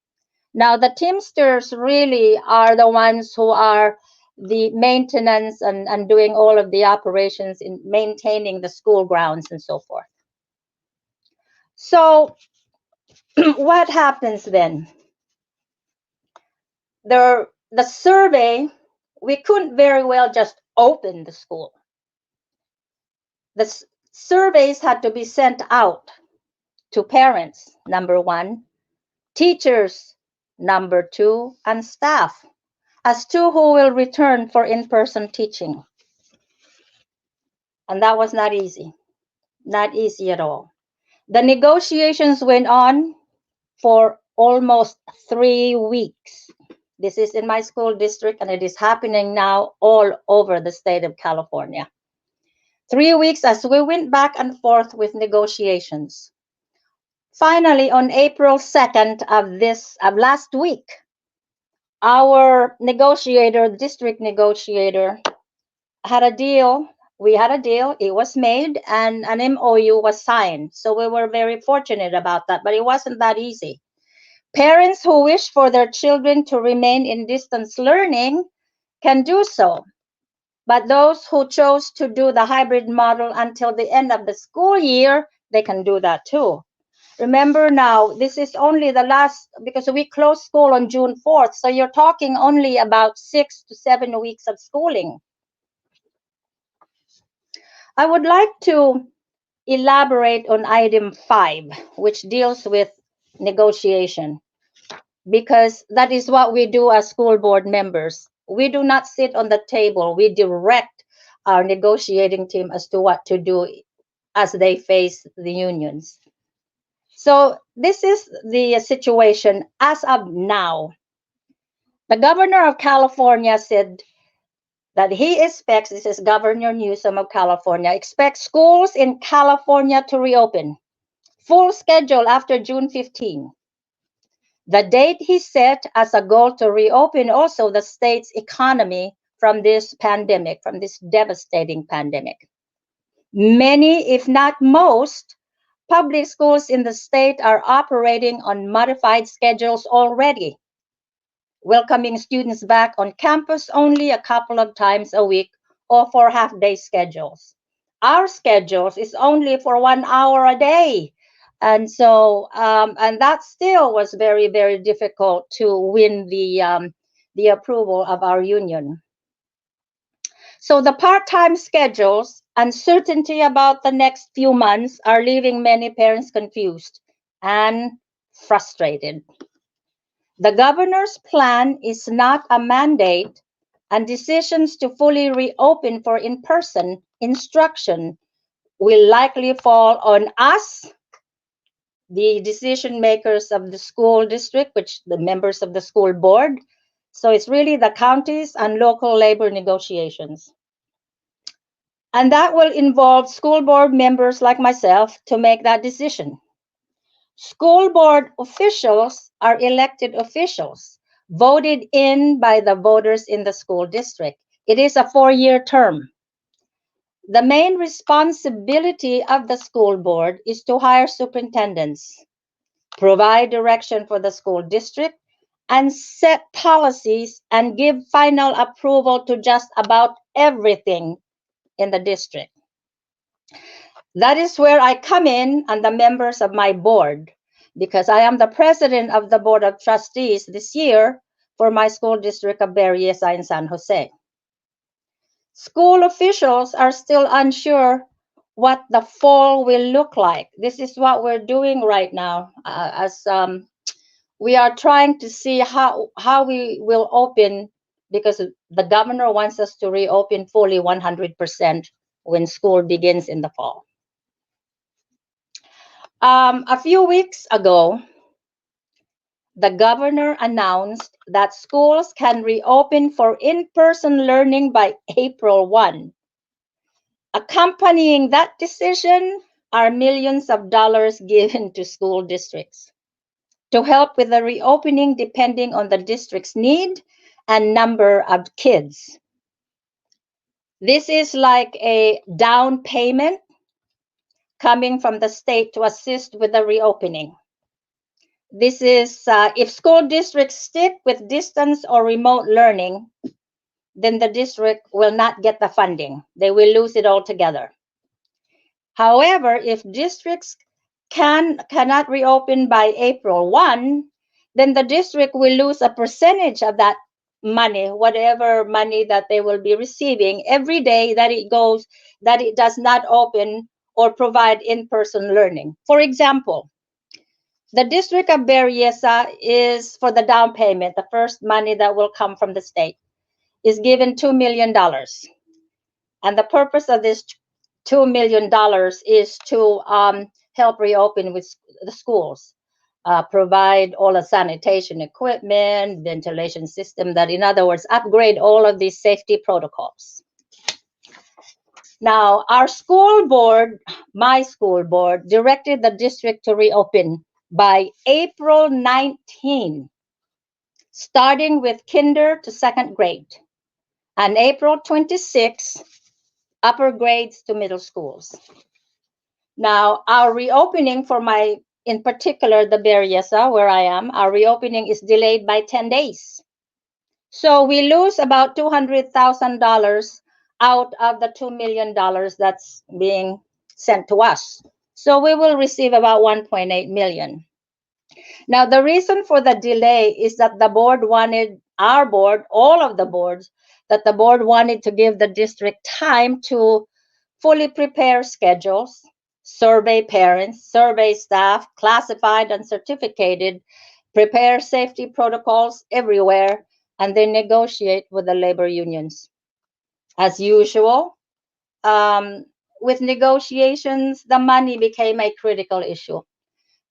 Now the Teamsters really are the ones who are the maintenance and doing all of the operations in maintaining the school grounds and so forth. So what happens then? The survey, we couldn't very well just open the school. The surveys had to be sent out to parents, number 1, teachers, number 2, and staff, as to who will return for in-person teaching. And that was not easy at all. The negotiations went on for almost 3 weeks. This is in my school district, and it is happening now all over the state of California. 3 weeks as we went back and forth with negotiations. Finally, on April 2nd of last week, our negotiator, district negotiator, had a deal. We had a deal. It was made, and an MOU was signed. So we were very fortunate about that, but it wasn't that easy. Parents who wish for their children to remain in distance learning can do so. But those who chose to do the hybrid model until the end of the school year, they can do that too. Remember now, this is only the last, because we closed school on June 4th, so you're talking only about 6 to 7 weeks of schooling. I would like to elaborate on item 5, which deals with negotiation, because that is what we do as school board members. We do not sit on the table. We direct our negotiating team as to what to do as they face the unions. So this is the situation as of now. The governor of California said that he expects, this is Governor Newsom of California, expects schools in California to reopen, full schedule after June 15. The date he set as a goal to reopen also the state's economy from this pandemic, from this devastating pandemic. Many, if not most, public schools in the state are operating on modified schedules already, welcoming students back on campus only a couple of times a week or for half-day schedules. Our schedules is only for 1 hour a day. And so, and that still was very, very difficult to win the approval of our union. So the part-time schedules, uncertainty about the next few months are leaving many parents confused and frustrated. The governor's plan is not a mandate, and decisions to fully reopen for in-person instruction will likely fall on us, the decision makers of the school district, which the members of the school board. So it's really the counties and local labor negotiations. And that will involve school board members like myself to make that decision. School board officials are elected officials, voted in by the voters in the school district. It is a 4-year term. The main responsibility of the school board is to hire superintendents. provide direction for the school district, and set policies and give final approval to just about everything in the district. That is where I come in and the members of my board, because I am the president of the Board of Trustees this year for my school district of Berryessa in San Jose. School officials are still unsure what the fall will look like. This is what we're doing right now, as we are trying to see how we will open, because the governor wants us to reopen fully 100% when school begins in the fall. A few weeks ago, the governor announced that schools can reopen for in-person learning by April 1. Accompanying that decision are millions of dollars given to school districts to help with the reopening depending on the district's need and number of kids. This is like a down payment coming from the state to assist with the reopening. This is, if school districts stick with distance or remote learning, then the district will not get the funding. They will lose it altogether. However, if districts cannot reopen by April 1, then the district will lose a percentage of that money, whatever money that they will be receiving every day that it does not open or provide in-person learning. For example, the district of Berryessa is, for the down payment, the first money that will come from the state, is given $2 million. And the purpose of this $2 million is to help reopen with the schools, provide all the sanitation equipment, ventilation system, that, in other words, upgrade all of these safety protocols. Now, our school board, my school board, directed the district to reopen by April 19, starting with kinder to second grade, and April 26, upper grades to middle schools. Now, our reopening for in particular, the Berryessa, where I am, our reopening is delayed by 10 days. So we lose about $200,000 out of the $2 million that's being sent to us. So we will receive about $1.8 million. Now, the reason for the delay is that the board wanted, our board, all of the boards, that the board wanted to give the district time to fully prepare schedules, survey parents, survey staff, classified and certificated, prepare safety protocols everywhere, and then negotiate with the labor unions. As usual, with negotiations, the money became a critical issue.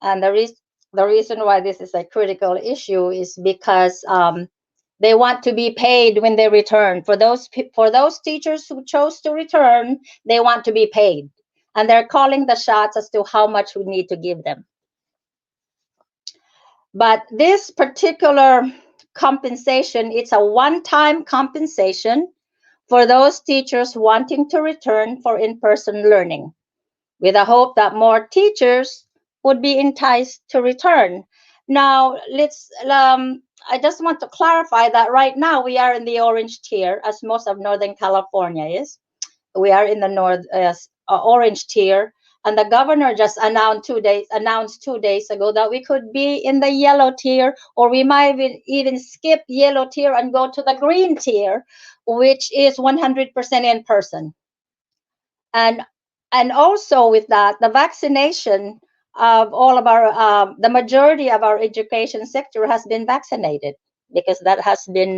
And the reason why this is a critical issue is because they want to be paid when they return. For those teachers who chose to return, they want to be paid. And they're calling the shots as to how much we need to give them. But this particular compensation, it's a one-time compensation for those teachers wanting to return for in-person learning, with a hope that more teachers would be enticed to return. Now, I just want to clarify that right now we are in the orange tier, as most of Northern California is. We are in the orange tier, and the governor just announced 2 days ago that we could be in the yellow tier, or we might even skip yellow tier and go to the green tier, which is 100% in person. And also with that, the vaccination of all of our, the majority of our education sector has been vaccinated, because that has been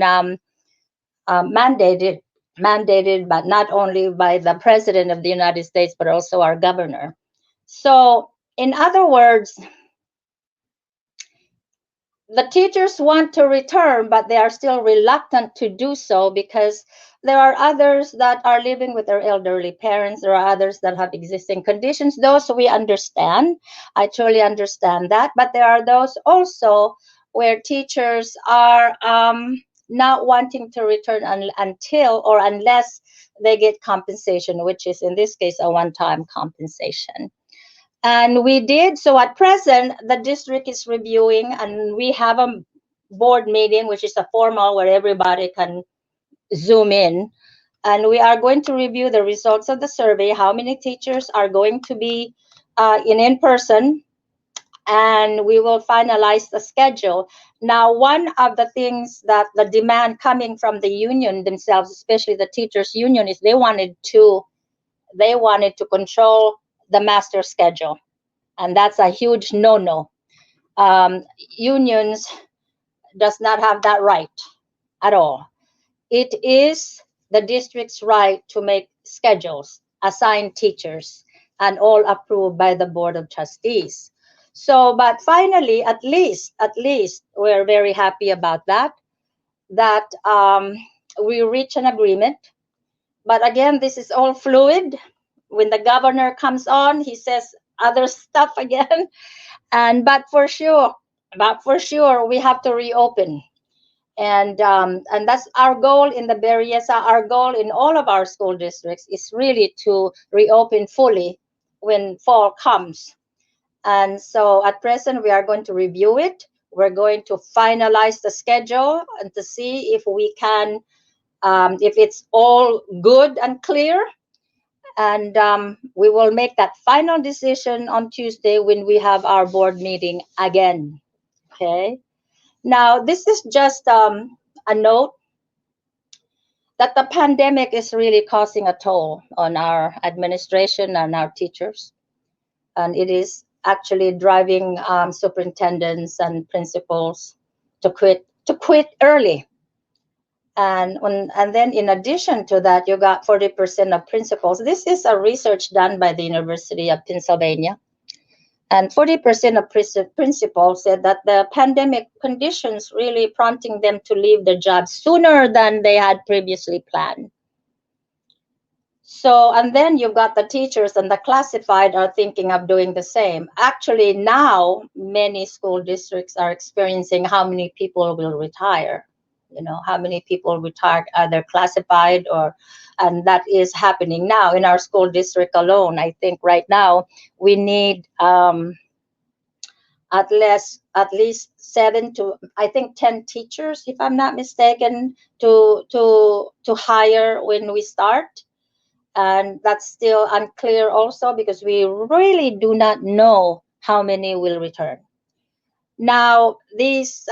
mandated, but not only by the President of the United States, but also our governor. So, in other words, the teachers want to return, but they are still reluctant to do so, because there are others that are living with their elderly parents. There are others that have existing conditions. Those we understand. I truly understand that. But there are those also where teachers are not wanting to return until or unless they get compensation, which is in this case a one-time compensation. And we did. So at present, the district is reviewing, and we have a board meeting, which is a formal where everybody can Zoom in. And we are going to review the results of the survey, how many teachers are going to be in person, and we will finalize the schedule. Now, one of the things that the demand coming from the union themselves, especially the teachers union, is they wanted to control the master schedule. And that's a huge no-no. Unions does not have that right at all. It is the district's right to make schedules, assign teachers, and all approved by the Board of Trustees. So, but finally, at least, we're very happy about that we reach an agreement. But again, this is all fluid. When the governor comes on, he says other stuff again. But for sure, we have to reopen. And that's our goal in the Berryessa. Our goal in all of our school districts is really to reopen fully when fall comes. And so at present, we are going to review it. We're going to finalize the schedule and to see if we can, if it's all good and clear. And we will make that final decision on Tuesday when we have our board meeting again. Okay. Now, this is just a note that the pandemic is really causing a toll on our administration and our teachers. And it is actually driving superintendents and principals to quit early. And then in addition to that, you got 40% of principals. This is a research done by the University of Pennsylvania. And 40% of principals said that the pandemic conditions really prompting them to leave their jobs sooner than they had previously planned. So, and then you've got the teachers and the classified are thinking of doing the same. Actually, now many school districts are experiencing how many people will retire. You know, how many people retired, either classified and that is happening now in our school district alone. I think right now we need at least 7 to, I think, 10 teachers, if I'm not mistaken, to hire when we start. And that's still unclear also because we really do not know how many will return. Now, these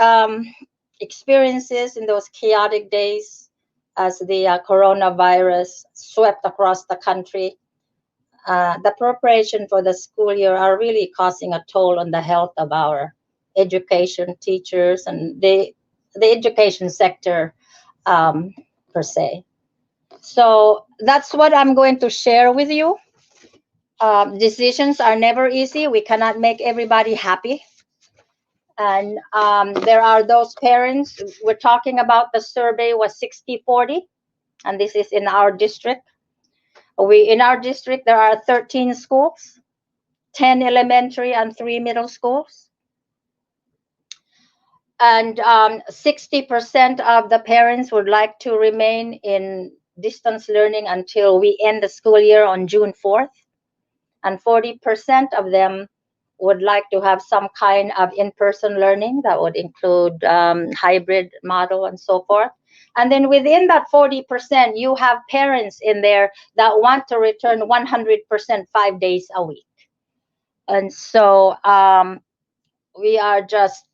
experiences in those chaotic days as the coronavirus swept across the country, the preparation for the school year are really causing a toll on the health of our education teachers and the education sector per se. So that's what I'm going to share with you. Decisions are never easy. We cannot make everybody happy. And there are those parents, we're talking about the survey was 60-40, and this is in our district. In our district, there are 13 schools, 10 elementary and 3 middle schools. And 60% of the parents would like to remain in distance learning until we end the school year on June 4th. And 40% of them would like to have some kind of in-person learning that would include hybrid model and so forth. And then within that 40%, you have parents in there that want to return 100% 5 days a week. And so we are just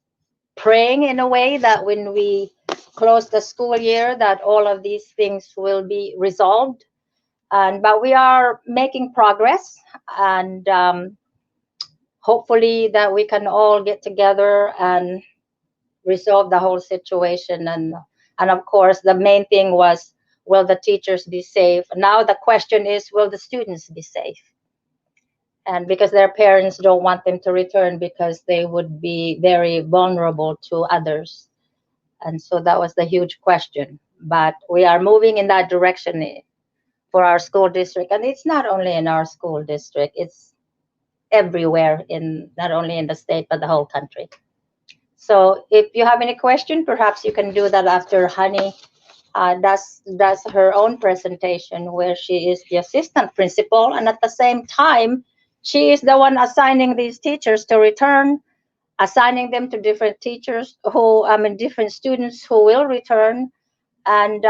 praying in a way that when we close the school year, that all of these things will be resolved. But we are making progress, and hopefully that we can all get together and resolve the whole situation. And of course, the main thing was, will the teachers be safe? Now the question is, will the students be safe? And because their parents don't want them to return because they would be very vulnerable to others. And so that was the huge question. But we are moving in that direction for our school district. And it's not only in our school district, it's everywhere, not only in the state, but the whole country. So if you have any question, perhaps you can do that after Honey does her own presentation, where she is the assistant principal. And at the same time, She is the one assigning these teachers to return, assigning them to different teachers who, different students who will return. And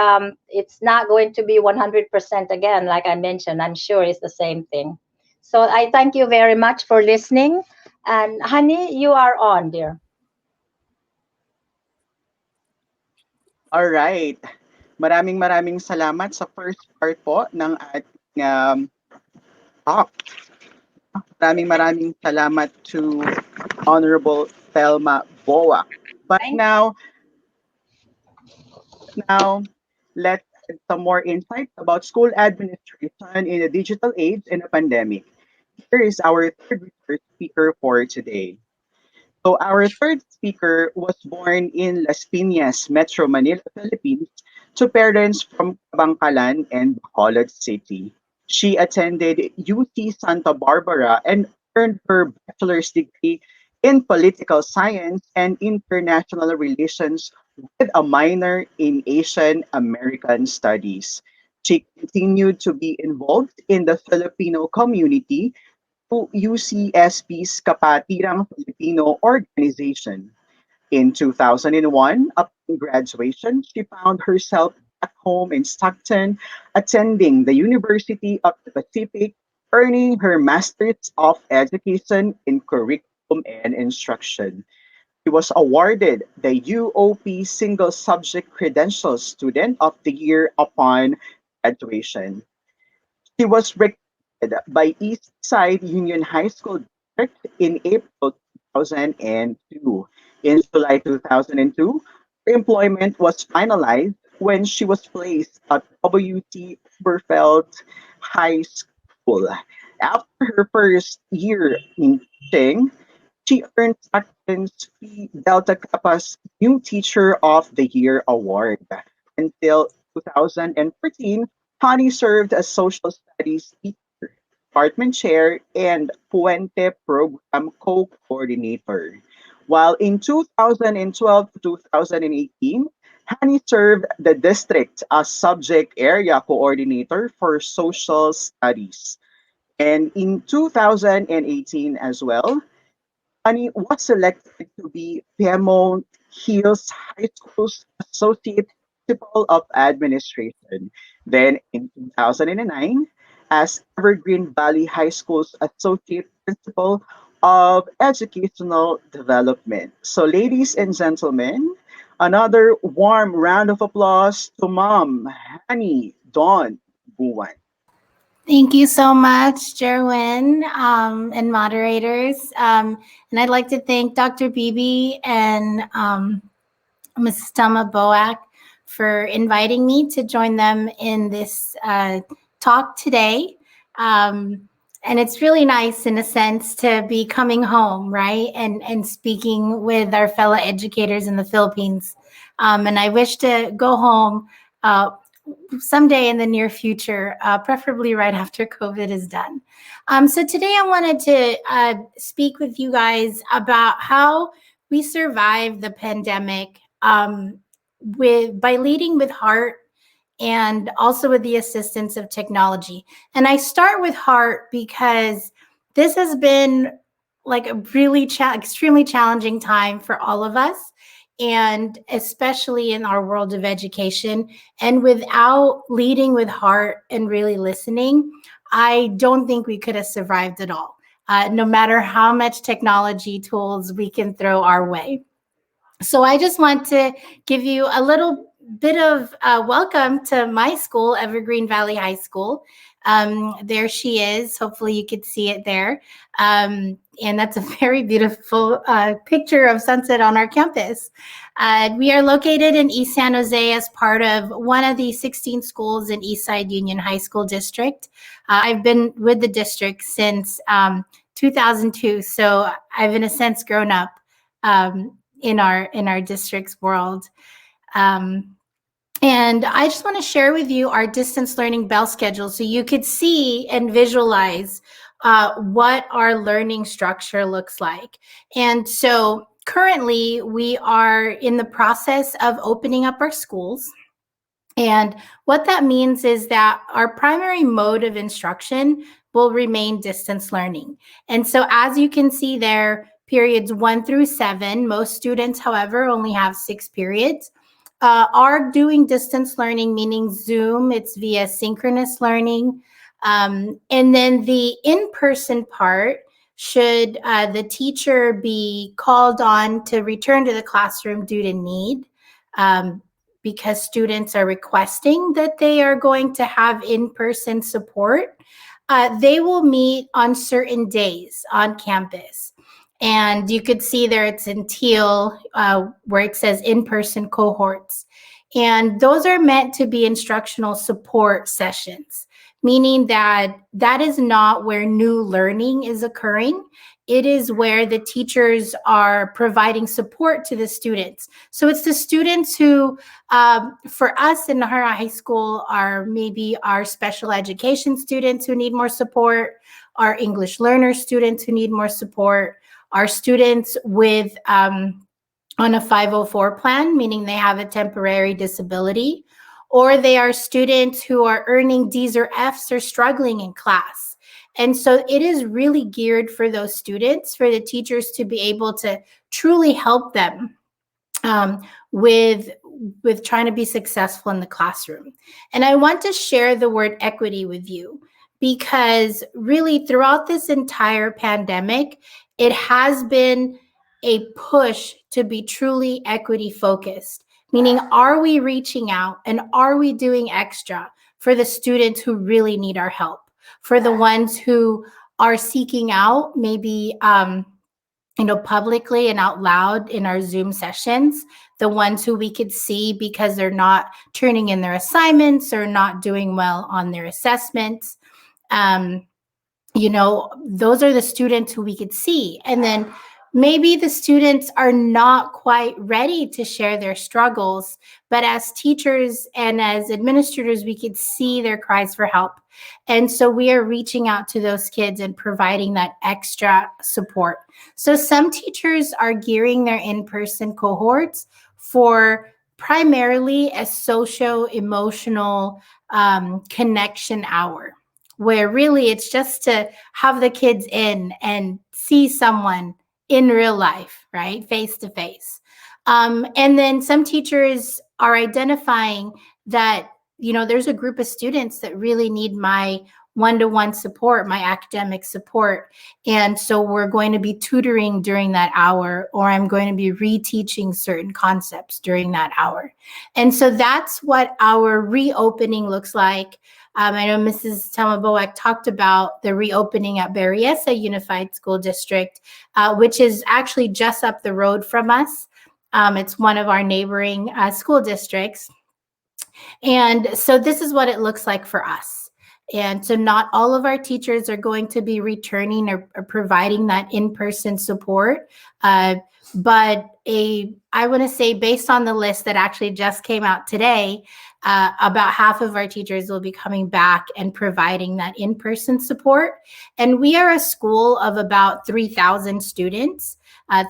it's not going to be 100% again, like I mentioned. I'm sure it's the same thing. So I thank you very much for listening. And Honey, you are on, dear. All right. Maraming salamat sa first part po ng ating talk. Maraming salamat to Honorable Thelma Boa. But now, let's get some more insight about school administration in a digital age and a pandemic. Here is our third speaker for today. So our third speaker was born in Las Piñas, Metro Manila, Philippines, to parents from Bangkalan and Bacolod City. She attended UC Santa Barbara and earned her bachelor's degree in political science and international relations with a minor in Asian American studies. She continued to be involved in the Filipino community to UCSB's Kapatirang Filipino organization. In 2001, upon graduation, she found herself back home in Stockton, attending the University of the Pacific, earning her Master's of Education in Curriculum and Instruction. She was awarded the UOP Single Subject Credential Student of the Year upon graduation. She was recruited by East Side Union High School District in April 2002. In July 2002, her employment was finalized when she was placed at W.T. Oberfeld High School. After her first year in teaching, she earned Stockton's Phi Delta Kappa's New Teacher of the Year award. Until 2014, Honey served as social studies teacher, department chair, and Puente program co-coordinator. While in 2012 to 2018, Honey served the district as subject area coordinator for social studies. And in 2018 as well, Honey was selected to be Piedmont Hills High School's Associate Principal of Administration. Then in 2009, as Evergreen Valley High School's Associate Principal of Educational Development. So ladies and gentlemen, another warm round of applause to Mom Honey Dawn Buwan. Thank you so much, Jerwin, and moderators. And I'd like to thank Dr. Bibi and Mrs. Thelma Boak for inviting me to join them in this talk today. And it's really nice, in a sense, to be coming home, right? And speaking with our fellow educators in the Philippines. And I wish to go home someday in the near future, preferably right after COVID is done. So today I wanted to speak with you guys about how we survived the pandemic by leading with heart and also with the assistance of technology. And I start with heart because this has been like a really extremely challenging time for all of us, and especially in our world of education. And without leading with heart and really listening, I don't think we could have survived at all, no matter how much technology tools we can throw our way. So I just want to give you a little bit of welcome to my school, Evergreen Valley High School. There she is. Hopefully you could see it there. And that's a very beautiful picture of sunset on our campus. We are located in East San Jose as part of one of the 16 schools in Eastside Union High School District. I've been with the district since 2002, so I've in a sense grown up in our district's world. And I just want to share with you our distance learning bell schedule so you could see and visualize what our learning structure looks like. And so currently we are in the process of opening up our schools. And what that means is that our primary mode of instruction will remain distance learning. And so as you can see there, periods 1 through 7, most students, however, only have 6 periods, are doing distance learning, meaning Zoom. It's via synchronous learning. And then the in-person part, should the teacher be called on to return to the classroom due to need, because students are requesting that they are going to have in-person support, they will meet on certain days on campus. And you could see there it's in teal where it says in-person cohorts. And those are meant to be instructional support sessions, meaning that that is not where new learning is occurring. It is where the teachers are providing support to the students. So it's the students who, for us in Nahara High School, are maybe our special education students who need more support, our English learner students who need more support, our students with on a 504 plan, meaning they have a temporary disability, or they are students who are earning D's or F's or struggling in class. And so it is really geared for those students, for the teachers to be able to truly help them with trying to be successful in the classroom. And I want to share the word equity with you, because really throughout this entire pandemic, it has been a push to be truly equity focused, meaning are we reaching out and are we doing extra for the students who really need our help, for the ones who are seeking out maybe publicly and out loud in our Zoom sessions, the ones who we could see because they're not turning in their assignments or not doing well on their assessments. Those are the students who we could see. And then maybe the students are not quite ready to share their struggles, but as teachers and as administrators, we could see their cries for help. And so we are reaching out to those kids and providing that extra support. So some teachers are gearing their in-person cohorts for primarily a socio-emotional connection hour, where really it's just to have the kids in and see someone in real life, right? Face to face. And then some teachers are identifying that, there's a group of students that really need my one-to-one support, my academic support. And so we're going to be tutoring during that hour, or I'm going to be reteaching certain concepts during that hour. And so that's what our reopening looks like. I know Mrs. Thelma Boak talked about the reopening at Berryessa Unified School District, which is actually just up the road from us. It's one of our neighboring school districts. And so this is what it looks like for us. And so not all of our teachers are going to be returning or providing that in-person support. But I want to say, based on the list that actually just came out today, about half of our teachers will be coming back and providing that in-person support. And we are a school of about 3,000 students,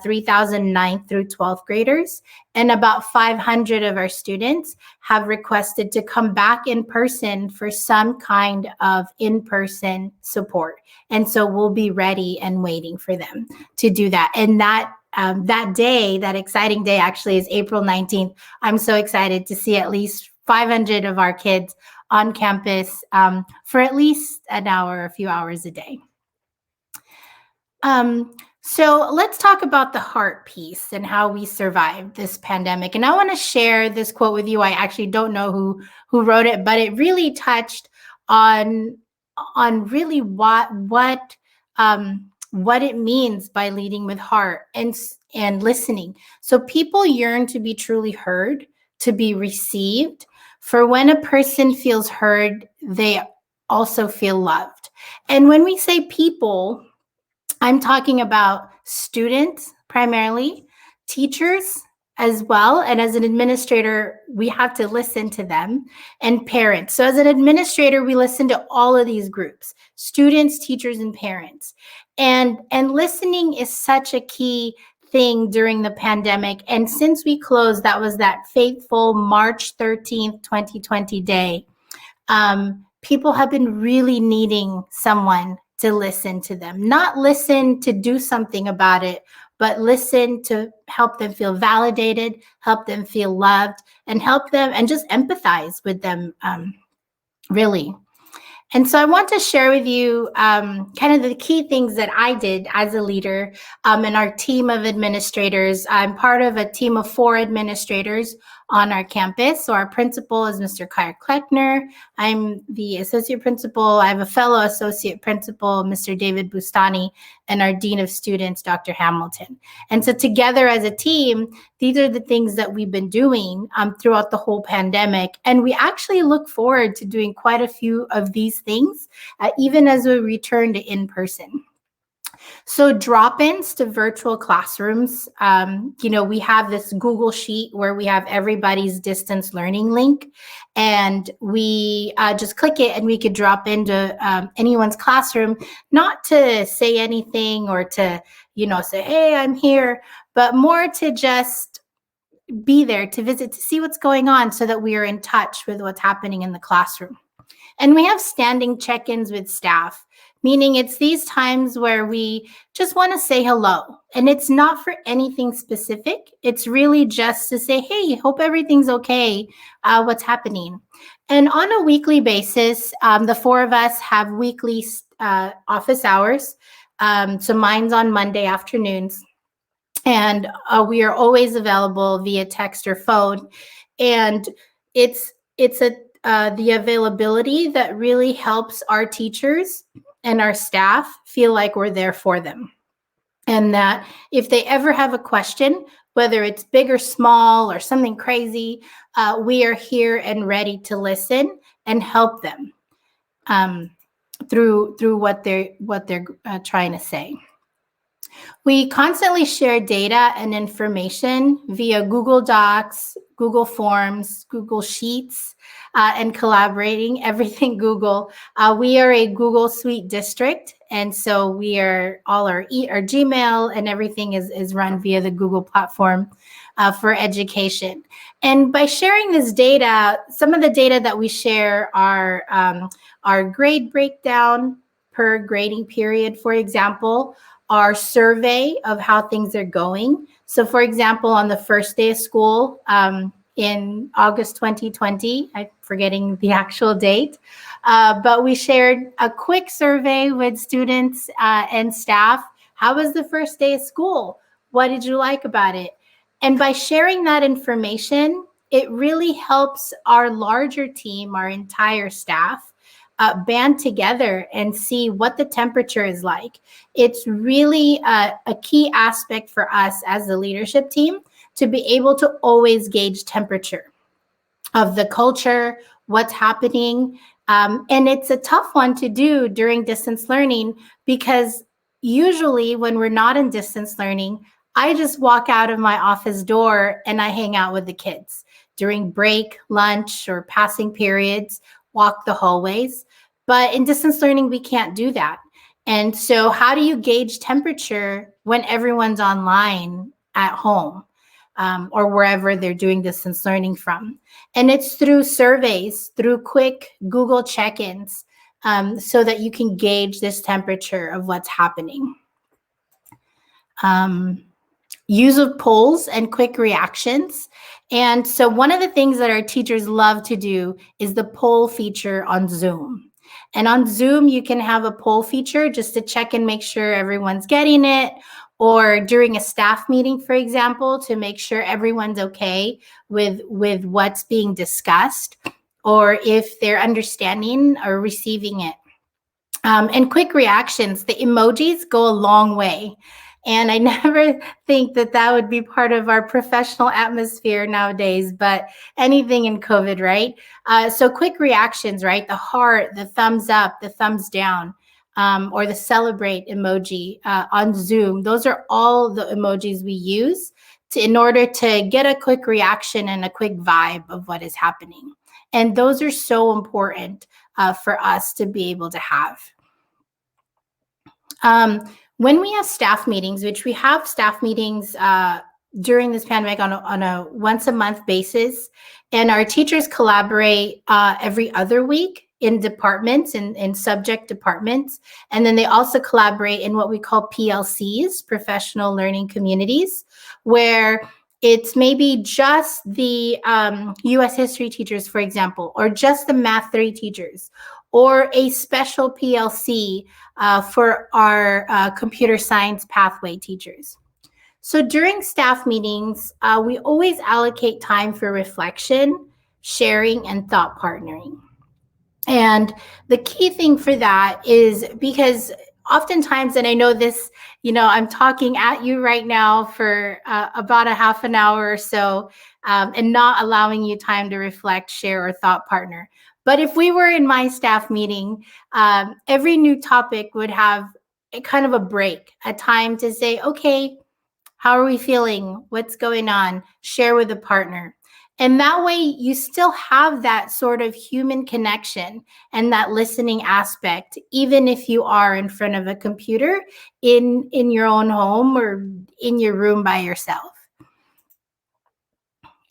3,000 9th through 12th graders. And about 500 of our students have requested to come back in person for some kind of in-person support. And so we'll be ready and waiting for them to do that. And that day, that exciting day actually is April 19th. I'm so excited to see at least 500 of our kids on campus for at least an hour, a few hours a day. So let's talk about the heart piece and how we survived this pandemic. And I want to share this quote with you. I actually don't know who wrote it, but it really touched on really what it means by leading with heart and listening. So people yearn to be truly heard, to be received. For when a person feels heard, they also feel loved. And when we say people, I'm talking about students primarily, teachers as well. And as an administrator, we have to listen to them, and parents. So as an administrator, we listen to all of these groups, students, teachers, and parents. And listening is such a key thing during the pandemic. And since we closed, that was that fateful March 13th, 2020 day. people have been really needing someone to listen to them, not listen to do something about it, but listen to help them feel validated, help them feel loved, and help them and just empathize with them, really. And so I want to share with you kind of the key things that I did as a leader in our team of administrators. I'm part of a team of 4 administrators on our campus. So our principal is Mr. Kyle Kleckner. I'm the associate principal. I have a fellow associate principal, Mr. David Bustani, and our dean of students, Dr. Hamilton. And so together as a team, these are the things that we've been doing throughout the whole pandemic. And we actually look forward to doing quite a few of these things, even as we return to in-person. So drop-ins to virtual classrooms, we have this Google Sheet where we have everybody's distance learning link, and we just click it and we could drop into anyone's classroom, not to say anything or to, say, hey, I'm here, but more to just be there, to visit, to see what's going on so that we are in touch with what's happening in the classroom. And we have standing check-ins with staff, meaning it's these times where we just want to say hello. And it's not for anything specific. It's really just to say, hey, hope everything's okay. What's happening? And on a weekly basis, the 4 of us have weekly office hours. So mine's on Monday afternoons. And we are always available via text or phone. And it's the availability that really helps our teachers and our staff feel like we're there for them. And that if they ever have a question, whether it's big or small or something crazy, we are here and ready to listen and help them through what they're trying to say. We constantly share data and information via Google Docs, Google Forms, Google Sheets, and collaborating, everything Google. We are a Google Suite district, and so we are all our Gmail and everything is run via the Google platform for education. And by sharing this data, some of the data that we share are our grade breakdown per grading period, for example, our survey of how things are going. So for example, on the first day of school in August 2020, I'm forgetting the actual date, but we shared a quick survey with students and staff. How was the first day of school? What did you like about it? And by sharing that information, it really helps our larger team, our entire staff, band together and see what the temperature is like. It's really a key aspect for us as the leadership team to be able to always gauge temperature of the culture, what's happening. And it's a tough one to do during distance learning because usually when we're not in distance learning, I just walk out of my office door and I hang out with the kids during break, lunch, or passing periods, walk the hallways. But in distance learning, we can't do that. And so how do you gauge temperature when everyone's online at home or wherever they're doing distance learning from? And it's through surveys, through quick Google check-ins, so that you can gauge this temperature of what's happening. Use of polls and quick reactions. And so one of the things that our teachers love to do is the poll feature on Zoom. And on Zoom, you can have a poll feature just to check and make sure everyone's getting it, or during a staff meeting, for example, to make sure everyone's okay with what's being discussed, or if they're understanding or receiving it. And quick reactions, the emojis go a long way. And I never think that would be part of our professional atmosphere nowadays, but anything in COVID, right? So quick reactions, right? The heart, the thumbs up, the thumbs down, or the celebrate emoji on Zoom. Those are all the emojis we use in order to get a quick reaction and a quick vibe of what is happening. And those are so important for us to be able to have. When we have staff meetings, which we have staff meetings during this pandemic on a once a month basis, and our teachers collaborate every other week in departments, in subject departments. And then they also collaborate in what we call PLCs, professional learning communities, where it's maybe just the US history teachers, for example, or just the math 3 teachers, or a special PLC for our computer science pathway teachers. So during staff meetings, we always allocate time for reflection, sharing, and thought partnering. And the key thing for that is because oftentimes, and I know this, I'm talking at you right now for about a half an hour or so, and not allowing you time to reflect, share, or thought partner. But if we were in my staff meeting, every new topic would have a kind of a break, a time to say, okay, how are we feeling? What's going on? Share with a partner. And that way you still have that sort of human connection and that listening aspect, even if you are in front of a computer in your own home or in your room by yourself.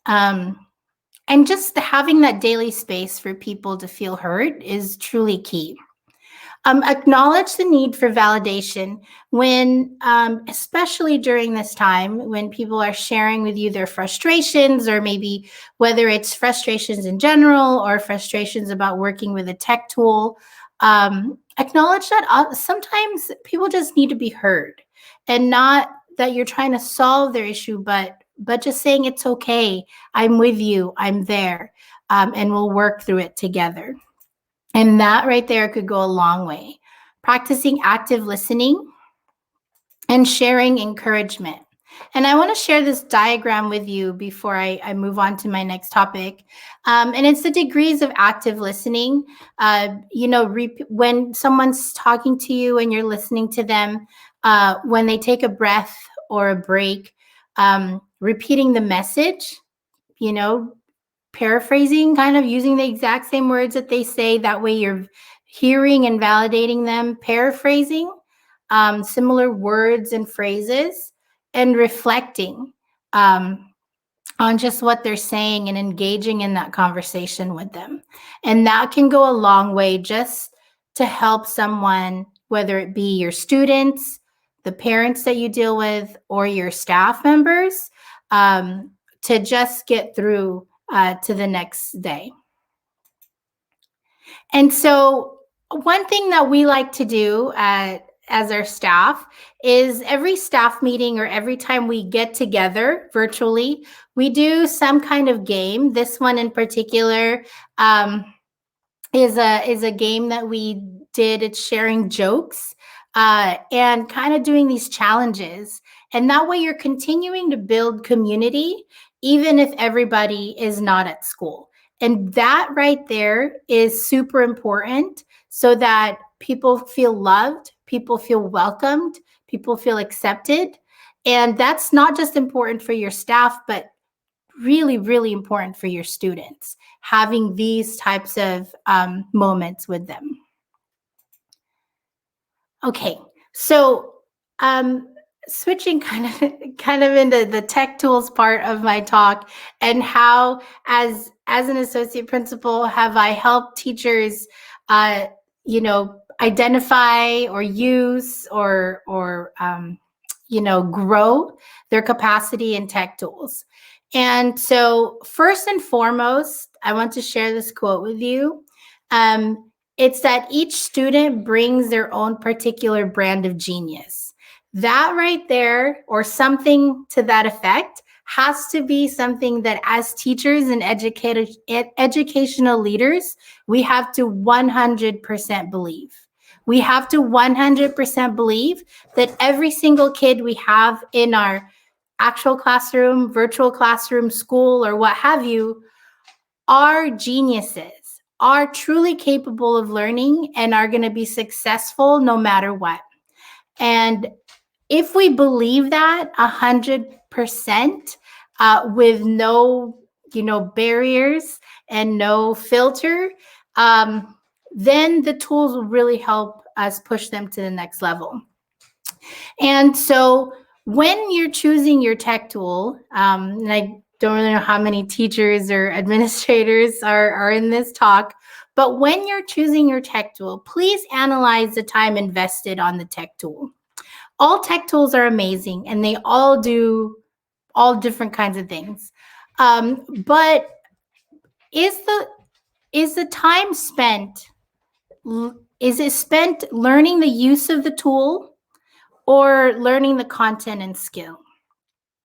And just having that daily space for people to feel heard is truly key. Acknowledge the need for validation when, especially during this time, when people are sharing with you their frustrations, or maybe whether it's frustrations in general or frustrations about working with a tech tool. Acknowledge that sometimes people just need to be heard, and not that you're trying to solve their issue, but just saying it's okay. I'm with you. I'm there, and we'll work through it together. And that right there could go a long way. Practicing active listening and sharing encouragement. And I want to share this diagram with you before I move on to my next topic. And it's the degrees of active listening. When someone's talking to you and you're listening to them, when they take a breath or a break, repeating the message, paraphrasing, kind of using the exact same words that they say. That way you're hearing and validating them, paraphrasing similar words and phrases, and reflecting on just what they're saying and engaging in that conversation with them. And that can go a long way just to help someone, whether it be your students, the parents that you deal with, or your staff members, to just get through to the next day. And so one thing that we like to do as our staff is every staff meeting, or every time we get together virtually, we do some kind of game. This one in particular is a game that we did. It's sharing jokes and kind of doing these challenges. And that way you're continuing to build community, even if everybody is not at school. And that right there is super important, so that people feel loved, people feel welcomed, people feel accepted. And that's not just important for your staff, but really, really important for your students, having these types of moments with them. Okay, so switching kind of into the tech tools part of my talk, and how as an associate principal have I helped teachers identify or use or grow their capacity in tech tools. And so first and foremost, I want to share this quote with you. It's that each student brings their own particular brand of genius. That right there, or something to that effect, has to be something that as teachers and educational leaders, we have to 100% believe. We have to 100% believe that every single kid we have in our actual classroom, virtual classroom, school, or what have you, are geniuses, are truly capable of learning, and are going to be successful no matter what. And if we believe that 100%, with no, barriers and no filter, then the tools will really help us push them to the next level. And so when you're choosing your tech tool, and I don't really know how many teachers or administrators are in this talk, But when you're choosing your tech tool, please analyze the time invested on the tech tool. All tech tools are amazing and they all do all different kinds of things. But is the time spent, is it spent learning the use of the tool or learning the content and skill,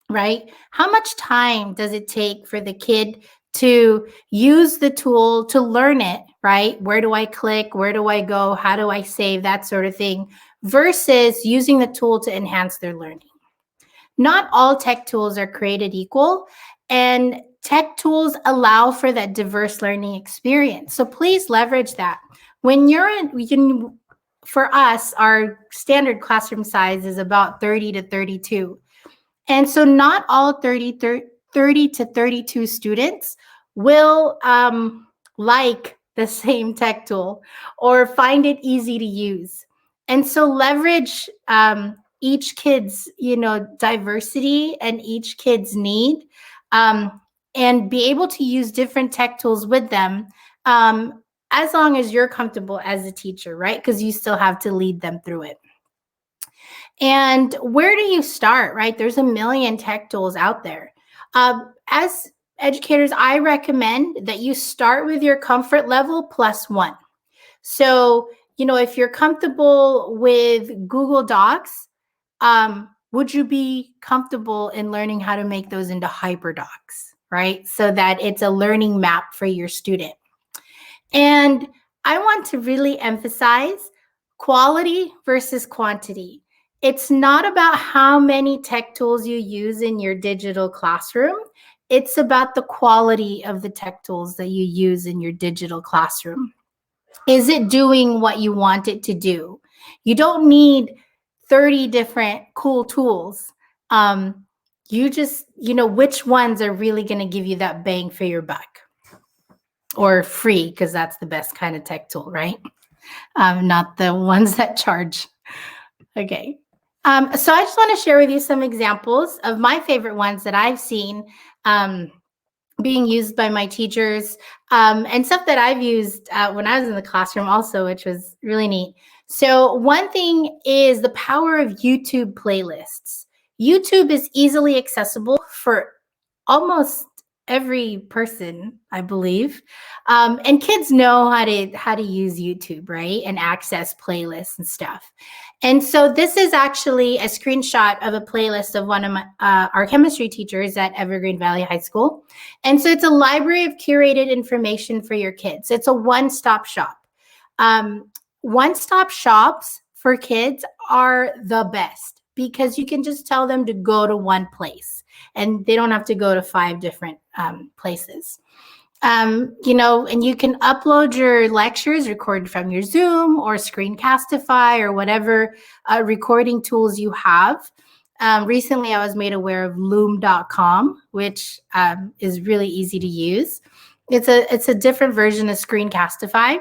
right? How much time does it take for the kid to use the tool to learn it, right? Where do I click? Where do I go? How do I save? That sort of thing, versus using the tool to enhance their learning. Not all tech tools are created equal, and tech tools allow for that diverse learning experience. So please leverage that. When you're in, for us, our standard classroom size is about 30 to 32. And so not all 30 to 32 students will like the same tech tool or find it easy to use. And so leverage each kid's, diversity and each kid's need, and be able to use different tech tools with them, as long as you're comfortable as a teacher, right? Because you still have to lead them through it. And where do you start, right? There's a million tech tools out there. As educators, I recommend that you start with your comfort level +1. So, if you're comfortable with Google Docs, would you be comfortable in learning how to make those into HyperDocs, right? So that it's a learning map for your student. And I want to really emphasize quality versus quantity. It's not about how many tech tools you use in your digital classroom. It's about the quality of the tech tools that you use in your digital classroom. Is it doing what you want it to do? You don't need 30 different cool tools. You just, which ones are really going to give you that bang for your buck, or free, because that's the best kind of tech tool, right? Not the ones that charge. Okay. So I just want to share with you some examples of my favorite ones that I've seen being used by my teachers, and stuff that I've used when I was in the classroom also, which was really neat. So one thing is the power of YouTube playlists. YouTube is easily accessible for almost every person, I believe. And kids know how to use YouTube, right? And access playlists and stuff. And so this is actually a screenshot of a playlist of one of our chemistry teachers at Evergreen Valley High School. And so it's a library of curated information for your kids. It's a one-stop shop. One-stop shops for kids are the best because you can just tell them to go to one place and they don't have to go to 5 different places. And you can upload your lectures recorded from your Zoom or Screencastify or whatever recording tools you have. Recently, I was made aware of loom.com, which is really easy to use. It's a different version of Screencastify.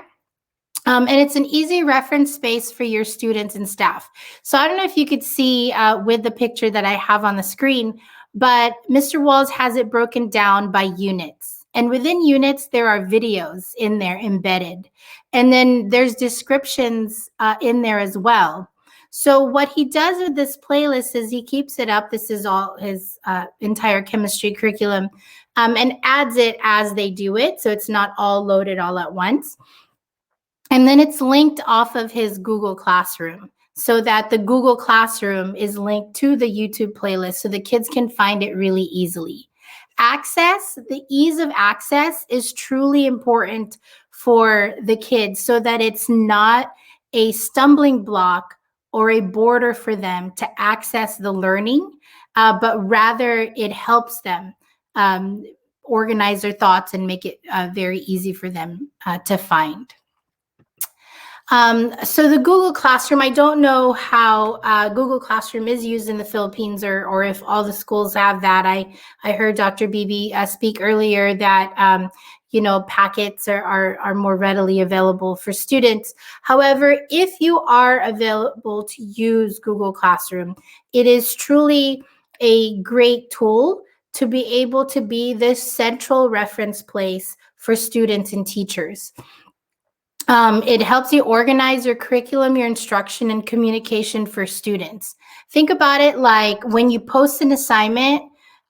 And it's an easy reference space for your students and staff. So I don't know if you could see with the picture that I have on the screen, but Mr. Walls has it broken down by units. And within units, there are videos in there embedded. And then there's descriptions in there as well. So what he does with this playlist is he keeps it up. This is all his entire chemistry curriculum, and adds it as they do it. So it's not all loaded all at once. And then it's linked off of his Google Classroom so that the Google Classroom is linked to the YouTube playlist so the kids can find it really easily. Access, the ease of access is truly important for the kids so that it's not a stumbling block or a border for them to access the learning, but rather it helps them organize their thoughts and make it very easy for them to find. So the Google Classroom, I don't know how Google Classroom is used in the Philippines or if all the schools have that. I heard Dr. Bibi speak earlier that, packets are more readily available for students. However, if you are available to use Google Classroom, it is truly a great tool to be able to be this central reference place for students and teachers. It helps you organize your curriculum, your instruction, and communication for students. Think about it like when you post an assignment,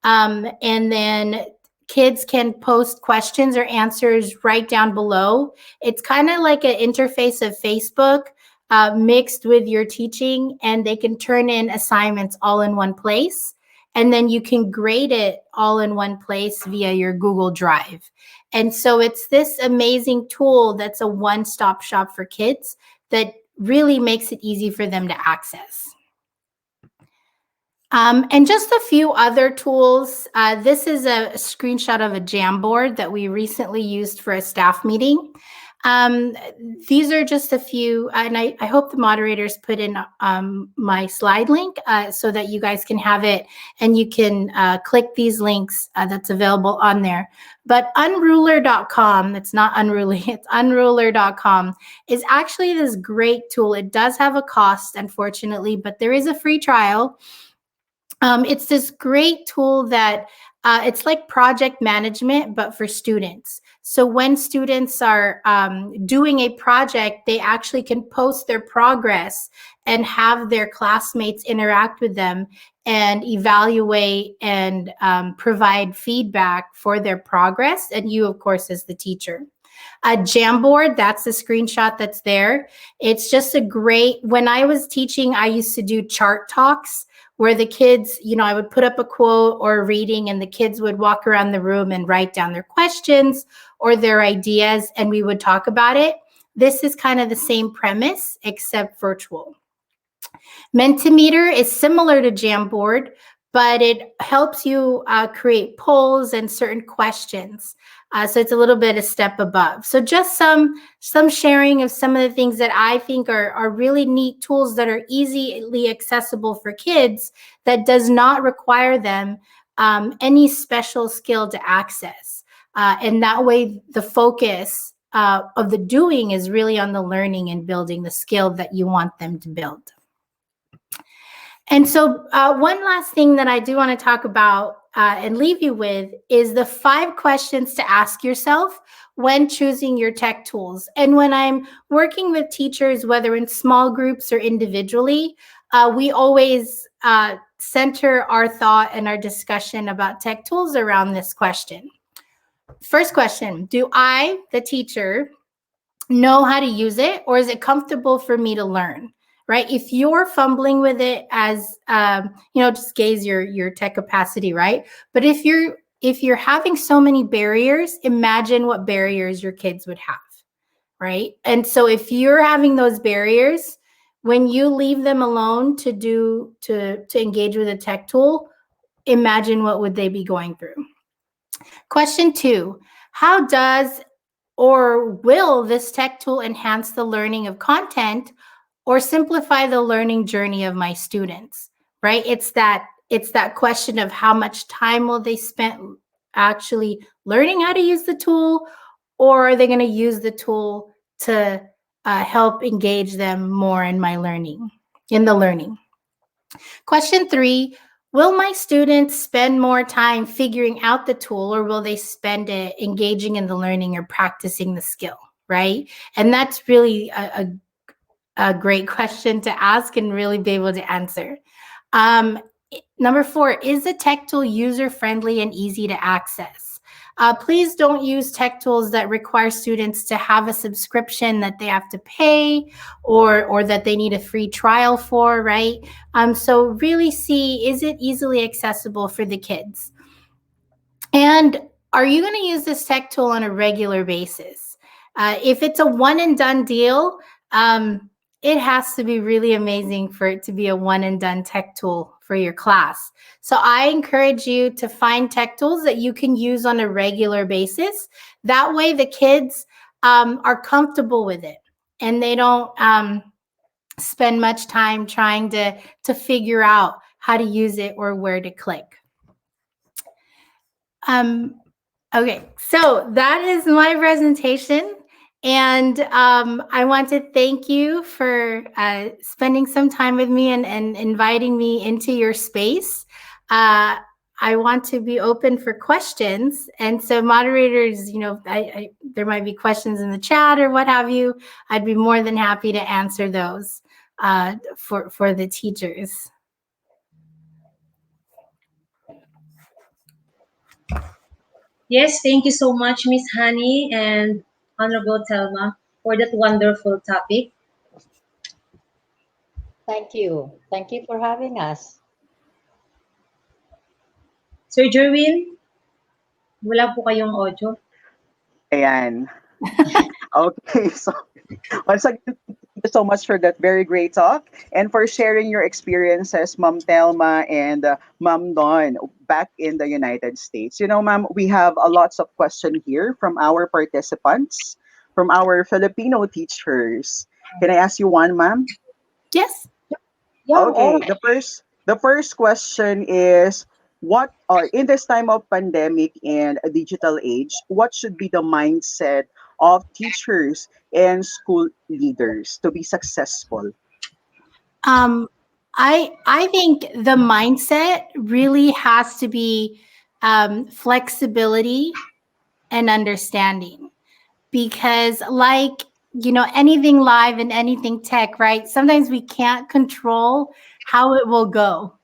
and then kids can post questions or answers right down below. It's kind of like an interface of Facebook mixed with your teaching, and they can turn in assignments all in one place. And then you can grade it all in one place via your Google Drive. And so it's this amazing tool that's a one-stop shop for kids that really makes it easy for them to access. And just a few other tools. This is a screenshot of a Jamboard that we recently used for a staff meeting. These are just a few, and I hope the moderators put in my slide link so that you guys can have it and you can click these links that's available on there. But unruler.com, it's not unruly, it's unruler.com, is actually this great tool. It does have a cost, unfortunately, but there is a free trial. It's this great tool that it's like project management, but for students. So when students are doing a project, they actually can post their progress and have their classmates interact with them and evaluate and provide feedback for their progress. And you, of course, as the teacher. Jamboard, that's the screenshot that's there. It's just a great, when I was teaching, I used to do chart talks where the kids, you know, I would put up a quote or a reading and the kids would walk around the room and write down their questions or their ideas and we would talk about it. This is kind of the same premise except virtual. Mentimeter is similar to Jamboard, but it helps you create polls and certain questions. So it's a little bit a step above. So just some sharing of some of the things that I think are really neat tools that are easily accessible for kids that does not require them any special skill to access. And that way the focus of the doing is really on the learning and building the skill that you want them to build. And so one last thing that I do want to talk about and leave you with is the 5 questions to ask yourself when choosing your tech tools. And when I'm working with teachers, whether in small groups or individually, we always center our thought and our discussion about tech tools around this question. First question, do I, the teacher, know how to use it, or is it comfortable for me to learn? Right? If you're fumbling with it as, just gauge your tech capacity, right? But if you're having so many barriers, imagine what barriers your kids would have, right? And so if you're having those barriers, when you leave them alone to engage with a tech tool, imagine what would they be going through. Question 2, how does or will this tech tool enhance the learning of content or simplify the learning journey of my students, right? It's that question of how much time will they spend actually learning how to use the tool, or are they going to use the tool to help engage them more in the learning? Question 3, will my students spend more time figuring out the tool, or will they spend it engaging in the learning or practicing the skill, right? And that's really a great question to ask and really be able to answer. Number 4, is the tech tool user-friendly and easy to access? Please don't use tech tools that require students to have a subscription that they have to pay or that they need a free trial for, right? So really see, is it easily accessible for the kids? And are you going to use this tech tool on a regular basis? If it's a one and done deal, it has to be really amazing for it to be a one and done tech tool for your class. So I encourage you to find tech tools that you can use on a regular basis. That way the kids are comfortable with it and they don't spend much time trying to figure out how to use it or where to click. Okay, so that is my presentation. And I want to thank you for spending some time with me and inviting me into your space. I want to be open for questions. And so moderators, there might be questions in the chat or what have you. I'd be more than happy to answer those for the teachers. Yes, thank you so much, Miss Honey and Honorable Telma, for that wonderful topic. Thank you. Thank you for having us. Sir Jerwin, wala po kayong audio. Ayan. Okay, so once again, thank you so much for that very great talk and for sharing your experiences, Ma'am Telma and Ma'am Dawn, back in the United States. Ma'am, we have a lots of questions here from our participants, from our Filipino teachers. Can I ask you one, ma'am? Yes. Yeah, Okay, the first question is, what are in this time of pandemic and a digital age, what should be the mindset of teachers and school leaders to be successful? I think the mindset really has to be flexibility and understanding, because anything live and anything tech, right? Sometimes we can't control how it will go.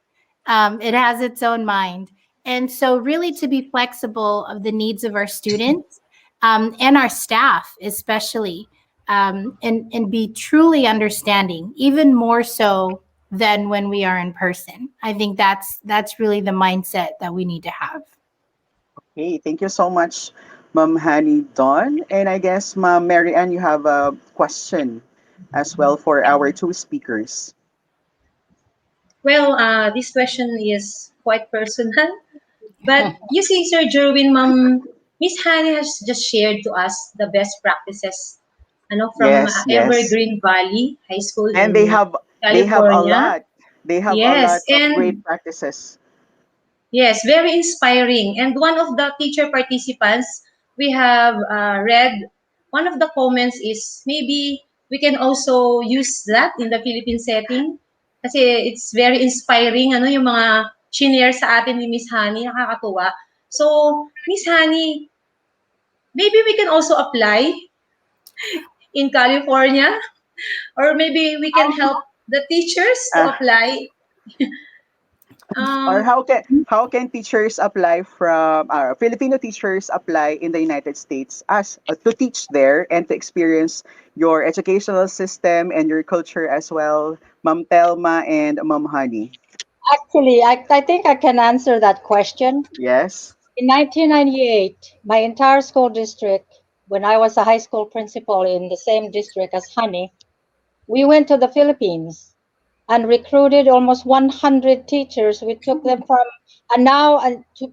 It has its own mind. And so really to be flexible of the needs of our students and our staff, especially, and be truly understanding, even more so than when we are in person. I think that's really the mindset that we need to have. Okay, thank you so much, Ma'am Honey Dawn. And I guess, Ma'am Mary Ann, you have a question as well for our two speakers. Well, this question is quite personal. But you see, Sir Jerwin, Miss Honey has just shared to us the best practices from Yes, yes. Evergreen Valley High School And in they have a California. lot. They have a Yes, lot of great and practices. yes, very inspiring. And one of the teacher participants, we have read, one of the comments is maybe we can also use that in the Philippine setting. Kasi it's very inspiring, yung mga shinare sa atin ni Miss Honey, nakakatuwa. So, Miss Honey, maybe we can also apply in California, or maybe we can help the teachers to apply. Or how can teachers apply from Filipino teachers apply in the United States as to teach there and to experience your educational system and your culture as well, Ma'am Telma and Ma'am Honey? Actually, I think I can answer that question. Yes. In 1998, my entire school district, when I was a high school principal in the same district as Honey, we went to the Philippines and recruited almost 100 teachers. We took them from, and now,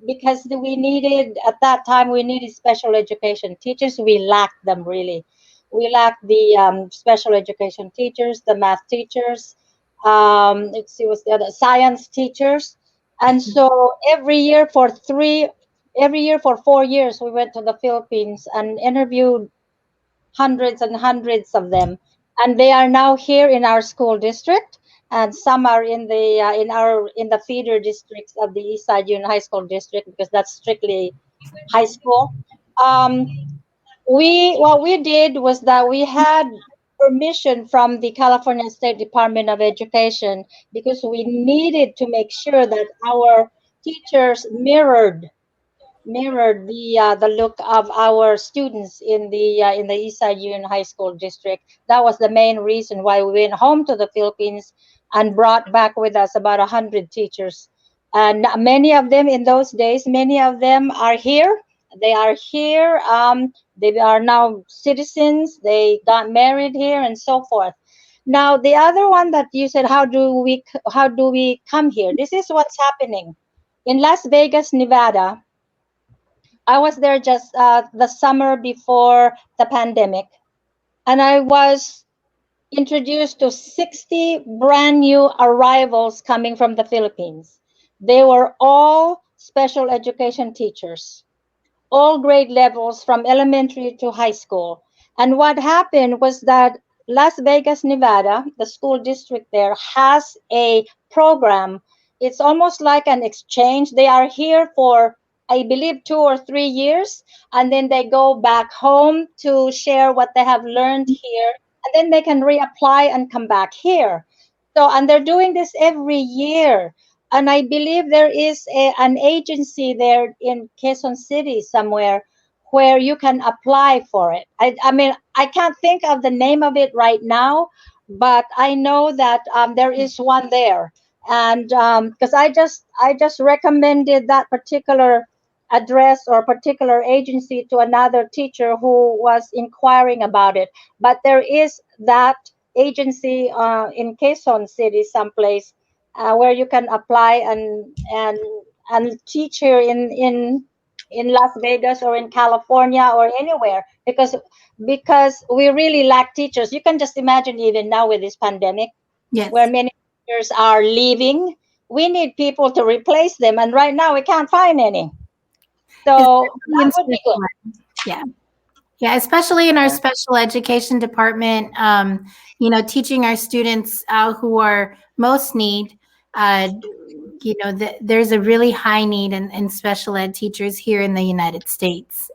because we needed, at that time, we needed special education teachers. We lacked them really. We lacked the special education teachers, the math teachers, let's see, what's the other, science teachers. And so every year for 4 years, we went to the Philippines and interviewed hundreds and hundreds of them, and they are now here in our school district, and some are in the feeder districts of the Eastside Union High School district, because that's strictly high school. What we did was that we had permission from the California State Department of Education, because we needed to make sure that our teachers mirrored the look of our students in the Eastside Union High School district. That was the main reason why we went home to the Philippines and brought back with us about 100 teachers. And many of them in those days, many of them are here. They are here. They are now citizens. They got married here and so forth. Now, the other one that you said, how do we come here? This is what's happening in Las Vegas, Nevada. I was there just the summer before the pandemic, and I was introduced to 60 brand new arrivals coming from the Philippines. They were all special education teachers, all grade levels from elementary to high school. And what happened was that Las Vegas, Nevada, the school district there, has a program it's almost like an exchange. They are here for, I believe, 2 or 3 years, and then they go back home to share what they have learned here, and then they can reapply and come back here. So, and they're doing this every year. And I believe there is an agency there in Quezon City somewhere where you can apply for it. I mean, I can't think of the name of it right now, but I know that there is one there. And because I just recommended that particular address or particular agency to another teacher who was inquiring about it. But there is that agency in Quezon City someplace where you can apply and teach here in Las Vegas or in California or anywhere, because we really lack teachers. You can just imagine even now with this pandemic, Yes. where many teachers are leaving. We need people to replace them, and right now we can't find any. So that would be good. Yeah. Yeah, especially in our special education department, you know, teaching our students who are most need, you know, there's a really high need in special ed teachers here in the United States.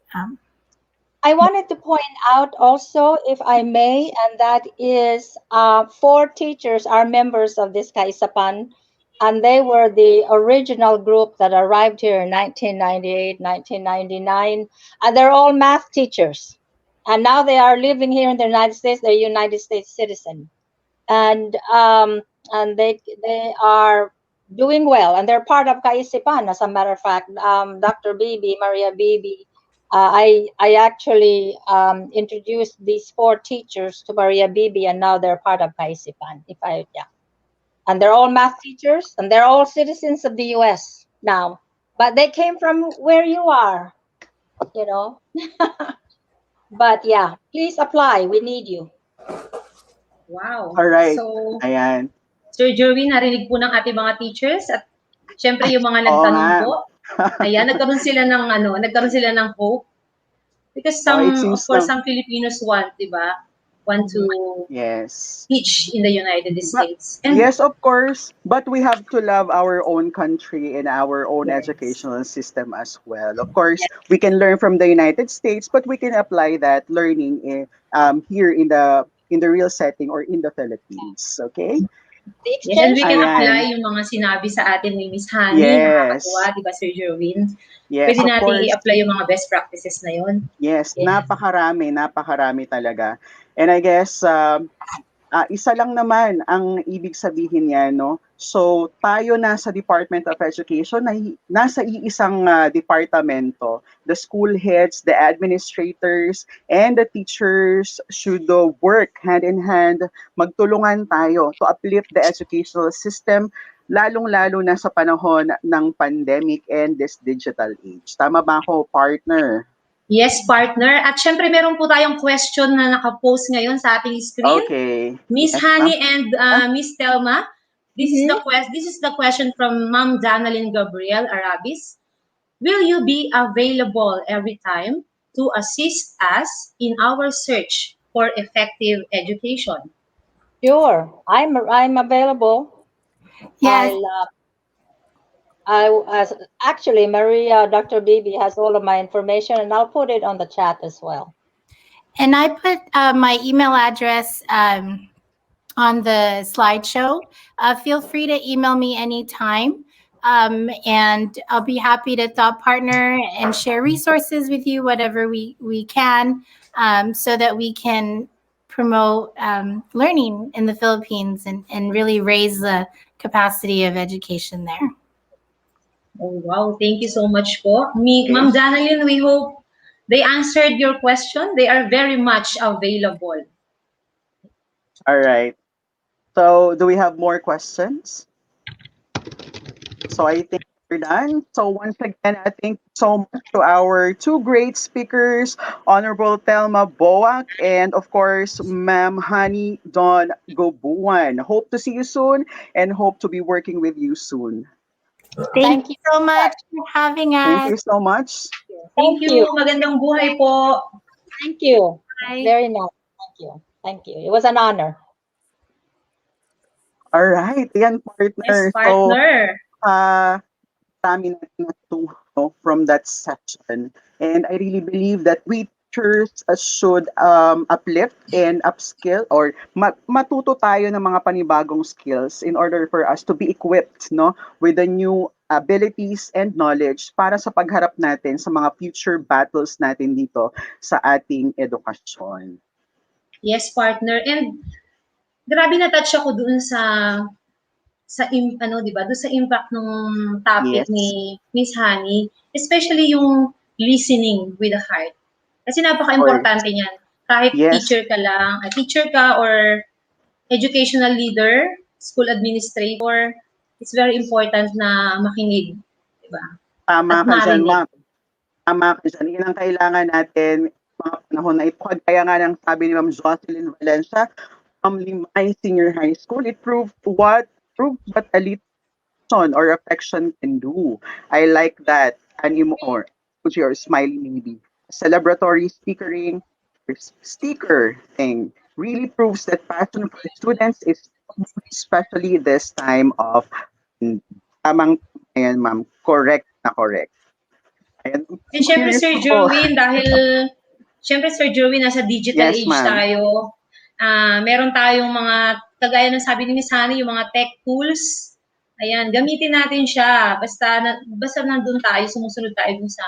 I wanted to point out also, if I may, and that is 4 teachers are members of this Kaisapan, and they were the original group that arrived here in 1998, 1999, and they're all math teachers. And now they are living here in the United States. They're United States citizen, and they are doing well, and they're part of Kaisipan. As a matter of fact, Dr. Bibi, Maria Bibi, I actually introduced these 4 teachers to Maria Bibi, and now they're part of Kaisipan. And they're all math teachers, and they're all citizens of the U.S. now. But they came from where you are, you know. But yeah, please apply. We need you. Wow. All right. So, Ayan. Sir Jerwin, narinig po ng ating mga teachers at syempre yung mga Oo nagtanong nga. po. Ayan, nagkaroon sila ng hope. Because it of seems course, na- some Filipinos want to Yes. teach in the United States. And Yes, of course. But we have to love our own country and our own educational system as well. Of course, we can learn from the United States, but we can apply that learning here in the real setting or in the Philippines. Okay? yes, and we can Ayan. apply yung mga sinabi sa atin ni Miss Honey. Yes. Nakakatuwa, di ba, Sir Jerwin? Yes, Pwede of natin course. i-apply yung mga best practices na yun. Yes, napakarami talaga. And I guess isa lang naman ang ibig sabihin niya, no? So, tayo nasa Department of Education, nasa iisang departamento. The school heads, the administrators, and the teachers should work hand in hand. Magtulungan tayo to uplift the educational system, lalong-lalo na sa panahon ng pandemic and this digital age. Tama ba ako, partner? Yes, partner. At syempre, meron po tayong question na nakapost ngayon sa ating screen. Okay. Miss Yes, Honey ma'am. and Miss Telma, this is the question from Ma'am Danalyn Gabriel Arabis. Will you be available every time to assist us in our search for effective education? Sure, I'm available. Yes. Actually, Maria, Dr. Bibi has all of my information, and I'll put it on the chat as well. And I put my email address on the slideshow. Feel free to email me anytime. And I'll be happy to thought partner and share resources with you, whatever we can, so that we can promote learning in the Philippines and really raise the capacity of education there. Oh, wow. Thank you so much po. Ma'am Danalyn, we hope they answered your question. They are very much available. All right. So, do we have more questions? So, I think we're done. So, once again, I thank so much to our 2 great speakers, Honorable Telma Boac, and of course, Ma'am Honey Dawn Gobuan. Hope to see you soon and hope to be working with you soon. Thank you so much for having us. Thank you so much. Thank you. Magandang buhay po. Thank you. Bye. Very nice. Thank you. Thank you. It was an honor. All right. Yan, partner. Yes, partner. Napaka-dami natin natutunan from that session. And I really believe that we teachers should uplift and upskill or matuto tayo ng mga panibagong skills in order for us to be equipped no with the new abilities and knowledge para sa pagharap natin sa mga future battles natin dito sa ating edukasyon. Yes, partner. And grabe na-touch ako dun ano, 'di ba? Doon sa impact ng topic Yes. ni Miss Honey, especially yung listening with the heart. Kasi napaka-importante niyan. Kahit Yes. teacher ka or educational leader, school administrator, it's very important na makinig, 'di ba? Tama At ka dyan, marinig. ma'am. Tama ka dyan. Yan ang kailangan natin mga panahon na ito. Kaya nga ng sabi ni Ma'am Jocelyn Valencia, from Limay Senior High School, it proved what a little or affection can do. I like that. Or smiling maybe. Celebratory sticker thing really proves that passion for students is especially this time of tamang ayan ma'am, correct. Ayan. And syempre, Curious Sir ako. Jerwin, Sir Jerwin, nasa digital Yes, age ma'am. tayo. Meron tayong mga, kagaya ng sabi ni Miss Honey, yung mga tech tools. Ayan, gamitin natin siya. Basta nandun tayo, sumusunod tayo dun sa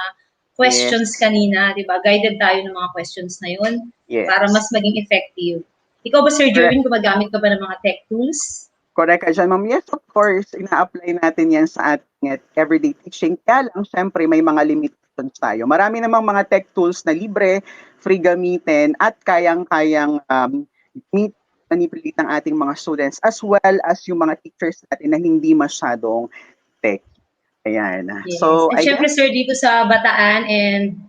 questions kanina, di ba? Guided tayo ng mga questions na yun Yes. para mas maging effective. Ikaw ba, Sir Jerwin, gumagamit ka ba ng mga tech tools? Correct ka dyan, ma'am. Yes, of course. Ina-apply natin yan sa ating everyday teaching. Kaya lang, syempre, may mga limitations tayo. Marami namang mga tech tools na libre, free gamitin, at kayang-kayang manipulate ng ating mga students as well as yung mga teachers natin na hindi masyadong tech. Ayan. Yes. So, And I syempre, guess, sir, dito sa Bataan and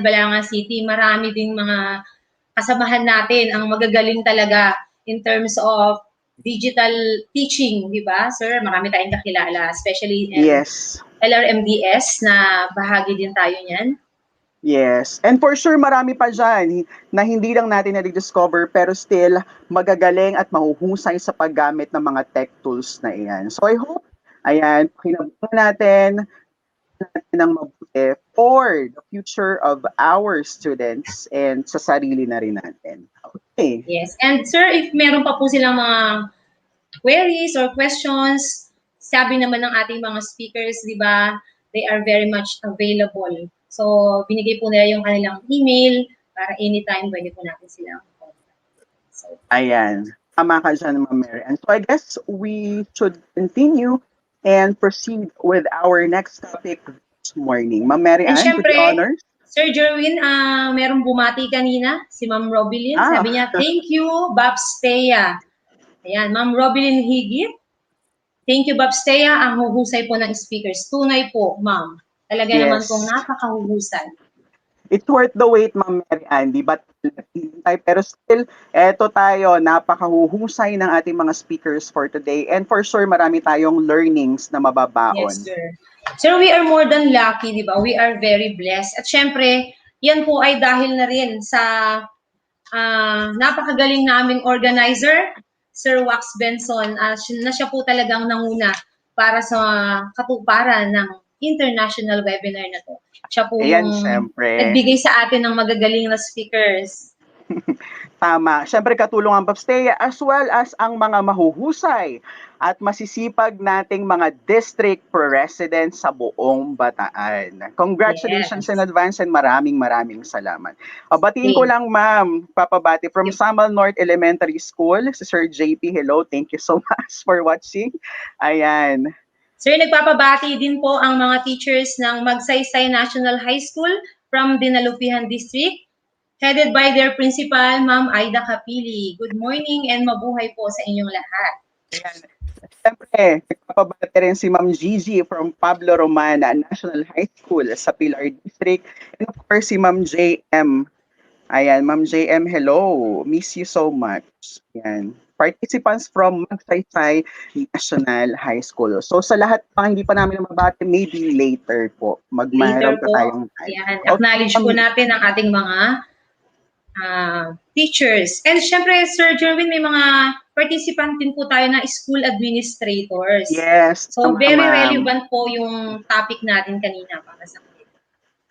Balanga City, marami ding mga kasamahan natin ang magagaling talaga in terms of digital teaching, di ba? Sir, marami tayong kakilala, especially yes. LRMDS na bahagi din tayo niyan. Yes. And for sure, marami pa dyan na hindi lang natin na-discover pero still magagaling at mahuhusay sa paggamit ng mga tech tools na iyan. So I hope, ayan, kinabukan natin ng mabuti for the future of our students and sa sarili na rin natin. Okay. Yes. And sir, if meron pa po silang mga queries or questions, sabi naman ng ating mga speakers, di ba, they are very much available. So, binigay po nila yung kanilang email para anytime pwede po natin silang contact. So, ayan. Tama ka dyan, Ma'am Mary. And so I guess we should continue and proceed with our next topic this morning. Ma'am Mary and Ann, with syempre, the honors. Sir Jerwin, merong bumati kanina, si Ma'am Robilyn. Sabi niya, thank you, Babstea. Ayan, Ma'am Robilyn Higit. Thank you, Babstea. Ang huhusay po ng speakers. Tunay po, ma'am. Talaga naman Yes. pong napakahuhusay. It's worth the wait, Ma'am Mary Ann. Di ba? Pero still, eto tayo, napakahuhusay ng ating mga speakers for today. And for sure, marami tayong learnings na mababaon. Yes, sir. Sir, we are more than lucky, di ba? We are very blessed. At syempre, yan po ay dahil na rin sa napakagaling naming organizer, Sir Wax Benson, na siya po talagang nanguna para sa katuparan ng international webinar na to. Siya po Ayan, yung syempre. nagbigay sa atin ng magagaling na speakers. Tama. Siyempre katulong ang Babstea as well as ang mga mahuhusay at masisipag nating mga district presidents sa buong Bataan. Congratulations in advance and maraming salamat. Batiin ko lang, ma'am, papabati from Samal North Elementary School, si Sir JP. Hello, thank you so much for watching. Ayan. Sir, nagpapabati din po ang mga teachers ng Magsaysay National High School from Dinalupihan District, headed by their principal, Ma'am Aida Capili. Good morning and mabuhay po sa inyong lahat. Ayan. Siyempre, nagpapabati rin si Ma'am Gigi from Pablo Romana National High School sa Pilar District. And of course, si Ma'am JM. Ayan, Ma'am JM, hello. Miss you so much. Ayan. Participants from Magsaysay National High School. So sa lahat ng hindi pa namin mabati, maybe later po. Magmayroon pa tayong time. Yan. Acknowledge po natin ang ating mga teachers. And syempre, Sir Jerwin, may mga participant din po tayo na school administrators. Yes, So, tama, very ma'am. relevant po yung topic natin kanina para sa kanila.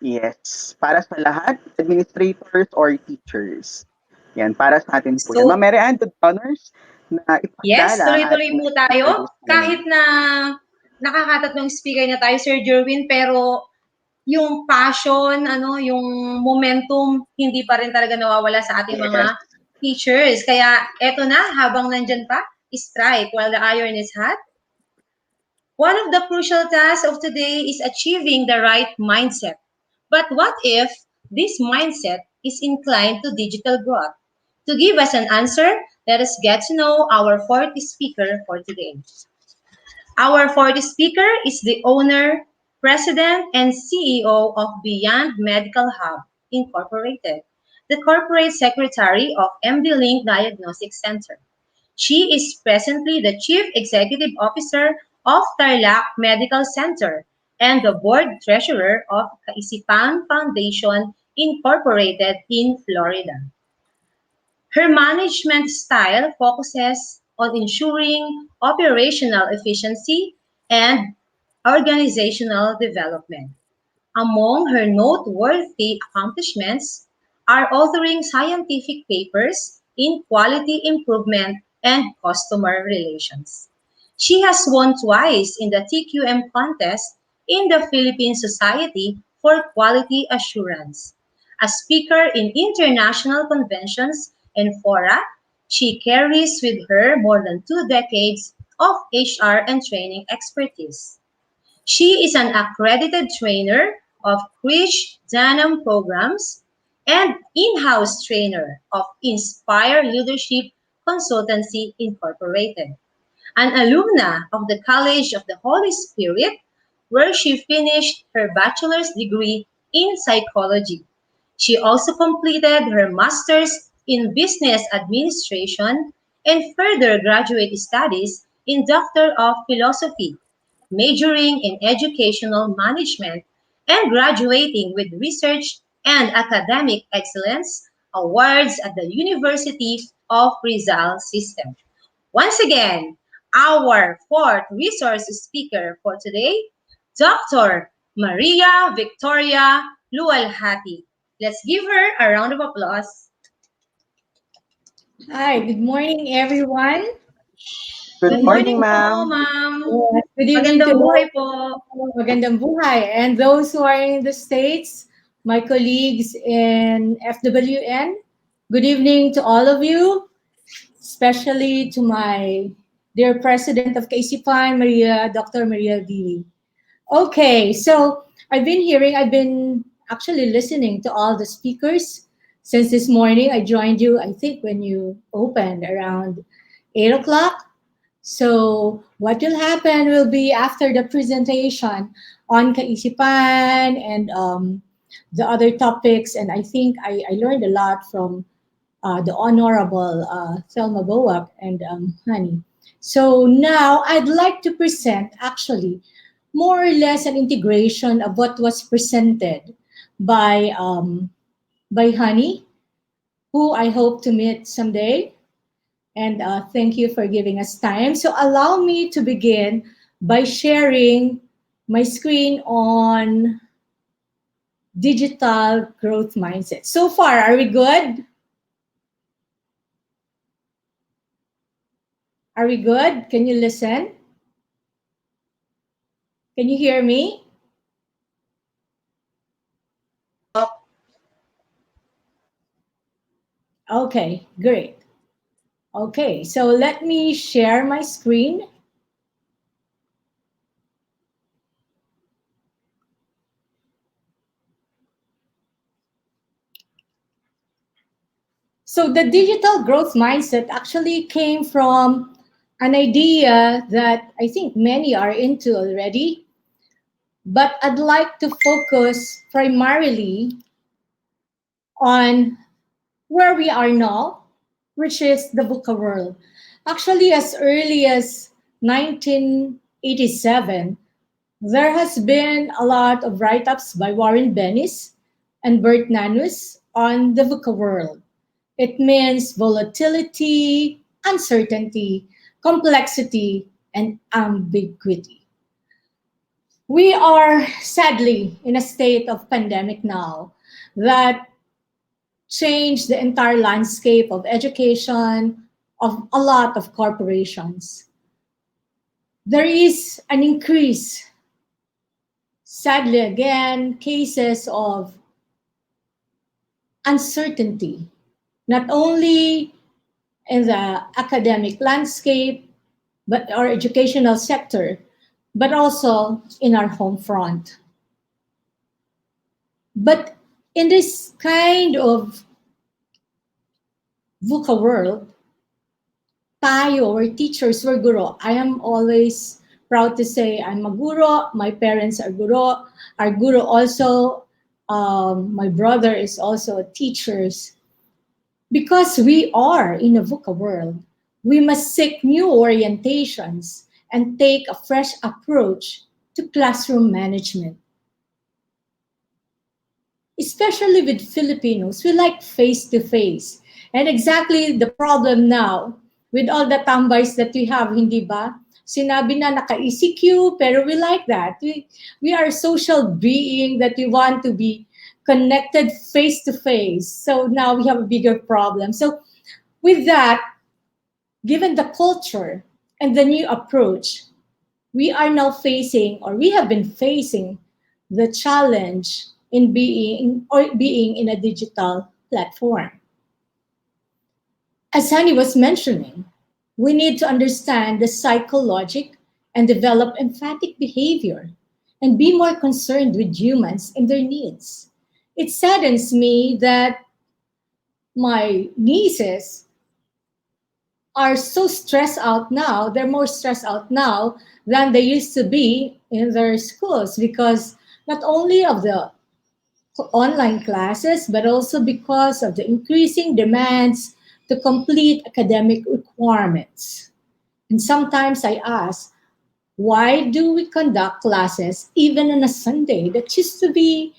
Yes, para sa lahat, administrators or teachers. Yan, para sa atin po yan. So, Ma'am Mary Ann, to the honors na yes, ipakilala ang tuloy-tuloy ating po speaker tayo. this morning. Kahit na nakakatatlong speaker na tayo, Sir Jerwin, pero yung passion, yung momentum, hindi pa rin talaga nawawala sa ating mga teachers. Kaya eto na, habang nandyan pa, strike while the iron is hot. One of the crucial tasks of today is achieving the right mindset. But what if this mindset is inclined to digital growth? To give us an answer, let us get to know our fourth speaker for today. Our fourth speaker is the owner, president, and CEO of Beyond Medical Hub, Incorporated, the corporate secretary of MD Link Diagnostic Center. She is presently the Chief Executive Officer of Tarlac Medical Center and the Board Treasurer of Kaisipan Foundation, Incorporated in Florida. Her management style focuses on ensuring operational efficiency and organizational development. Among her noteworthy accomplishments are authoring scientific papers in quality improvement and customer relations. She has won twice in the TQM contest in the Philippine Society for Quality Assurance. A speaker in international conventions and fora, she carries with her more than 2 decades of HR and training expertise. She is an accredited trainer of Krish Danam programs and in-house trainer of Inspire Leadership Consultancy Incorporated, an alumna of the College of the Holy Spirit, where she finished her bachelor's degree in psychology. She also completed her master's in business administration and further graduate studies in Doctor of Philosophy, majoring in educational management and graduating with research and academic excellence awards at the University of Rizal System. Once again, our fourth resource speaker for today, Dr. Maria Victoria Lualhati. Let's give her a round of applause. Hi, good morning, everyone. Good morning, po, ma'am. ma'am. Good evening Magandang to buhay those- po. Magandang buhay. And those who are in the States, my colleagues in FWN, good evening to all of you, especially to my dear President of KCPAN, Dr. Maria Vivi. Okay, so I've been actually listening to all the speakers since this morning. I joined you, I think, when you opened around 8 o'clock. So what will happen will be after the presentation on Kaisipan and the other topics. And I think I learned a lot from the Honorable Thelma Boak and Honey. So now I'd like to present actually more or less an integration of what was presented by Honey, who I hope to meet someday. And thank you for giving us time. So allow me to begin by sharing my screen on digital growth mindset. So far, are we good? Are we good? Can you listen? Can you hear me? Okay, great. Okay, so let me share my screen. So the digital growth mindset actually came from an idea that I think many are into already, but I'd like to focus primarily on where we are now, which is the VUCA world. Actually, as early as 1987, there has been a lot of write-ups by Warren Bennis and Bert Nanus on the VUCA world. It means volatility, uncertainty, complexity, and ambiguity. We are sadly in a state of pandemic now that changed the entire landscape of education of a lot of corporations. There is an increase, sadly again, cases of uncertainty, not only in the academic landscape, but our educational sector, but also in our home front. But in this kind of VUCA world, tayo, we're teachers, we're guro. I am always proud to say I'm a guro. My parents are guro. Our guro also, my brother is also a teacher. Because we are in a VUCA world, we must seek new orientations and take a fresh approach to classroom management. Especially with Filipinos, we like face-to-face. And exactly the problem now, with all the tambays that we have, hindi ba? Sinabi na naka-ECQ, pero we like that. We are a social being that we want to be connected face-to-face. So now we have a bigger problem. So with that, given the culture and the new approach, we are now facing, or we have been facing, the challenge in being in a digital platform. As Hani was mentioning, we need to understand the psychologic and develop emphatic behavior and be more concerned with humans and their needs. It saddens me that my nieces are so stressed out now. They're more stressed out now than they used to be in their schools because not only of the online classes, but also because of the increasing demands to complete academic requirements. And sometimes I ask, why do we conduct classes even on a Sunday that used to be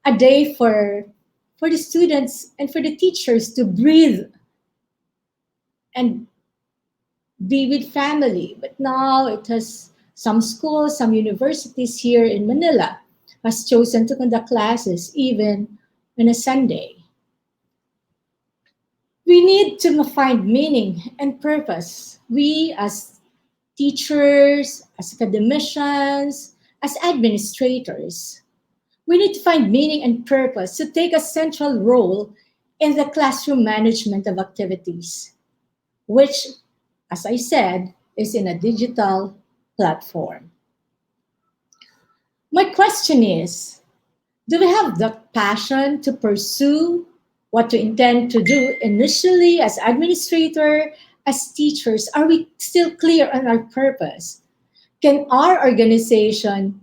a day for the students and for the teachers to breathe and be with family? But now it has some schools, some universities here in Manila has chosen to conduct classes even on a Sunday. We need to find meaning and purpose. We as teachers, as academicians, as administrators, we need to find meaning and purpose to take a central role in the classroom management of activities, which, as I said, is in a digital platform. My question is, do we have the passion to pursue what we intend to do initially as administrator, as teachers? Are we still clear on our purpose? Can our organization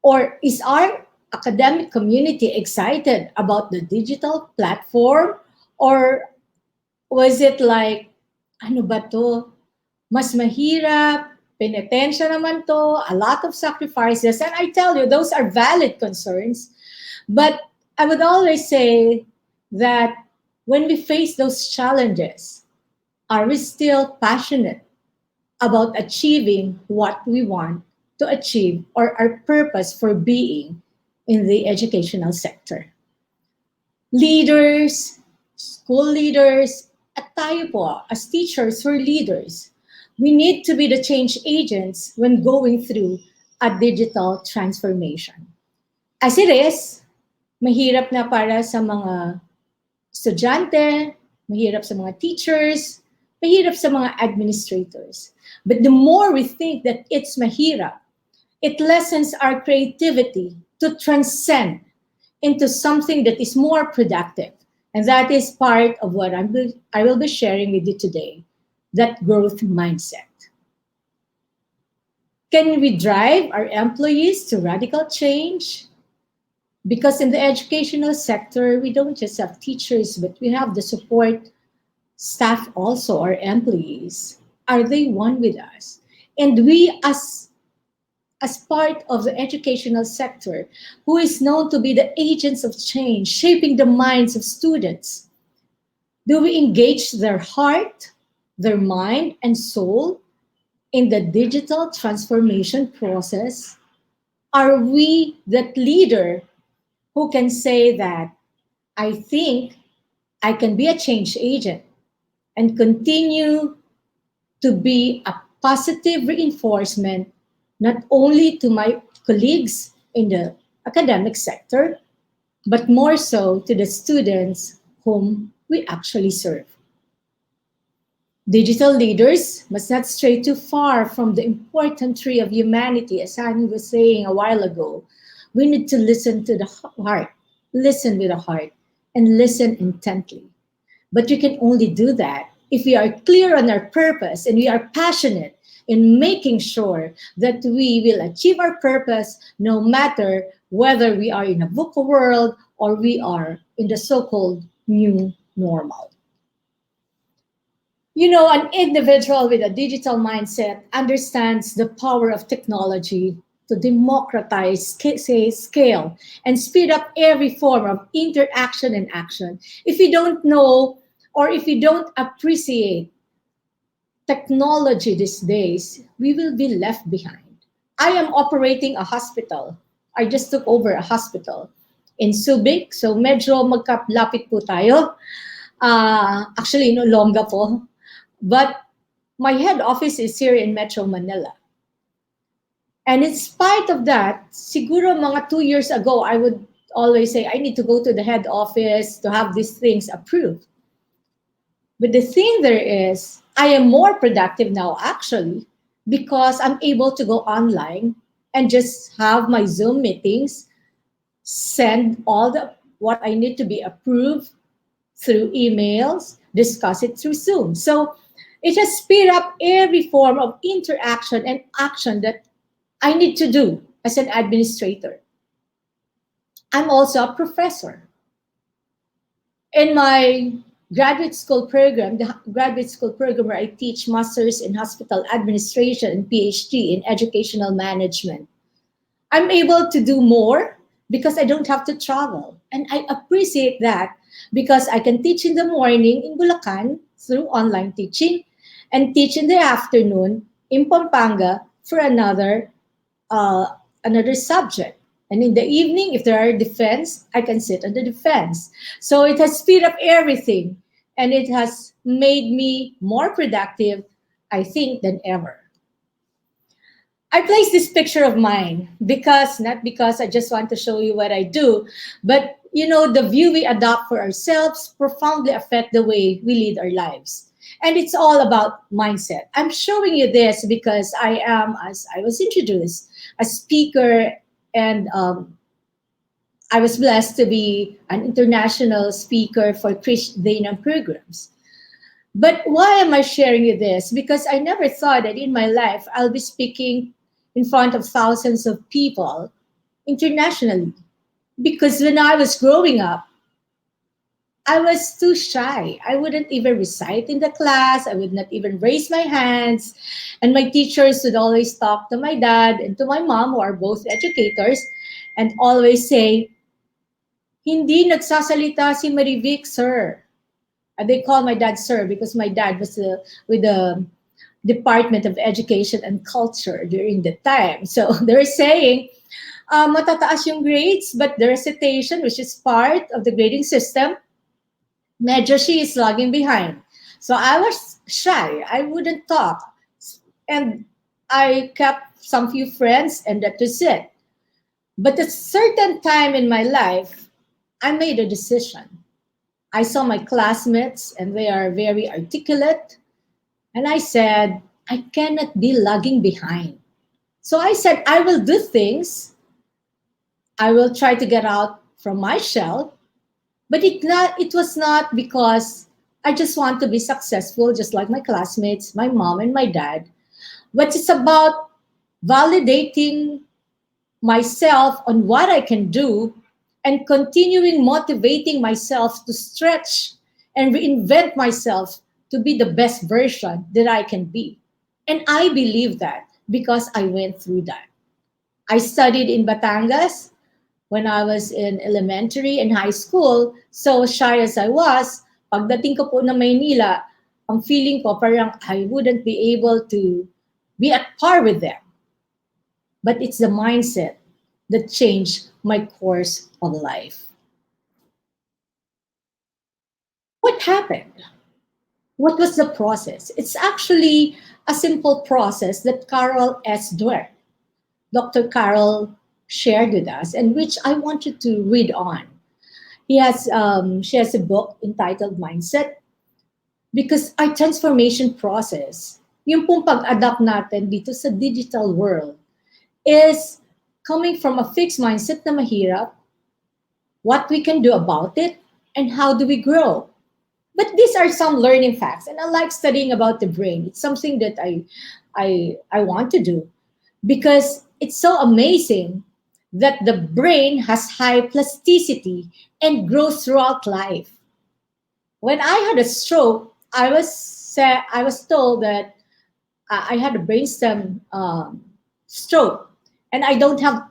or is our academic community excited about the digital platform? Or was it like, ano ba to? Mas mahirap, penitensya naman to, a lot of sacrifices. And I tell you, those are valid concerns. But I would always say that when we face those challenges, are we still passionate about achieving what we want to achieve or our purpose for being in the educational sector? Leaders, school leaders, at tayo po, as teachers, we're leaders. We need to be the change agents when going through a digital transformation. As it is, mahirap na para sa mga estudyante, mahirap sa mga teachers, mahirap sa mga administrators. But the more we think that it's mahirap, it lessens our creativity to transcend into something that is more productive. And that is part of what I will be sharing with you today, that growth mindset. Can we drive our employees to radical change? Because in the educational sector, we don't just have teachers, but we have the support staff also, our employees. Are they one with us? And we as part of the educational sector, who is known to be the agents of change, shaping the minds of students, do we engage their heart their mind and soul in the digital transformation process? Are we that leader who can say that I think I can be a change agent and continue to be a positive reinforcement not only to my colleagues in the academic sector, but more so to the students whom we actually serve? Digital leaders must not stray too far from the important tree of humanity, as Annie was saying a while ago. We need to listen to the heart, listen with the heart, and listen intently. But we can only do that if we are clear on our purpose and we are passionate in making sure that we will achieve our purpose no matter whether we are in a VUCA world or we are in the so-called new normal. You know, an individual with a digital mindset understands the power of technology to democratize scale and speed up every form of interaction and action. If you don't know or if you don't appreciate technology these days, we will be left behind. I am operating a hospital. I just took over a hospital in Subic, so medyo magkalapit po tayo. Actually, no, Longga po. But my head office is here in Metro Manila. And in spite of that, siguro mga 2 years ago, I would always say, I need to go to the head office to have these things approved. But the thing there is, I am more productive now, actually, because I'm able to go online and just have my Zoom meetings, send all what I need to be approved through emails, discuss it through Zoom. So it has speed up every form of interaction and action that I need to do as an administrator. I'm also a professor. In my graduate school program, the graduate school program where I teach Masters in Hospital Administration and PhD in Educational Management, I'm able to do more because I don't have to travel. And I appreciate that because I can teach in the morning in Bulacan through online teaching and teach in the afternoon in Pampanga for another subject. And in the evening, if there are defense, I can sit on the defense. So it has speed up everything and it has made me more productive, I think, than ever. I placed this picture of mine not because I just want to show you what I do, but you know, the view we adopt for ourselves profoundly affect the way we lead our lives. And it's all about mindset. I'm showing you this because I am, as I was introduced, a speaker, and I was blessed to be an international speaker for Krish Dainam programs. But why am I sharing you this? Because I never thought that in my life I'll be speaking in front of thousands of people internationally. Because when I was growing up, I was too shy. I wouldn't even recite in the class. I would not even raise my hands. And my teachers would always talk to my dad and to my mom, who are both educators, and always say, "Hindi nagsasalita si Marivic, sir." And they call my dad sir because my dad was with the Department of Education and Culture during the time. So they're saying, matataas yung grades, but the recitation, which is part of the grading system, medyo she is lagging behind. So I was shy. I wouldn't talk. And I kept some few friends, and that was it. But at a certain time in my life, I made a decision. I saw my classmates, and they are very articulate. And I said, I cannot be lagging behind. So I said, I will do things. I will try to get out from my shell. But it was not because I just want to be successful, just like my classmates, my mom and my dad. But it's about validating myself on what I can do and continuing motivating myself to stretch and reinvent myself to be the best version that I can be. And I believe that because I went through that. I studied in Batangas when I was in elementary and high school. So shy as I was, pagdating ko po na Maynila, ang feeling ko parang I wouldn't be able to be at par with them. But it's the mindset that changed my course of life. What happened? What was the process? It's actually a simple process that Carol S. Dweck, Dr. Carol, shared with us, and which I wanted to read on. She has a book entitled Mindset, because our transformation process, yung pong pag-adapt natin dito sa digital world, is coming from a fixed mindset na mahirap, what we can do about it, and how do we grow. But these are some learning facts, and I like studying about the brain. It's something that I want to do, because it's so amazing that the brain has high plasticity and grows throughout life. When I had a stroke, I was told that I had a brainstem stroke, and I don't have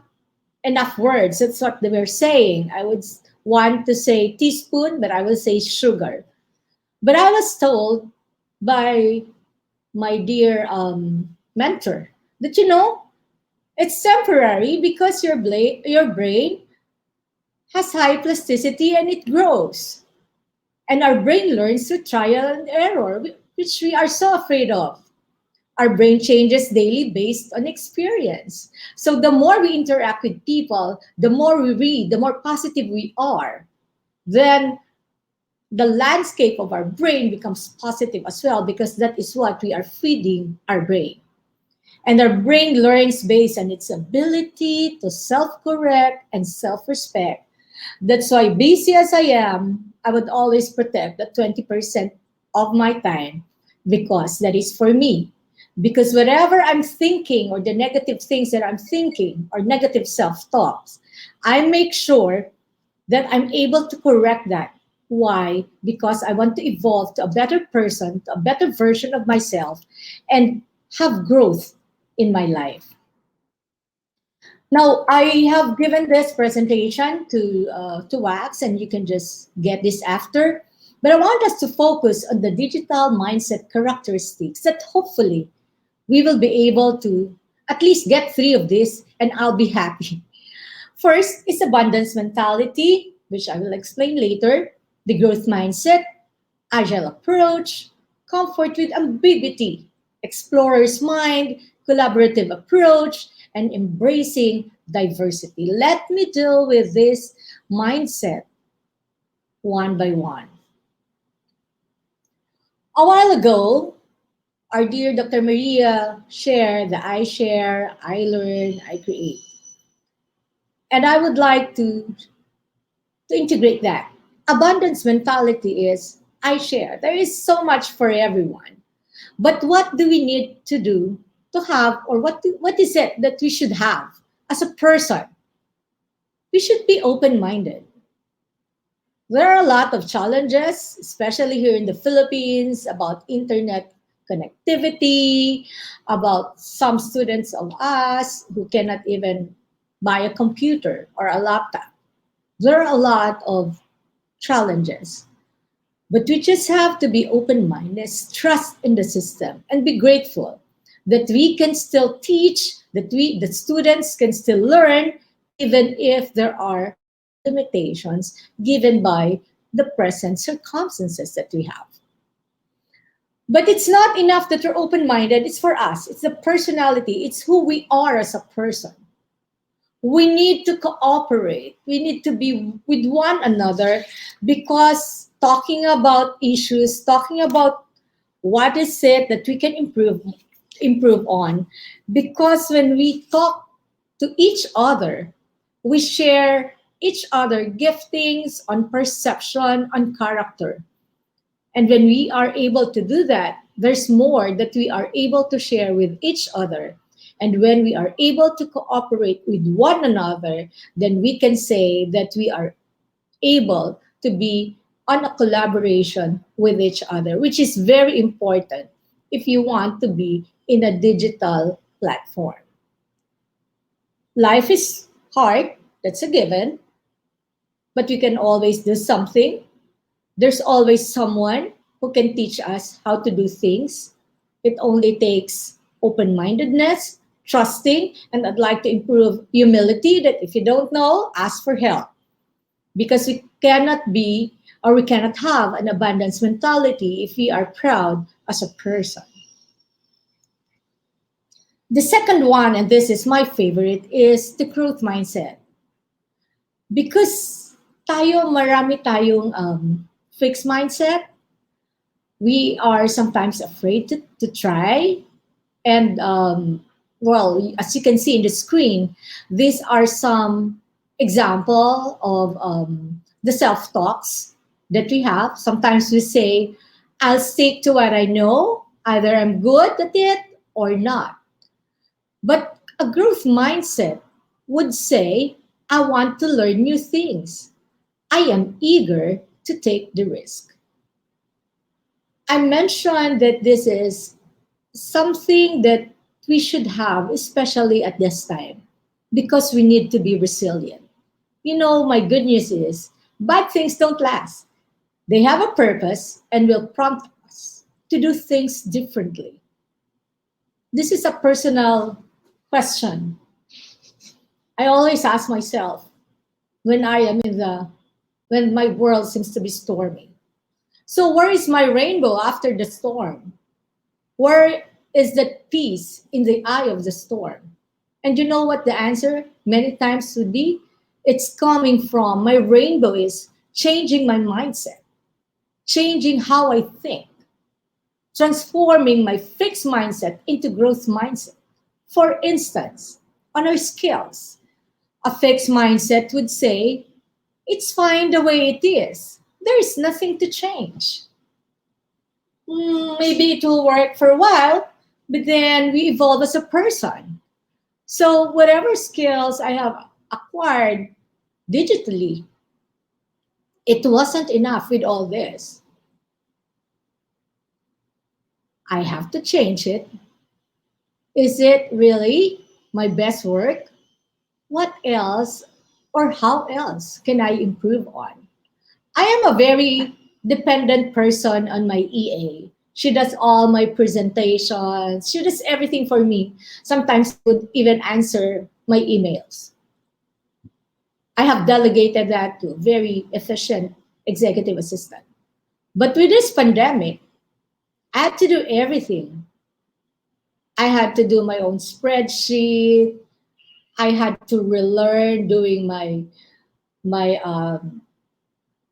enough words. That's what they were saying. I would want to say teaspoon, but I will say sugar. But I was told by my dear mentor that, you know, it's temporary because your brain has high plasticity and it grows. And our brain learns through trial and error, which we are so afraid of. Our brain changes daily based on experience. So the more we interact with people, the more we read, the more positive we are, then the landscape of our brain becomes positive as well, because that is what we are feeding our brain. And our brain learns based on its ability to self-correct and self-respect. That's why, busy as I am, I would always protect the 20% of my time, because that is for me. Because whatever I'm thinking, or the negative things that I'm thinking, or negative self-talks, I make sure that I'm able to correct that. Why? Because I want to evolve to a better person, to a better version of myself, and have growth in my life. Now, I have given this presentation to Wax, and you can just get this after. But I want us to focus on the digital mindset characteristics that hopefully we will be able to at least get 3 of this, and I'll be happy. First is abundance mentality, which I will explain later, the growth mindset, agile approach, comfort with ambiguity, explorer's mind, collaborative approach, and embracing diversity. Let me deal with this mindset one by one. A while ago, our dear Dr. Maria shared the I share, I learn, I create. And I would like to integrate that. Abundance mentality is I share. There is so much for everyone. But what do we need to do to have, or what is it that we should have as a person? We should be open-minded. There are a lot of challenges, especially here in the Philippines, about internet connectivity, about some students of us who cannot even buy a computer or a laptop. There are a lot of challenges. But we just have to be open-minded, trust in the system, and be grateful that we can still teach, that the students can still learn, even if there are limitations given by the present circumstances that we have. But it's not enough that we're open-minded. It's for us. It's the personality. It's who we are as a person. We need to cooperate. We need to be with one another, because talking about issues, talking about what is it that we can improve on, because when we talk to each other, we share each other giftings on perception, on character. And when we are able to do that, there's more that we are able to share with each other. And when we are able to cooperate with one another, then we can say that we are able to be on a collaboration with each other, which is very important if you want to be in a digital platform. Life is hard, that's a given, but we can always do something. There's always someone who can teach us how to do things. It only takes open-mindedness, trusting, and I'd like to improve humility, that if you don't know, ask for help. Because we cannot be, or we cannot have an abundance mentality if we are proud as a person. The second one, and this is my favorite, is the growth mindset. Because marami tayong fixed mindset, we are sometimes afraid to try. And well, as you can see in the screen, these are some example of the self-talks that we have. Sometimes we say, I'll stick to what I know, either I'm good at it or not. But a growth mindset would say, I want to learn new things. I am eager to take the risk. I mentioned that this is something that we should have, especially at this time, because we need to be resilient. You know, my good news is bad things don't last. They have a purpose and will prompt us to do things differently. This is a personal question. I always ask myself when I am when my world seems to be stormy. So where is my rainbow after the storm? Where is that peace in the eye of the storm? And you know what the answer many times would be? It's coming from my rainbow is changing my mindset, changing how I think, transforming my fixed mindset into growth mindset. For instance, on our skills, a fixed mindset would say, it's fine the way it is. There is nothing to change. Maybe it will work for a while, but then we evolve as a person. So whatever skills I have acquired digitally, it wasn't enough with all this. I have to change it. Is it really my best work? What else or how else can I improve on? I am a very dependent person on my EA. She does all my presentations. She does everything for me. Sometimes would even answer my emails. I have delegated that to a very efficient executive assistant. But with this pandemic, I had to do everything. I had to do my own spreadsheet. I had to relearn doing my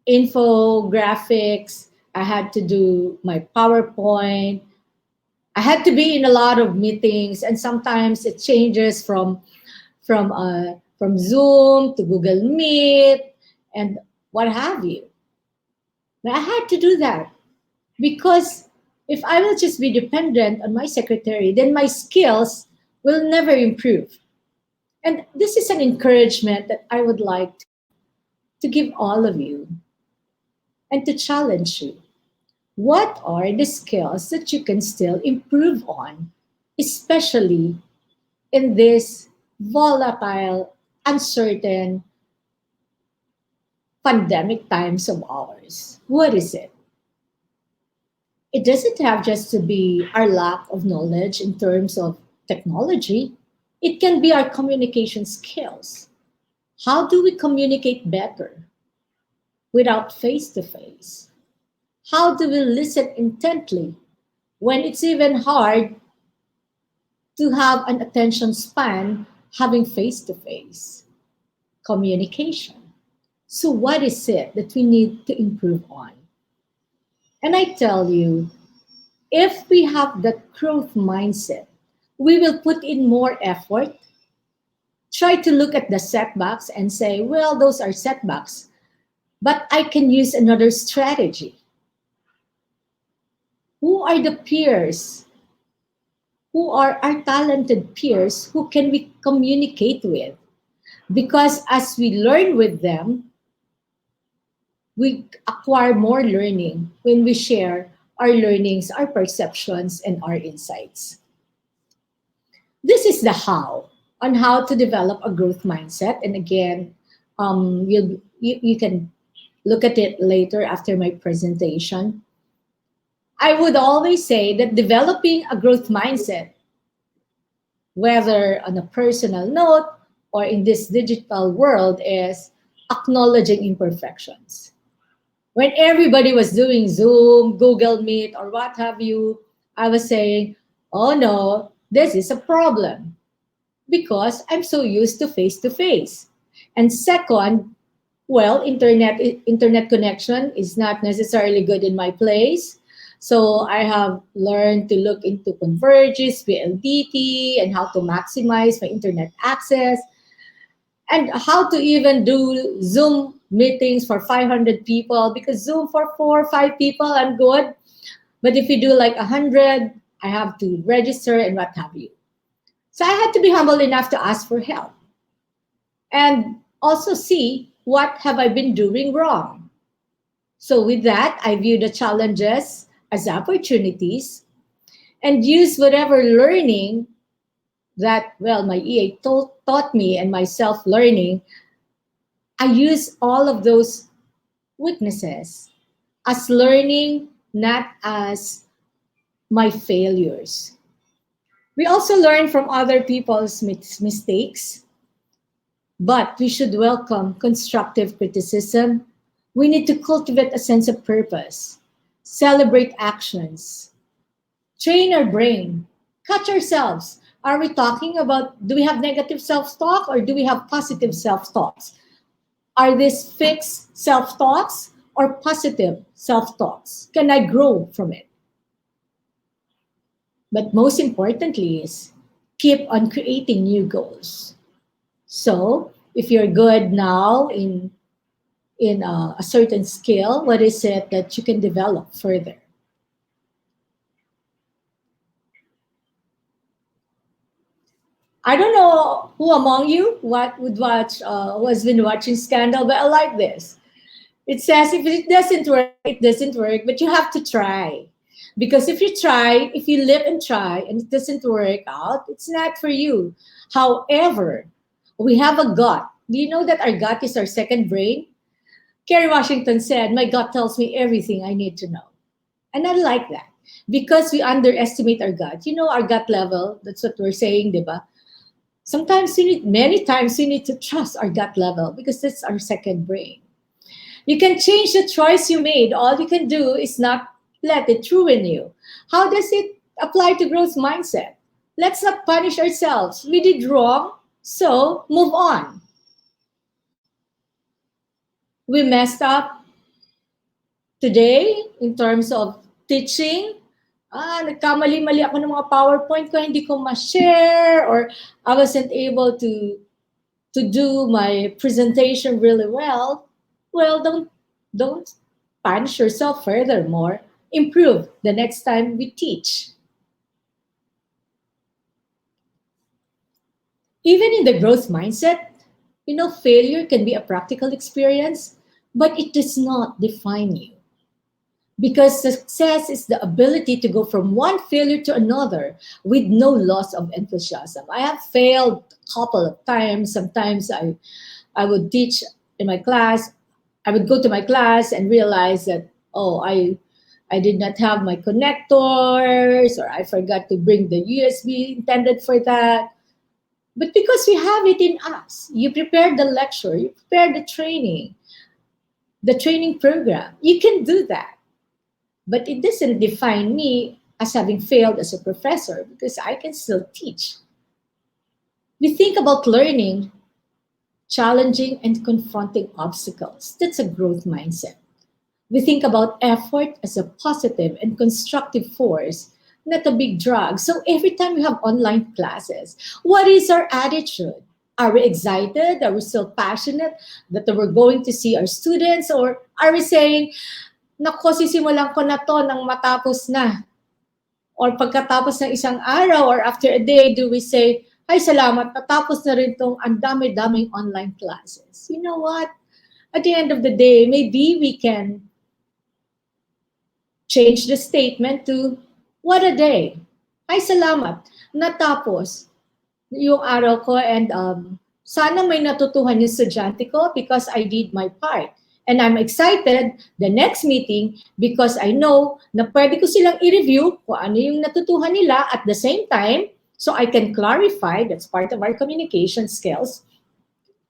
infographics. I had to do my PowerPoint. I had to be in a lot of meetings, and sometimes it changes from Zoom to Google Meet and what have you. But I had to do that because if I will just be dependent on my secretary, then my skills will never improve. And this is an encouragement that I would like to give all of you and to challenge you. What are the skills that you can still improve on, especially in this volatile, uncertain, pandemic times of ours? What is it? It doesn't have just to be our lack of knowledge in terms of technology. It can be our communication skills. How do we communicate better without face-to-face? How do we listen intently when it's even hard to have an attention span having face-to-face communication? So what is it that we need to improve on? And I tell you, if we have that growth mindset, we will put in more effort, try to look at the setbacks and say, well, those are setbacks, but I can use another strategy. Who are the peers? Who are our talented peers who can we communicate with? Because as we learn with them, we acquire more learning when we share our learnings, our perceptions, and our insights. This is the how, on how to develop a growth mindset. And again, you can look at it later after my presentation. I would always say that developing a growth mindset, whether on a personal note or in this digital world, is acknowledging imperfections. When everybody was doing Zoom, Google Meet, or what have you, I was saying, oh no, this is a problem because I'm so used to face to face. And second, well, internet connection is not necessarily good in my place. So I have learned to look into Convergys, PLDT, and how to maximize my internet access, and how to even do Zoom meetings for 500 people, because Zoom for 4 or 5 people, I'm good. But if you do like 100, I have to register and what have you. So I had to be humble enough to ask for help and also see what have I been doing wrong. So with that, I view the challenges as opportunities and use whatever learning that, well, my EA taught me and my self-learning. I use all of those weaknesses as learning, not as my failures. We also learn from other people's mistakes, but we should welcome constructive criticism. We need to cultivate a sense of purpose, celebrate actions, train our brain, catch ourselves. Are we talking about, do we have negative self-talk or do we have positive self-talks? Are these fixed self-talks or positive self-talks? Can I grow from it? But most importantly is keep on creating new goals. So if you're good now in a certain skill, what is it that you can develop further? I don't know who among you has been watching Scandal, but I like this. It says if it doesn't work, it doesn't work, but you have to try. Because if you try, if you live and try and it doesn't work out, it's not for you. However, we have a gut. Do you know that our gut is our second brain? Kerry Washington said, my gut tells me everything I need to know. And I like that because we underestimate our gut. You know, our gut level, that's what we're saying, diba? Many times we need to trust our gut level because that's our second brain. You can change the choice you made. All you can do is not let it ruin you. How does it apply to growth mindset? Let's not punish ourselves. We did wrong, so move on. We messed up today in terms of teaching. Nagkamali-mali ako ng mga PowerPoint ko, hindi ko ma-share, or I wasn't able to do my presentation really well. Well, don't punish yourself furthermore. Improve the next time we teach. Even in the growth mindset, you know, failure can be a practical experience, but it does not define you. Because success is the ability to go from one failure to another with no loss of enthusiasm. I have failed a couple of times. Sometimes I would teach in my class. I would go to my class and realize that, oh, I did not have my connectors, or I forgot to bring the USB intended for that. But because we have it in us, you prepare the lecture, you prepare the training program, you can do that. But it doesn't define me as having failed as a professor because I can still teach. We think about learning, challenging and confronting obstacles. That's a growth mindset. We think about effort as a positive and constructive force, not a big drag. So every time we have online classes, what is our attitude? Are we excited? Are we still passionate that we're going to see our students? Or are we saying, nako, sisimulan ko na to nang matapos na? Or pagkatapos ng isang araw or after a day, do we say, ay salamat, natapos na rin tong ang dami-daming online classes. You know what? At the end of the day, maybe we can change the statement to, what a day. Ay salamat, natapos yung araw ko and sana may natutuhan yung estudyante ko because I did my part. And I'm excited the next meeting because I know na pwede ko silang i-review kung ano yung natutuhan nila at the same time, so I can clarify, that's part of our communication skills,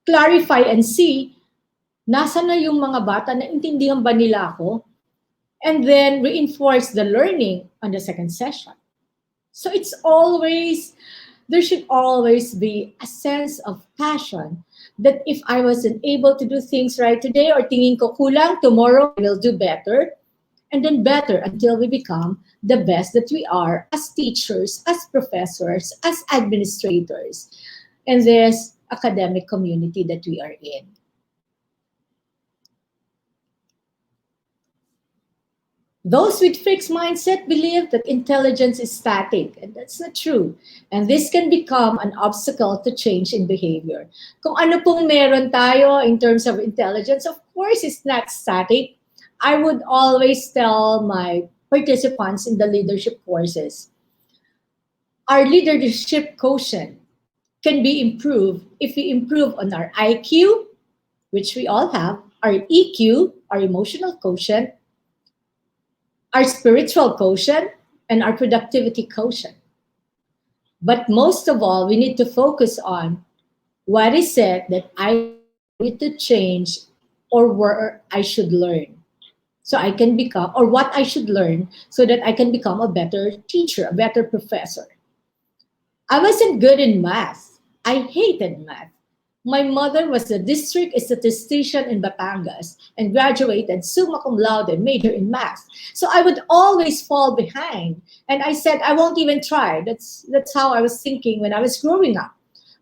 clarify and see nasa na yung mga bata na intindihan ba nila ako, and then reinforce the learning on the second session. So it's always, there should always be a sense of passion that if I wasn't able to do things right today or tingin ko kulang, tomorrow I will do better, and then better until we become the best that we are as teachers, as professors, as administrators in this academic community that we are in. Those with fixed mindset believe that intelligence is static, and that's not true. And this can become an obstacle to change in behavior. Kung ano pong meron tayo in terms of intelligence, of course, it's not static. I would always tell my participants in the leadership courses, our leadership quotient can be improved if we improve on our IQ, which we all have, our EQ, our emotional quotient, our spiritual quotient, and our productivity quotient. But most of all, we need to focus on what is it that I need to change or where I should learn so I can become, or what I should learn so that I can become a better teacher, a better professor. I wasn't good in math. I hated math. My mother was a district statistician in Batangas and graduated summa cum laude and major in math. So I would always fall behind. And I said, I won't even try. That's how I was thinking when I was growing up.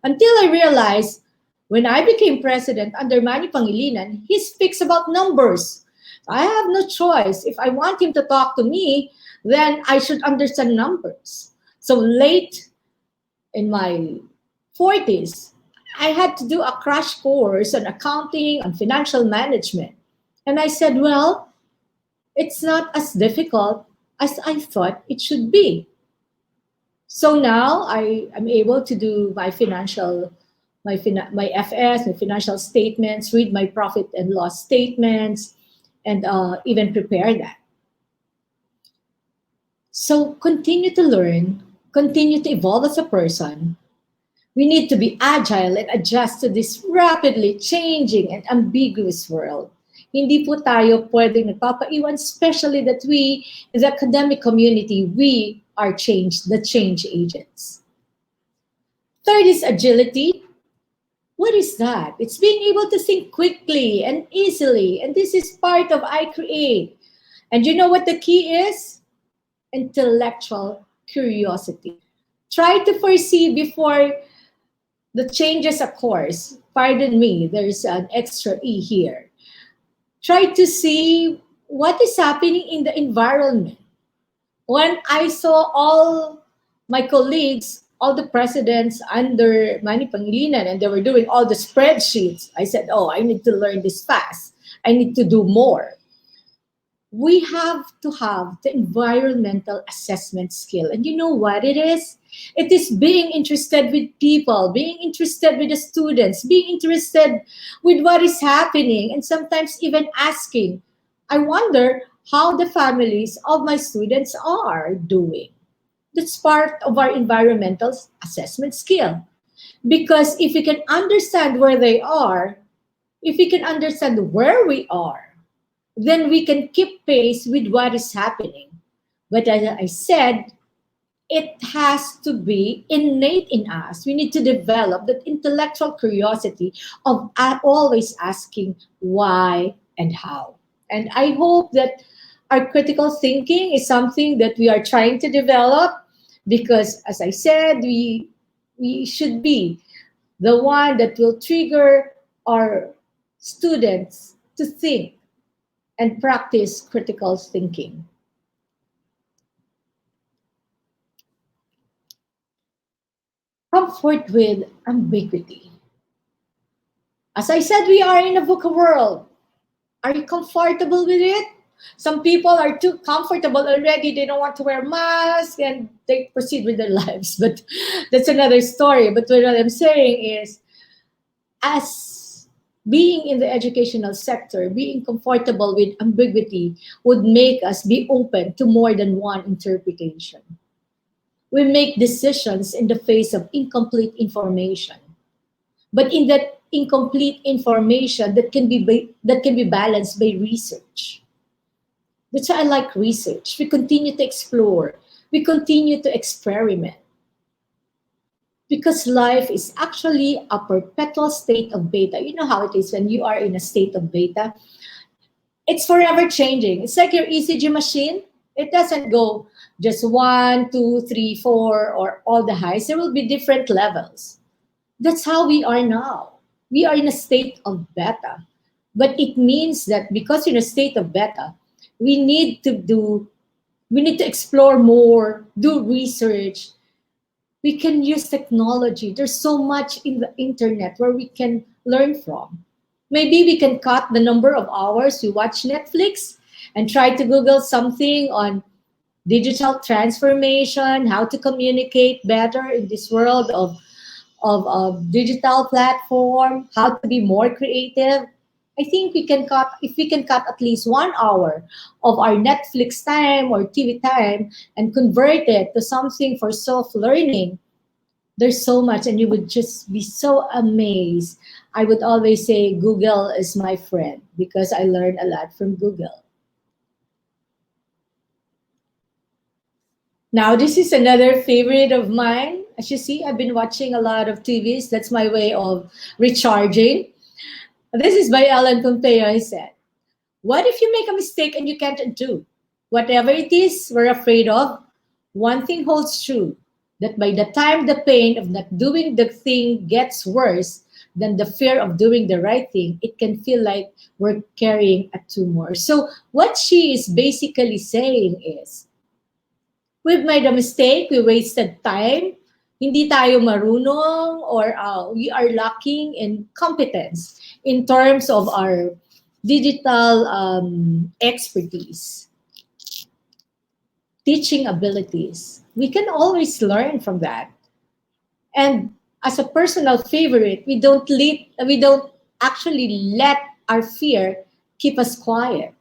Until I realized when I became president under Manny Pangilinan, he speaks about numbers. I have no choice. If I want him to talk to me, then I should understand numbers. So late in my 40s, I had to do a crash course on accounting, on financial management. And I said, well, it's not as difficult as I thought it should be. So now I am able to do my my FS, my financial statements, read my profit and loss statements, and even prepare that. So continue to learn, continue to evolve as a person. We need to be agile and adjust to this rapidly changing and ambiguous world. Hindi po tayo pwedeng nagpapaiwan, especially that we, in the academic community, we are the change agents. Third is agility. What is that? It's being able to think quickly and easily, and this is part of I Create. And you know what the key is? Intellectual curiosity. Try to foresee before the changes of course, pardon me, there's an extra E here. Try to see what is happening in the environment. When I saw all my colleagues, all the presidents under Manny Pangilinan, and they were doing all the spreadsheets, I said, oh, I need to learn this fast. I need to do more. We have to have the environmental assessment skill. And you know what it is? It is being interested with people, being interested with the students, being interested with what is happening, and sometimes even asking, I wonder how the families of my students are doing. That's part of our environmental assessment skill. Because if we can understand where they are, if we can understand where we are, then we can keep pace with what is happening. But as I said, it has to be innate in us. We need to develop that intellectual curiosity of always asking why and how. And I hope that our critical thinking is something that we are trying to develop because, as I said, we should be the one that will trigger our students to think and practice critical thinking. Comfort with ambiguity. As I said, we are in a VUCA world. Are you comfortable with it? Some people are too comfortable already. They don't want to wear masks and they proceed with their lives. But that's another story. But what I'm saying is, as Being in the educational sector, being comfortable with ambiguity would make us be open to more than one interpretation. We make decisions in the face of incomplete information. But in that incomplete information that can be balanced by research. That's why I like research. We continue to explore. We continue to experiment. Because life is actually a perpetual state of beta. You know how it is when you are in a state of beta. It's forever changing. It's like your ECG machine. It doesn't go just 1, 2, 3, 4, or all the highs. There will be different levels. That's how we are now. We are in a state of beta. But it means that because in a state of beta, we need to explore more, do research. We can use technology. There's so much in the internet where we can learn from. Maybe we can cut the number of hours we watch Netflix and try to Google something on digital transformation, how to communicate better in this world of digital platform, how to be more creative. I think we can cut, if we can cut at least 1 hour of our Netflix time or TV time and convert it to something for self-learning, there's so much, and you would just be so amazed. I would always say Google is my friend because I learn a lot from Google. Now, this is another favorite of mine. As you see, I've been watching a lot of TVs. That's my way of recharging. This is by Ellen Pompeo. He said, what if you make a mistake and you can't undo? Whatever it is we're afraid of, one thing holds true, that by the time the pain of not doing the thing gets worse than the fear of doing the right thing, it can feel like we're carrying a tumor. So what she is basically saying is, we've made a mistake, we wasted time, hindi tayo marunong, or we are lacking in competence in terms of our digital expertise, teaching abilities. We can always learn from that. And as a personal favorite, we don't actually let our fear keep us quiet.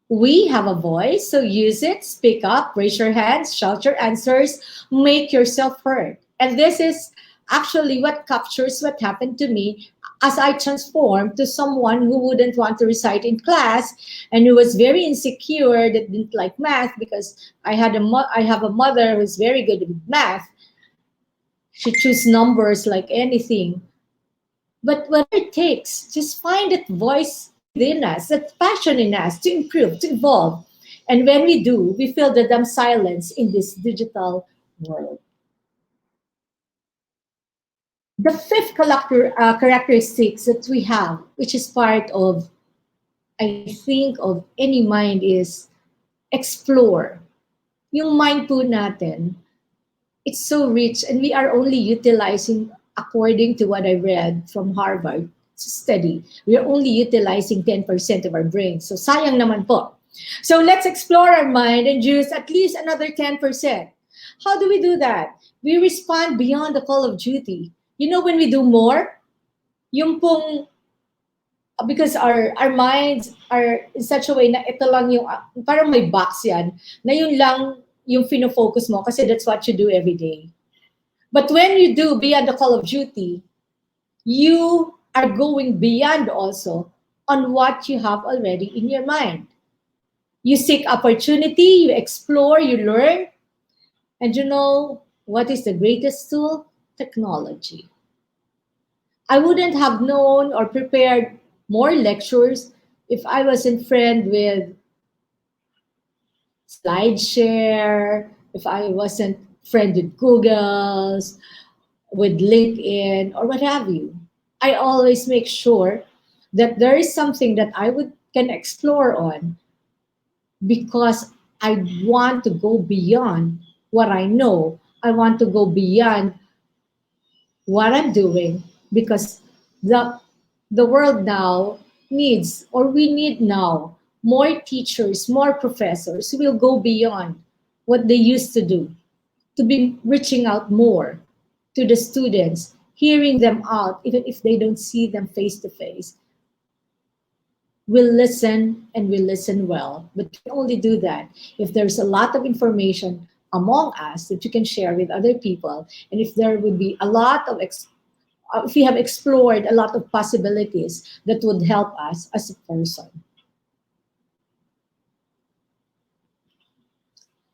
We have a voice, so use it, speak up, raise your hands, shout your answers, make yourself heard. And this is actually what captures what happened to me as I transformed to someone who wouldn't want to recite in class and who was very insecure, that didn't like math, because I have a mother who's very good with math. She chose numbers like anything. But whatever it takes, just find that voice within us, that passion in us to improve, to evolve. And when we do, we feel the damn silence in this digital world. The fifth characteristics that we have, which is part of, I think, of any mind, is explore. Yung mind po natin, it's so rich, and we are only utilizing, according to what I read from Harvard study, we are only utilizing 10% of our brain. So sayang naman po. So let's explore our mind and use at least another 10%. How do we do that? We respond beyond the call of duty. You know, when we do more, yung pong, because our minds are in such a way na ito lang yung, parang may box yan, na yun lang yung fino-focus mo kasi that's what you do every day. But when you do beyond the call of duty, you are going beyond also on what you have already in your mind. You seek opportunity, you explore, you learn, and you know what is the greatest tool? Technology. I wouldn't have known or prepared more lectures if I wasn't friend with SlideShare, if I wasn't friend with Google's, with LinkedIn, or what have you. I always make sure that there is something that I can explore on, because I want to go beyond what I know. I want to go beyond what I'm doing, because the world now needs, or we need now, more teachers, more professors who will go beyond what they used to do, to be reaching out more to the students hearing them out, even if they don't see them face to face. We'll listen and we listen well, but we only do that if there's a lot of information among us that you can share with other people, and if there would be a lot of if we have explored a lot of possibilities that would help us as a person.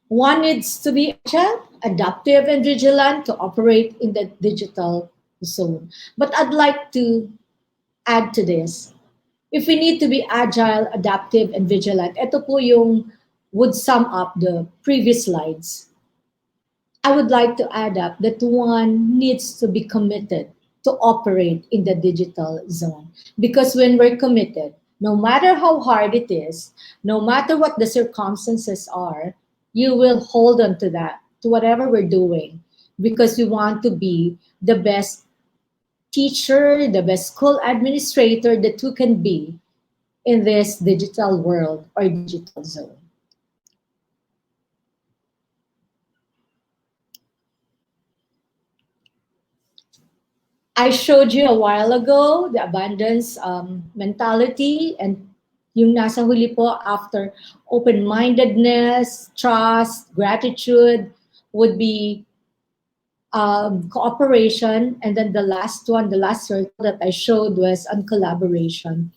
One needs to be agile, adaptive, and vigilant to operate in the digital zone. But I'd like to add to this. If we need to be agile, adaptive, and vigilant, ito po yung would sum up the previous slides. I would like to add up that one needs to be committed to operate in the digital zone. Because when we're committed, no matter how hard it is, no matter what the circumstances are, you will hold on to that, to whatever we're doing, because we want to be the best teacher, the best school administrator that you can be in this digital world or digital zone. I showed you a while ago the abundance mentality, and yung nasa huli po after open-mindedness, trust, gratitude would be cooperation, and then the last one, the last circle that I showed was on collaboration.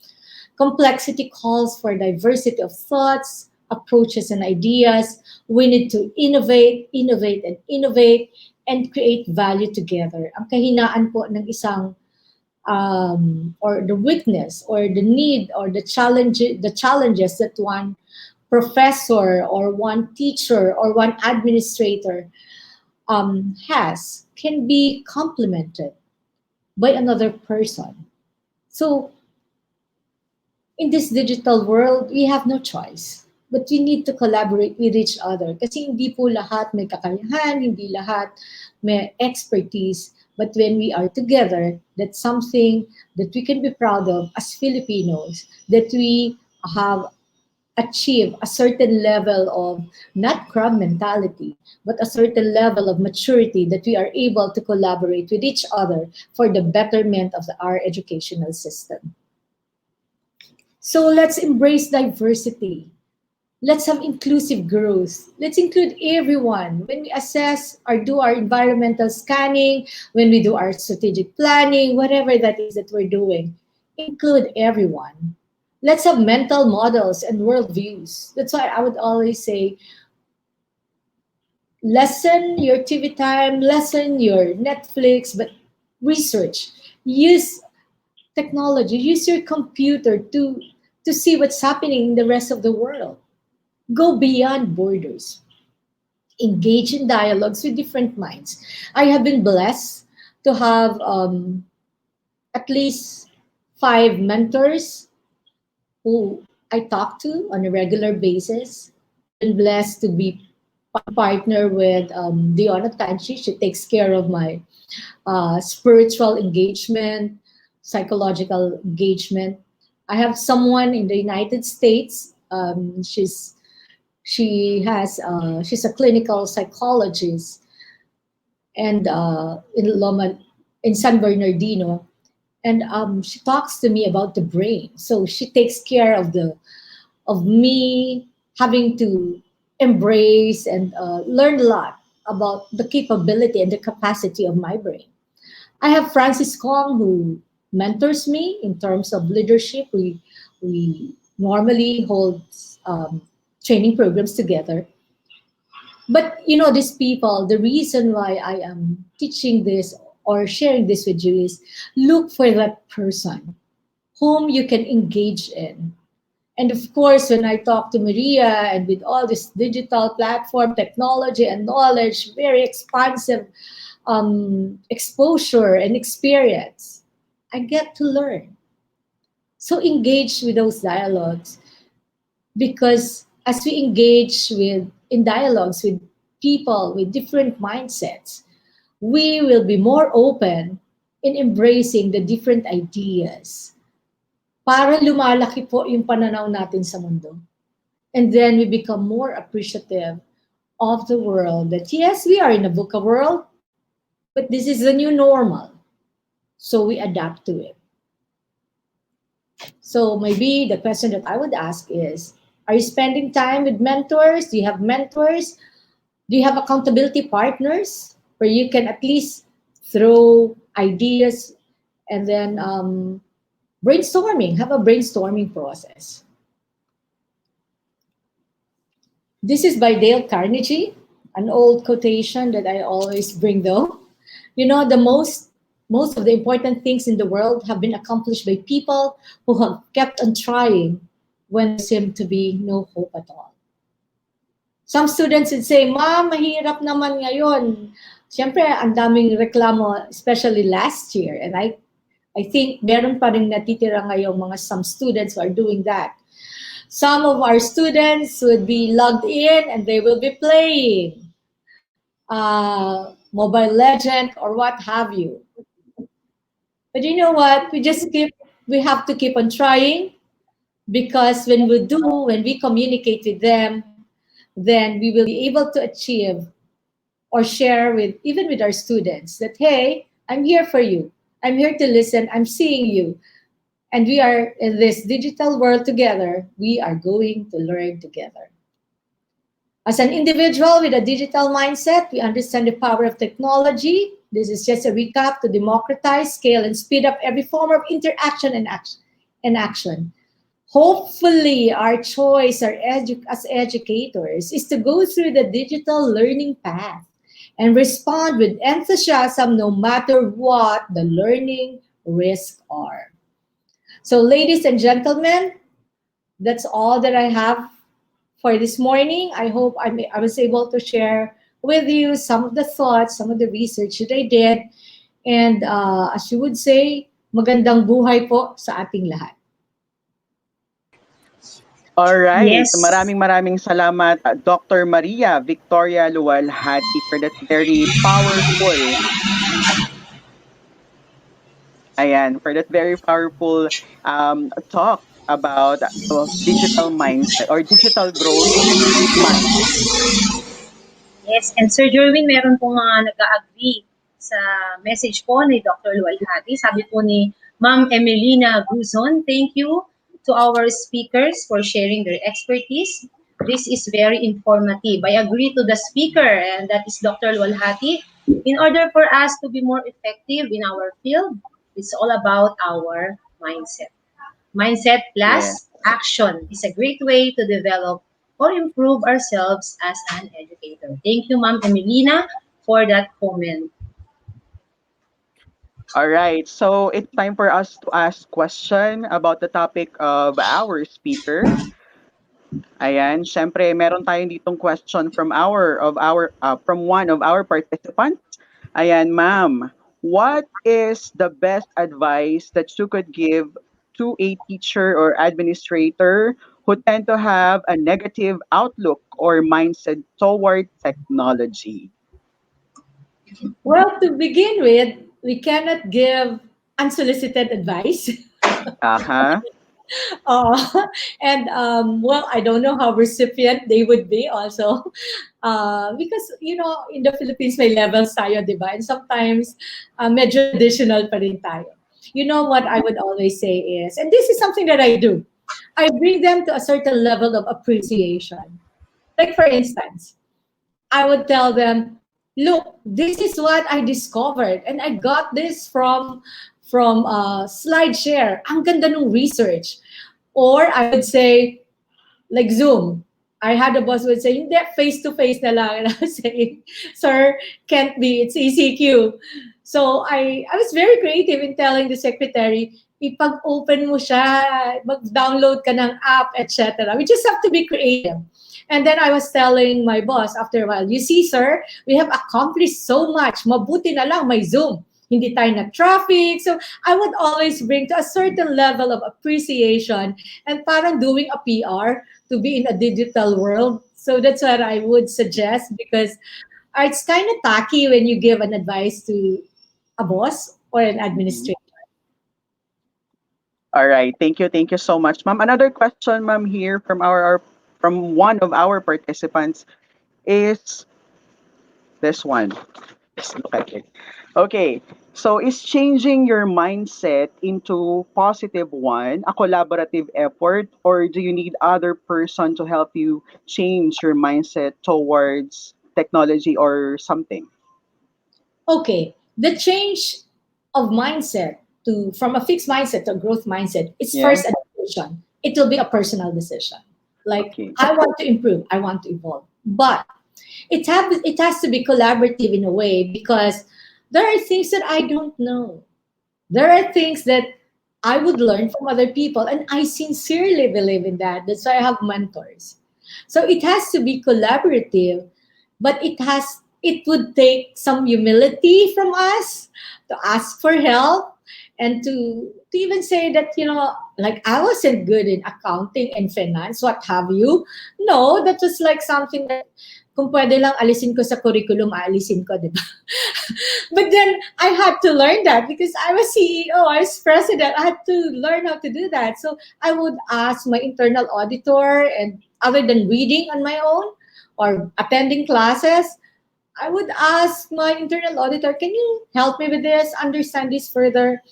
Complexity calls for diversity of thoughts, approaches, and ideas. We need to innovate, innovate, and innovate, and create value together. Ang kahinaan po ng isang or the weakness or the need or the challenges that one professor or one teacher or one administrator has can be complemented by another person. So in this digital world, we have no choice, but we need to collaborate with each other. Kasi hindi po lahat may kakayahan, hindi lahat may expertise, but when we are together, that's something that we can be proud of as Filipinos, that we have achieved a certain level of not crab mentality, but a certain level of maturity that we are able to collaborate with each other for the betterment of our educational system. So let's embrace diversity. Let's have inclusive growth. Let's include everyone. When we assess or do our environmental scanning, when we do our strategic planning, whatever that is that we're doing, include everyone. Let's have mental models and worldviews. That's why I would always say, lessen your TV time, lessen your Netflix, but research. Use technology, use your computer to see what's happening in the rest of the world. Go beyond borders. Engage in dialogues with different minds. I have been blessed to have at least 5 mentors who I talk to on a regular basis. Been blessed to be partner with Diona Tanchi. She takes care of my spiritual engagement, psychological engagement. I have someone in the United States. She's a clinical psychologist, and in San Bernardino, and she talks to me about the brain. So she takes care of me having to embrace and learn a lot about the capability and the capacity of my brain. I have Francis Kong, who mentors me in terms of leadership. We normally hold training programs together. But you know, these people, the reason why I am teaching this or sharing this with you is look for that person whom you can engage in. And of course, when I talk to Maria and with all this digital platform, technology and knowledge, very expansive exposure and experience, I get to learn. So engage with those dialogues, because as we engage in dialogues with people with different mindsets, we will be more open in embracing the different ideas. Para lumalaki po yung pananaw natin sa mundo. And then we become more appreciative of the world, that yes, we are in a VUCA world, but this is the new normal. So we adapt to it. So maybe the question that I would ask is, are you spending time with mentors? Do you have mentors? Do you have accountability partners where you can at least throw ideas and then brainstorming, have a brainstorming process? This is by Dale Carnegie, an old quotation that I always bring though. You know, most of the important things in the world have been accomplished by people who have kept on trying when there seemed to be no hope at all. Some students would say, Ma'am, mahirap naman ngayon. Siyempre, ang daming reklamo, especially last year. And I think meron pa rin natitira ngayong some students who are doing that. Some of our students would be logged in and they will be playing Mobile Legend or what have you. But you know what? We have to keep on trying, because when we communicate with them, then we will be able to achieve or share even with our students that, hey, I'm here for you. I'm here to listen. I'm seeing you. And we are in this digital world together. We are going to learn together. As an individual with a digital mindset, we understand the power of technology. This is just a recap to democratize, scale, and speed up every form of interaction and action. Hopefully, our choice as educators is to go through the digital learning path and respond with enthusiasm no matter what the learning risks are. So, ladies and gentlemen, that's all that I have for this morning. I hope I was able to share with you some of the thoughts, some of the research that I did. And as you would say, magandang buhay po sa ating lahat. All right. Yes. Maraming salamat, Dr. Maria Victoria Luwalhati, for that very powerful talk about digital mindset or digital growth mindset. Yes, and Sir Jerwin, meron pong mga nag-agree sa message po ni Dr. Luwalhati. Sabi po ni Ma'am Emelina Guzon, thank you to our speakers for sharing their expertise. This is very informative. I agree to the speaker, and that is Dr. Luwalhati. In order for us to be more effective in our field, it's all about our mindset. Mindset plus action is a great way to develop or improve ourselves as an educator. Thank you, Ma'am Emelina, for that comment. All right, so it's time for us to ask question about the topic of our speaker. Ayan, syempre meron tayong ditong question from one of our participants. Ayan, ma'am, what is the best advice that you could give to a teacher or administrator who tend to have a negative outlook or mindset toward technology? Well, to begin with, we cannot give unsolicited advice. Uh-huh. And well, I don't know how recipient they would be also. Because, in the Philippines, may levels tayo, di ba? And sometimes, medyo additional pa rin tayo. You know what I would always say is, and this is something that I do, I bring them to a certain level of appreciation. Like, for instance, I would tell them, look, this is what I discovered, and I got this from SlideShare. Ang ganda ng research. Or I would say, like Zoom. I had a boss who would say, hindi, face-to-face na lang. And I was saying, sir, can't be, it's ECQ. So I was very creative in telling the secretary, ipag-open mo siya, mag-download ka ng app, etc. We just have to be creative. And then I was telling my boss after a while, you see, sir, we have accomplished so much. Mabuti na lang may Zoom. Hindi tayo na-traffic. So I would always bring to a certain level of appreciation and parang doing a PR to be in a digital world. So that's what I would suggest, because it's kind of tacky when you give an advice to a boss or an administrator. All right. Thank you so much, ma'am. Another question, ma'am, here from one of our participants is this one. Just look at it. Okay. So is changing your mindset into positive one a collaborative effort, or do you need other person to help you change your mindset towards technology or something? Okay, the change of mindset to from a fixed mindset to a growth mindset, it's Yeah. first a decision. It will be a personal decision. Like Okay. I want to improve, I want to evolve, but it has to be collaborative in a way because there are things that I don't know. There are things that I would learn from other people, and I sincerely believe in that. That's why I have mentors. So it has to be collaborative, but it would take some humility from us to ask for help and to even say that, like I wasn't good in accounting and finance, what have you. No, that was like something that kung pwede lang alisin ko sa curriculum, aalisin ko, di ba? But then I had to learn that because I was CEO, I was president. I had to learn how to do that. So I would ask my internal auditor, and other than reading on my own or attending classes, I would ask my internal auditor, can you help me with this, understand this further?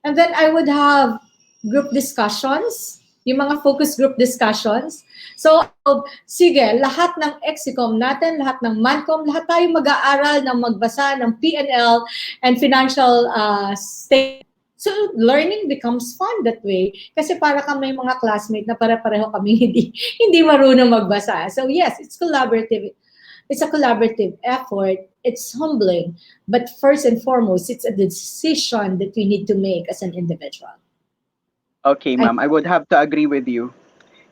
And then I would have group discussions, yung mga focus group discussions. So, sige, lahat ng Exicom natin, lahat ng Mancom, lahat tayo mag-aaral ng magbasa ng P&L and financial statement. So, learning becomes fun that way. Kasi para kami mga classmate na pare-pareho kami hindi marunong magbasa. So, yes, it's collaborative. It's a collaborative effort. It's humbling. But first and foremost, it's a decision that we need to make as an individual. Okay, ma'am. I would have to agree with you.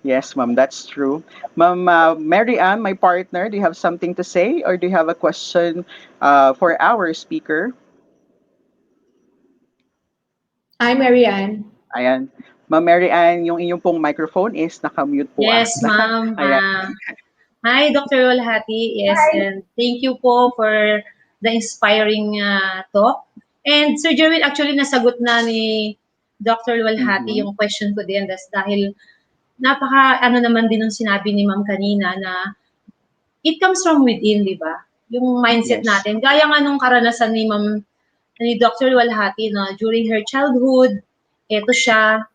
Yes, ma'am, that's true. Ma'am, Mary Ann, my partner, do you have something to say, or do you have a question for our speaker? Hi, Marianne. Ayan. Ma'am Mary Ann, yung inyong pong microphone is nakamute po. Yes, ma'am. Ayan. Hi, Dr. Walhati. Yes, and thank you po for the inspiring talk. And Sir Jerwin, actually nasagot na ni Dr. Walhati yung question ko din. Dahil napaka ano naman din ng sinabi ni ma'am kanina na it comes from within, di ba? Yung mindset natin. Gaya nga nung karanasan ni Dr. Walhati na during her childhood, eto siya.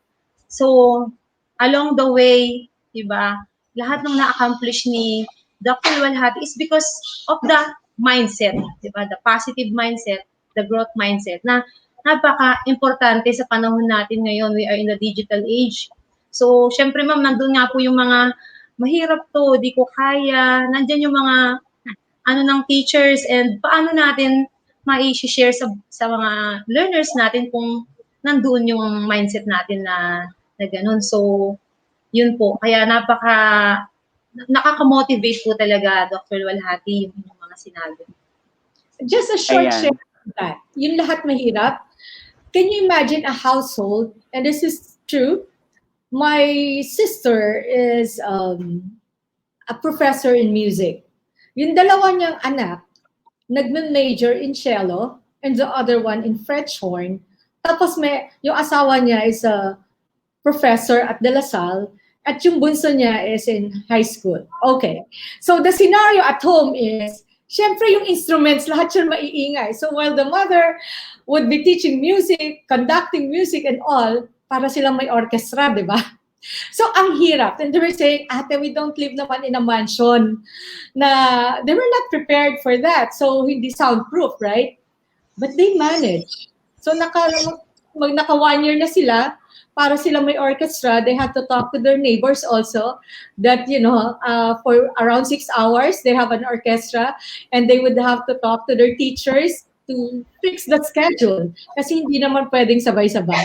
So, along the way, di ba, lahat ng na-accomplish ni Dr. Walhati is because of the mindset, di ba? The positive mindset, the growth mindset na napaka-importante sa panahon natin ngayon. We are in the digital age. So, syempre ma'am, nandun nga po yung mga mahirap to, di ko kaya. Nandyan yung mga ng teachers and paano natin ma-share sa mga learners natin kung nandoon yung mindset natin na ganun. So, yun po. Kaya nakaka-motivate po talaga, Dr. Walhati, yung mga sinabi. Just a short share of that. Yung lahat mahirap. Can you imagine a household, and this is true, my sister is a professor in music. Yung dalawa niyang anak, nagme-major in cello, and the other one in French horn. Tapos yung asawa niya is a professor at De La Salle, at yung bunso niya is in high school. Okay. So the scenario at home is, syempre yung instruments, lahat yun maiingay. So while the mother would be teaching music, conducting music and all, para silang may orchestra, di ba? So ang hirap. And they were saying, ate, we don't live naman in a mansion. Na they were not prepared for that. So hindi soundproof, right? But they managed. So naka 1 year na sila, para sila may orchestra, they had to talk to their neighbors also that, for around 6 hours, they have an orchestra, and they would have to talk to their teachers to fix the schedule. Kasi hindi naman pwedeng sabay-sabay.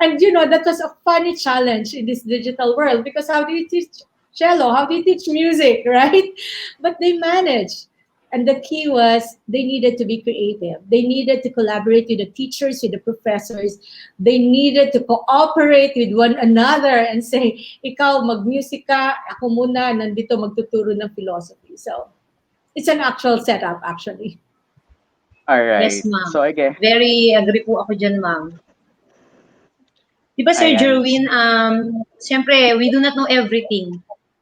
And, that was a funny challenge in this digital world because how do you teach cello? How do you teach music, right? But they managed. And the key was they needed to be creative. They needed to collaborate with the teachers, with the professors. They needed to cooperate with one another and say, ikaw mag-music ka, ako muna nandito magtuturo ng philosophy. So it's an actual setup actually. All right. Yes, ma'am. So again, very agree po ako dyan, ma'am. Diba, Sir Jerwin, siyempre, we do not know everything.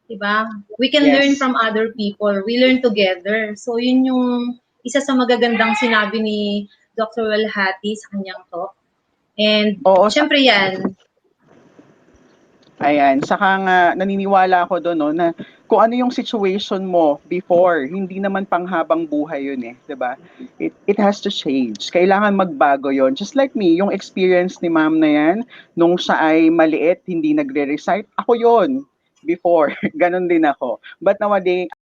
Diba? We can learn from other people. We learn together. So, yun yung isa sa magagandang sinabi ni Dr. Walhati sa kanyang talk. And syempre yan, Ayan, saka nga naniniwala ako doon no, na kung ano yung situation mo before, hindi naman panghabang buhay yun 'di ba? It has to change. Kailangan magbago yon. Just like me, yung experience ni ma'am na yan, nung siya ay maliit, hindi nagre-recite, ako yon before. Ganon din ako. But nowadays,